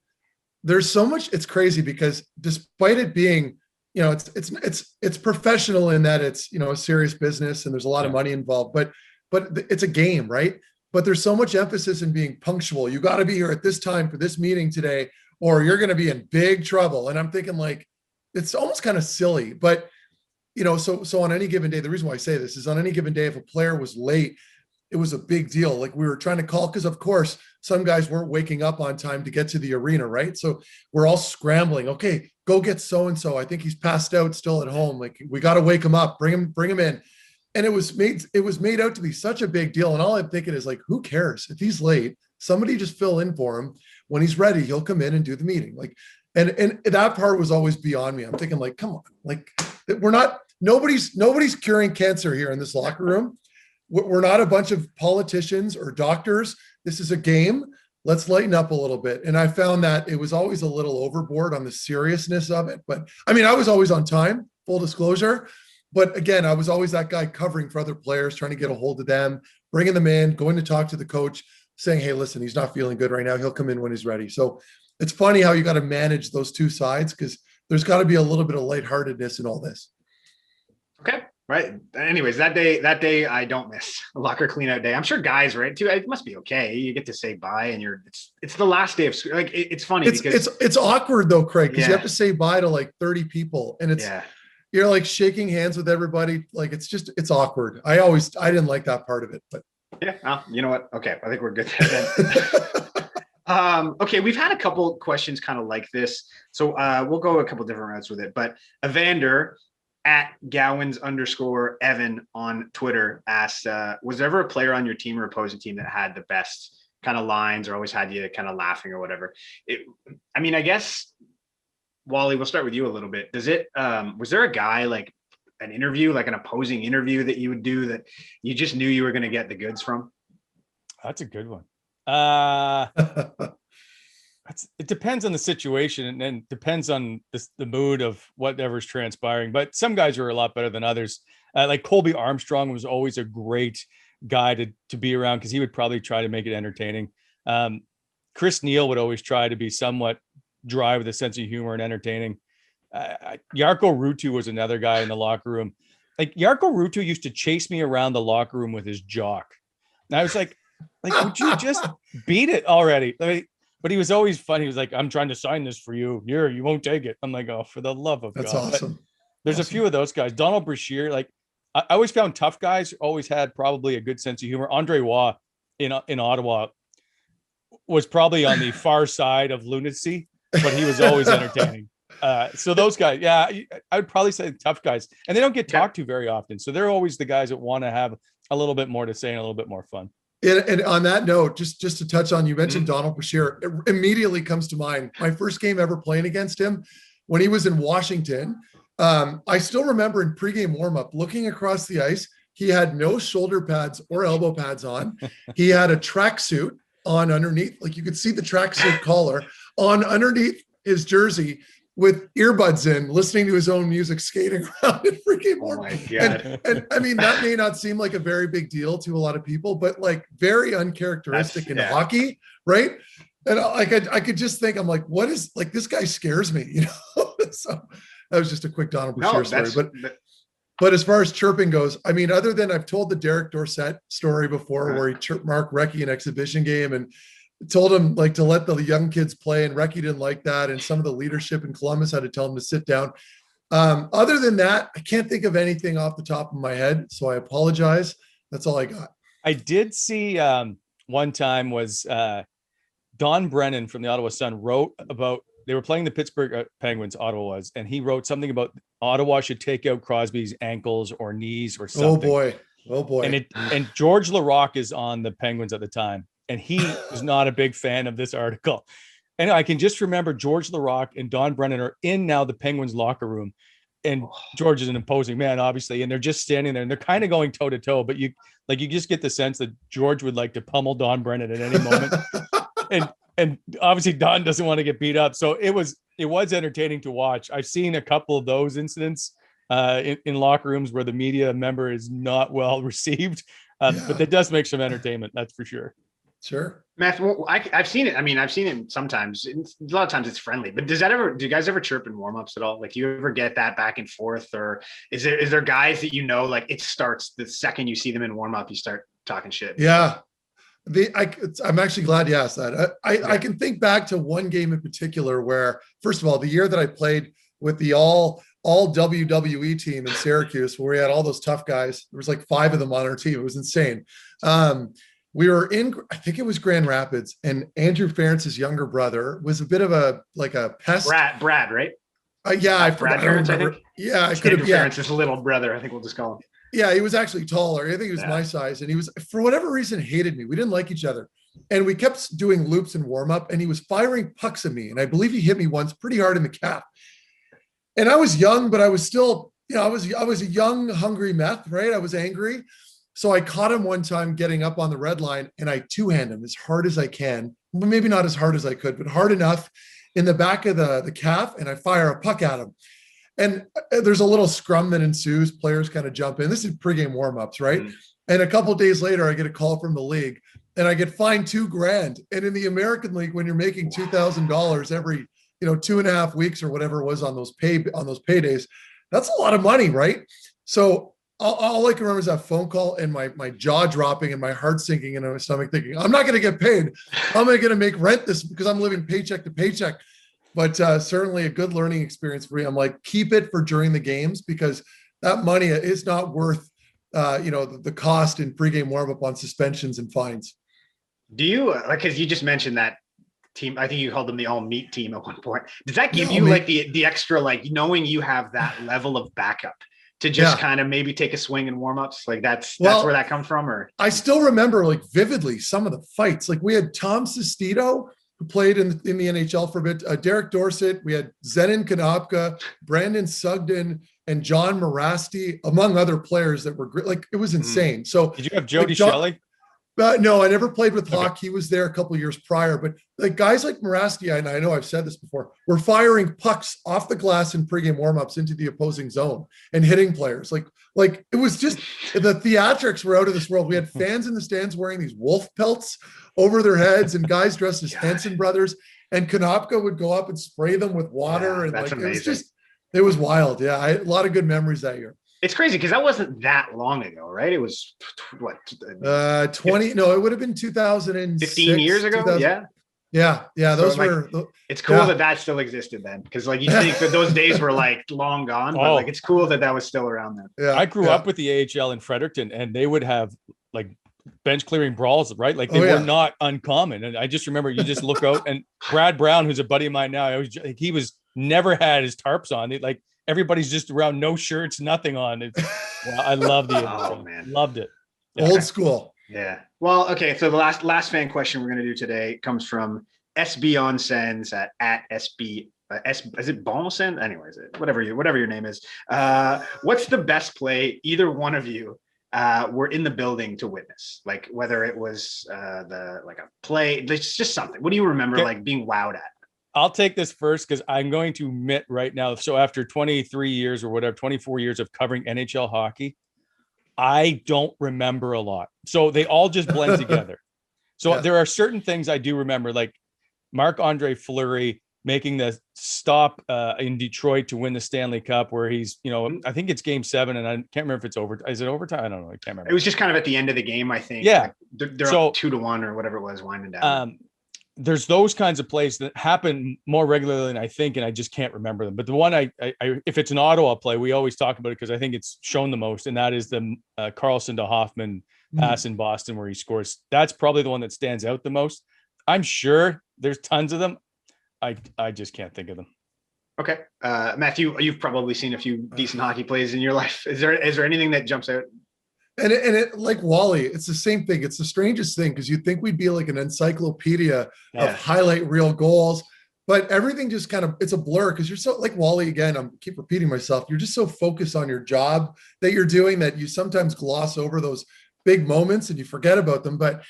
there's so much. It's crazy because despite it being, it's professional in that it's a serious business and there's a lot of money involved, but it's a game, right? But there's so much emphasis in being punctual. You got to be here at this time for this meeting today, or you're going to be in big trouble. And I'm thinking it's almost kind of silly, but so on any given day, the reason why I say this is on any given day, if a player was late, it was a big deal. Like we were trying to call, because of course some guys weren't waking up on time to get to the arena, right? So we're all scrambling. Okay, go get so-and-so. I think he's passed out still at home. Like we got to wake him up, bring him in. And it was made out to be such a big deal. And all I'm thinking is like, who cares if he's late? Somebody just fill in for him. When he's ready, he'll come in and do the meeting. Like, and that part was always beyond me. I'm thinking like, come on, like nobody's curing cancer here in this locker room. We're not a bunch of politicians or doctors. This is a game. Let's lighten up a little bit. And I found that it was always a little overboard on the seriousness of it. But I mean, I was always on time, full disclosure. But again, I was always that guy covering for other players, trying to get a hold of them, bringing them in, going to talk to the coach, saying, hey, listen, he's not feeling good right now. He'll come in when he's ready. So it's funny how you got to manage those two sides, because there's got to be a little bit of lightheartedness in all this. Okay. Right. Anyways, that day I don't miss a locker clean out day. I'm sure guys, right, too. It must be okay. You get to say bye, and it's the last day of school. Like it's funny because it's awkward though, Craig, because you have to say bye to like 30 people, and you're like shaking hands with everybody. Like it's awkward. I didn't like that part of it, but yeah. Well, you know what? Okay, I think we're good then. Okay, we've had a couple questions kind of like this, so we'll go a couple different routes with it. But Evander at Gowans_Evan on Twitter asked, was there ever a player on your team or opposing team that had the best kind of lines or always had you kind of laughing or whatever? I mean, I guess, Wally, we'll start with you a little bit. Was there a guy, like an interview, like an opposing interview that you would do that you just knew you were going to get the goods from? That's a good one. It depends on the situation, and then depends on the mood of whatever's transpiring. But some guys are a lot better than others. Like Colby Armstrong was always a great guy to be around, because he would probably try to make it entertaining. Chris Neal would always try to be somewhat dry with a sense of humor and entertaining. Jarkko Ruutu was another guy in the locker room. Like Jarkko Ruutu used to chase me around the locker room with his jock. And I was like, would you just beat it already? But he was always funny. He was like, I'm trying to sign this for you. Here, you won't take it. I'm like, oh, for the love of God. That's awesome. But there's a few of those guys. Donald Brashear, like I always found tough guys always had probably a good sense of humor. Andre Waugh in Ottawa was probably on the far side of lunacy, but he was always entertaining. So those guys, yeah, I would probably say tough guys, and they don't get talked to very often. So they're always the guys that want to have a little bit more to say and a little bit more fun. And on that note, just to touch on, you mentioned Donald Brashear, it immediately comes to mind. My first game ever playing against him when he was in Washington. I still remember in pregame warmup looking across the ice. He had no shoulder pads or elbow pads on. He had a tracksuit on underneath, like you could see the tracksuit collar on underneath his jersey, with earbuds in, listening to his own music, skating around in freaking warm. And I mean, that may not seem like a very big deal to a lot of people, but like very uncharacteristic in hockey, right? And I could just think, I'm like, what is, like, this guy scares me, you know? So that was just a quick Donald Brashear story. But as far as chirping goes, I mean, other than I've told the Derek Dorsett story before, where he chirped Mark Recchi in an exhibition game and told him like to let the young kids play, and Recchi didn't like that, and some of the leadership in Columbus had to tell him to sit down. Other than that, I can't think of anything off the top of my head, so I apologize. That's all I got. I did see one time was Don Brennan from the Ottawa Sun wrote about, they were playing the Pittsburgh Penguins, Ottawa was, and he wrote something about Ottawa should take out Crosby's ankles or knees or something. Oh boy. And George Larocque is on the Penguins at the time, and he was not a big fan of this article. And I can just remember George Larocque and Don Brennan are in now the Penguins locker room, and George is an imposing man, obviously, and they're just standing there and they're kind of going toe to toe, but you just get the sense that George would like to pummel Don Brennan at any moment. and obviously Don doesn't want to get beat up. So it was entertaining to watch. I've seen a couple of those incidents in locker rooms where the media member is not well received, but that does make some entertainment. That's for sure. Sure. Matt, I've seen it. I mean, I've seen it sometimes. A lot of times it's friendly, but do you guys ever chirp in warmups at all? Like, do you ever get that back and forth, or is there guys that, like, it starts the second you see them in warmup, you start talking shit? Yeah. I'm actually glad you asked that. I can think back to one game in particular where, first of all, the year that I played with the all all WWE team in Syracuse where we had all those tough guys. There was like 5 of them on our team. It was insane. We were in, I think it was Grand Rapids, and Andrew Ferentz's younger brother was a bit of a pest. Brad, right? Yeah, I forgot. Brad Ferentz, I think. Yeah, I could have. Yeah, Ferentz's little brother. I think we'll just call him. Yeah, he was actually taller. I think he was my size, and he was, for whatever reason, hated me. We didn't like each other, and we kept doing loops and warm up, and he was firing pucks at me, and I believe he hit me once pretty hard in the calf. And I was young, but I was still, I was a young, hungry meth, right? I was angry. So I caught him one time getting up on the red line, and I two-hand him as hard as I can. Maybe not as hard as I could, but hard enough in the back of the calf, and I fire a puck at him. And there's a little scrum that ensues. Players kind of jump in. This is pregame warmups, right? Mm-hmm. And a couple of days later, I get a call from the league, and I get fined $2,000. And in the American League, when you're making $2,000 every 2.5 weeks or whatever it was on those paydays, that's a lot of money, right? So all I can remember is that phone call and my jaw dropping and my heart sinking in my stomach, thinking, I'm not going to get paid. How am I going to make rent this, because I'm living paycheck to paycheck? But certainly a good learning experience for me. I'm like, keep it for during the games, because that money is not worth, the cost in pregame warm-up on suspensions and fines. Do you, because you just mentioned that team, I think you called them the all meat team at one point. Does that give you the extra, knowing you have that level of backup to just kind of maybe take a swing in warmups? That's where that comes from? Or I still remember vividly some of the fights. We had Tom Sestito, who played in the NHL for a bit, Derek Dorsett, we had Zenon Konopka, Brandon Sugden, and John Morasti, among other players that were great. It was insane. So did you have Jody Shelley? No, I never played with Hawk. He was there a couple of years prior, but guys like Morasti, and I know I've said this before, were firing pucks off the glass in pregame warmups into the opposing zone and hitting players. It was just, the theatrics were out of this world. We had fans in the stands wearing these wolf pelts over their heads, and guys dressed as Henson brothers, and Konopka would go up and spray them with water. And that's amazing. It was wild. Yeah. A lot of good memories that year. It's crazy because that wasn't that long ago, right? It was what? 20? No, it would have been 2006. 15 years ago. Yeah. Those were. It's cool that still existed then, because you think that those days were long gone, but it's cool that was still around then. Yeah, I grew up with the AHL in Fredericton, and they would have bench clearing brawls, right? They were not uncommon. And I just remember, you just look out, and Brad Brown, who's a buddy of mine now, he was never had his tarps on. Everybody's just around, no shirts, nothing on. I loved it. Oh man, loved it. Yeah. Old school. Yeah. Well, okay. So the last fan question we're going to do today comes from SB on Sens at SB. Is it Bonsen? Anyways, whatever your name is. What's the best play either one of you were in the building to witness? Whether it was a play, it's just something. What do you remember being wowed at? I'll take this first, because I'm going to admit right now. So after 23 years or whatever, 24 years of covering NHL hockey, I don't remember a lot. So they all just blend together. So there are certain things I do remember, like Marc-Andre Fleury making the stop in Detroit to win the Stanley Cup, where he's, I think it's game 7, and I can't remember if it's over. Is it overtime? I don't know. I can't remember. It was just kind of at the end of the game, I think. Yeah. They're up 2-1 or whatever it was, winding down. There's those kinds of plays that happen more regularly than I think, and I just can't remember them. But the one I if it's an Ottawa play, we always talk about it because I think it's shown the most, and that is the Carlson to Hoffman pass in Boston where he scores. That's probably the one that stands out the most. I'm sure there's tons of them. I just can't think of them. Okay. Matthew, you've probably seen a few decent hockey plays in your life. Is there anything that jumps out? And it, like Wally, it's the same thing. It's the strangest thing, because you'd think we'd be like an encyclopedia of highlight reel goals, but everything just kind of, it's a blur, because you're so, like Wally, again, I keep repeating myself, you're just so focused on your job that you're doing that you sometimes gloss over those big moments and you forget about them. But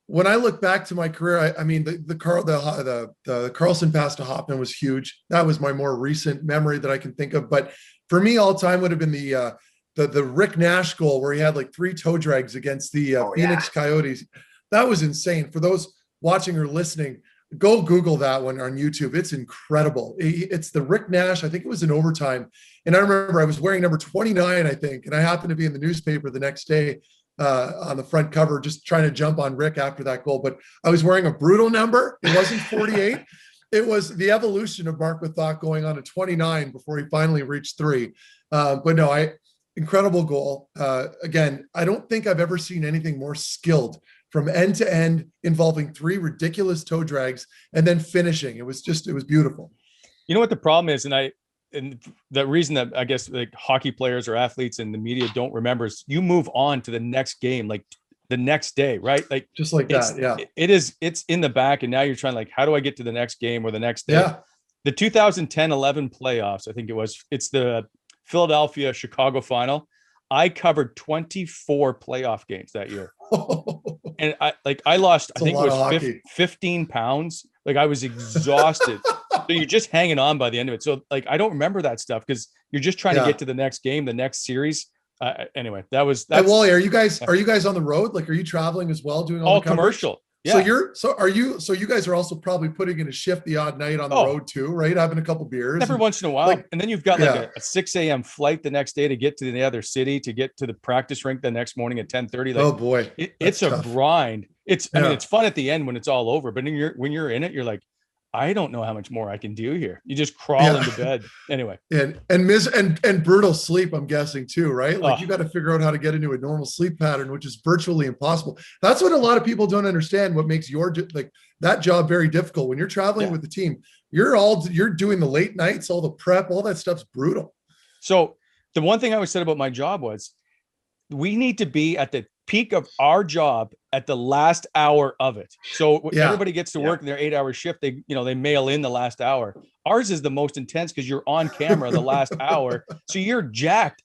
when I look back to my career, I mean, the Carlson pass to Hoffman was huge. That was my more recent memory that I can think of. But for me, all time would have been the Rick Nash goal, where he had 3 toe drags against the Phoenix Coyotes. That was insane. For those watching or listening, go Google that one on YouTube. It's incredible. It's the Rick Nash. I think it was in overtime. And I remember I was wearing number 29, I think, and I happened to be in the newspaper the next day on the front cover, just trying to jump on Rick after that goal. But I was wearing a brutal number. It wasn't 48. it was the evolution of Mark Methot going on to 29 before he finally reached 3. But no, incredible goal. Again, I don't think I've ever seen anything more skilled from end to end, involving 3 ridiculous toe drags and then finishing. It was beautiful. You know what the problem is, and the reason that I guess like hockey players or athletes and the media don't remember is you move on to the next game, like the next day, right? Like just like that. Yeah. It's in the back. And now you're trying like, how do I get to the next game or the next day? Yeah. The 2010-11 playoffs, I think it's the Philadelphia Chicago final. I covered 24 playoff games that year. And I lost, I think it was 15 pounds. Like I was exhausted. So you're just hanging on by the end of it. So like, I don't remember that stuff because you're just trying to get to the next game, the next series. Anyway, that's Wally, are you guys on the road? Like, are you traveling as well, doing all the commercial? Yeah. So you guys are also probably putting in a shift the odd night on the road too, right? Having a couple beers every once in a while. And then you've got like a 6 a.m. flight the next day to get to the other city, to get to the practice rink the next morning at 10:30. Like, oh boy. It's a grind. I mean, it's fun at the end when it's all over, but when you're in it, you're like, I don't know how much more I can do here. You just crawl into bed. Anyway. And brutal sleep, I'm guessing too, right? Like you got to figure out how to get into a normal sleep pattern, which is virtually impossible. That's what a lot of people don't understand. What makes that job very difficult. When you're traveling with the team, you're doing the late nights, all the prep, all that stuff's brutal. So the one thing I always said about my job was we need to be at the peak of our job at the last hour of it. So everybody gets to work in their 8-hour shift. They mail in the last hour. Ours is the most intense because you're on camera the last hour. So you're jacked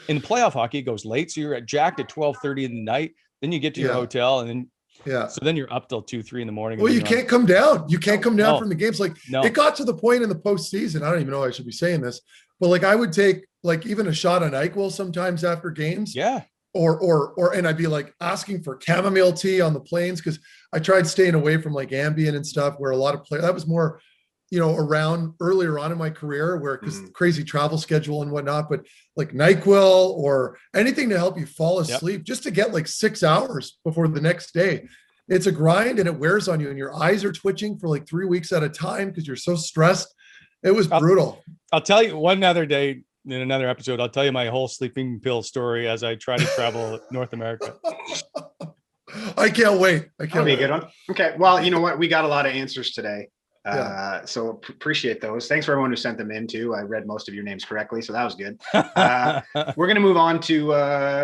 in playoff hockey, it goes late. So you're jacked at 12:30 in the night. Then you get to your hotel and then so then you're up till 2-3 in the morning. Well, you can't come down. You can't come down from the games. Like it got to the point in the postseason. I don't even know I should be saying this, but like I would take like even a shot on NyQuil sometimes after games. Yeah. And I'd be like asking for chamomile tea on the planes because I tried staying away from like Ambien and stuff where a lot of players, that was more, around earlier on in my career where because crazy travel schedule and whatnot, but like NyQuil or anything to help you fall asleep just to get like 6 hours before the next day. It's a grind and it wears on you and your eyes are twitching for like 3 weeks at a time because you're so stressed. It was brutal. I'll tell you one other day. In another episode, I'll tell you my whole sleeping pill story as I try to travel North America. I can't wait. That'll be a good one. Okay. Well, you know what? We got a lot of answers today. So appreciate those. Thanks for everyone who sent them in too. I read most of your names correctly, so that was good. We're going to move on to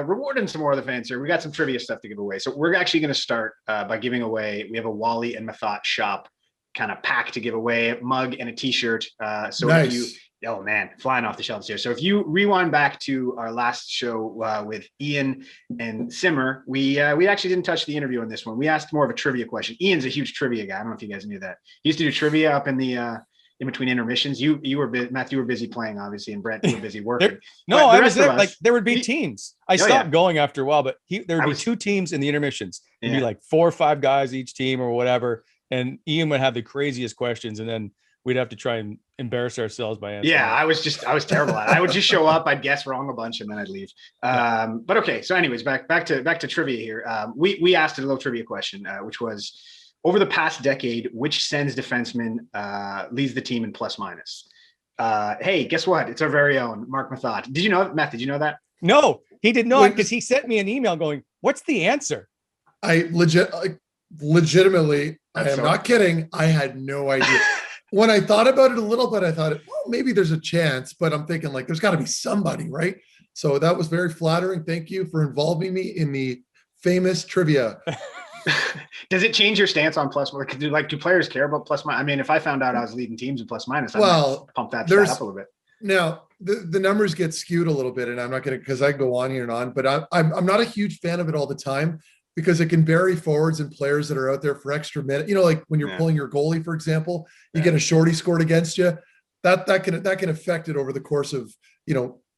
rewarding some more of the fans here. We got some trivia stuff to give away. So we're actually going to start by giving away, we have a Wally and Methot shop kind of pack to give away, a mug and a t-shirt. So nice. If you, oh man, flying off the shelves here. So if you rewind back to our last show with Ian and Simmer, we actually didn't touch the interview on this one. We asked more of a trivia question. Ian's a huge trivia guy. I don't know if you guys knew that. He used to do trivia up in the in between intermissions. You were Matt, you were busy playing, obviously, and Brent, you were busy working. I was there. Like there would be teams. I stopped going after a while, but there would be 2 teams in the intermissions. It'd be like 4 or 5 guys each team or whatever. And Ian would have the craziest questions, and then we'd have to try and embarrass ourselves by answering. Yeah, I was terrible at it. I would just show up, I'd guess wrong a bunch, and then I'd leave. But okay, so anyways, back to trivia here. We asked a little trivia question, which was, over the past decade, which Sens defenseman leads the team in plus minus? Hey, guess what? It's our very own Mark Methot. Did you know that? Matt, did you know that? No, he did not, because he sent me an email going, "What's the answer?" I legitimately, I am not kidding. I had no idea. When I thought about it a little bit, I thought, well, maybe there's a chance, but I'm thinking like, there's got to be somebody, right? So that was very flattering. Thank you for involving me in the famous trivia. Does it change your stance on plus minus? Do players care about plus minus? I mean, if I found out I was leading teams in plus minus, I'd pump that stat up a little bit. Now the numbers get skewed a little bit, and I'm not going to, because I go on here and on, but I'm not a huge fan of it all the time, because it can vary forwards and players that are out there for extra minute. Like when you're pulling your goalie, for example, you get a shorty scored against you. That can affect it over the course of,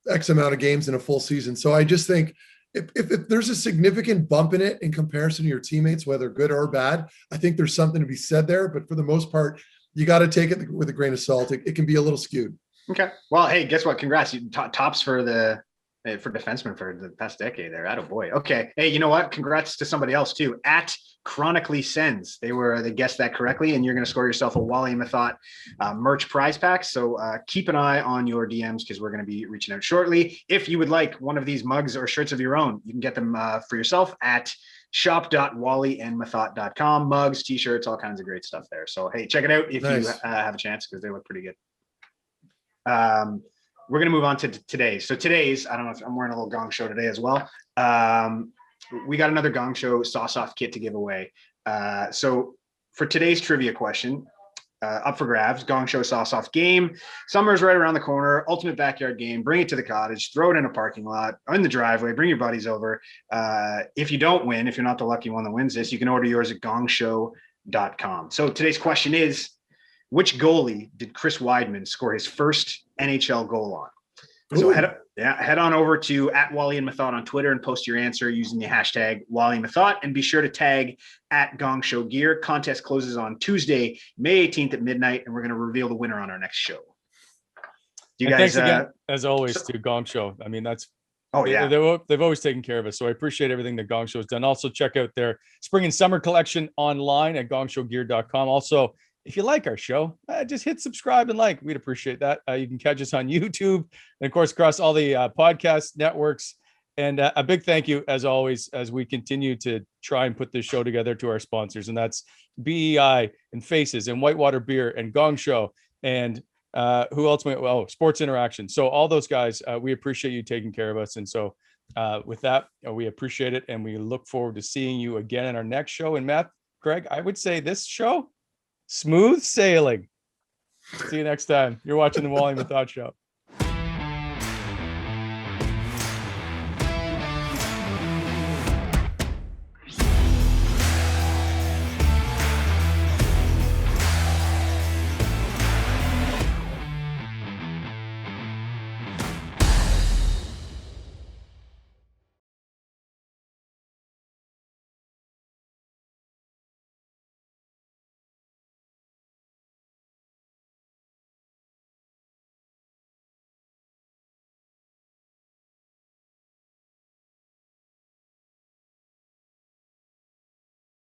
X amount of games in a full season. So I just think if there's a significant bump in it in comparison to your teammates, whether good or bad, I think there's something to be said there. But for the most part, you got to take it with a grain of salt. It can be a little skewed. Okay. Well, hey, guess what? Congrats. You tops for the for defenseman for the past decade there. Attaboy. Okay. Hey, you know what? Congrats to somebody else too. At Chronically Sens. They guessed that correctly, and you're going to score yourself a Wally and Methot merch prize pack. So keep an eye on your DMs because we're going to be reaching out shortly. If you would like one of these mugs or shirts of your own, you can get them for yourself at shop.wallyandmethot.com. Mugs, t-shirts, all kinds of great stuff there. So hey, check it out if you have a chance because they look pretty good. We're going to move on to today. So today's, I don't know if I'm wearing a little Gong Show today as well. We got another Gong Show sauce-off kit to give away. So for today's trivia question, up for grabs, Gong Show sauce-off game. Summer's right around the corner. Ultimate backyard game. Bring it to the cottage. Throw it in a parking lot, in the driveway. Bring your buddies over. If you don't win, if you're not the lucky one that wins this, you can order yours at gongshow.com. So today's question is, which goalie did Chris Wideman score his first NHL goal on? So head on over to at Wally and Methot on Twitter and post your answer using the hashtag Wally Methot, and be sure to tag at Gong Show Gear. Contest closes on Tuesday, May 18th at midnight, and we're going to reveal the winner on our next show. You guys, thanks again, as always, to Gong Show. I mean, that's they've always taken care of us. So I appreciate everything that Gong Show has done. Also, check out their spring and summer collection online at gongshowgear.com. Also, if you like our show, just hit subscribe and like. We'd appreciate that. You can catch us on YouTube and, of course, across all the podcast networks. And a big thank you, as always, as we continue to try and put this show together, to our sponsors. And that's BEI and Faces and Whitewater Beer and Gong Show and who else? Sports Interaction. So all those guys, we appreciate you taking care of us. And so with that, we appreciate it. And we look forward to seeing you again in our next show. And Matt, Greg, I would say this show, smooth sailing. See you next time. You're watching the Wally Methot Show.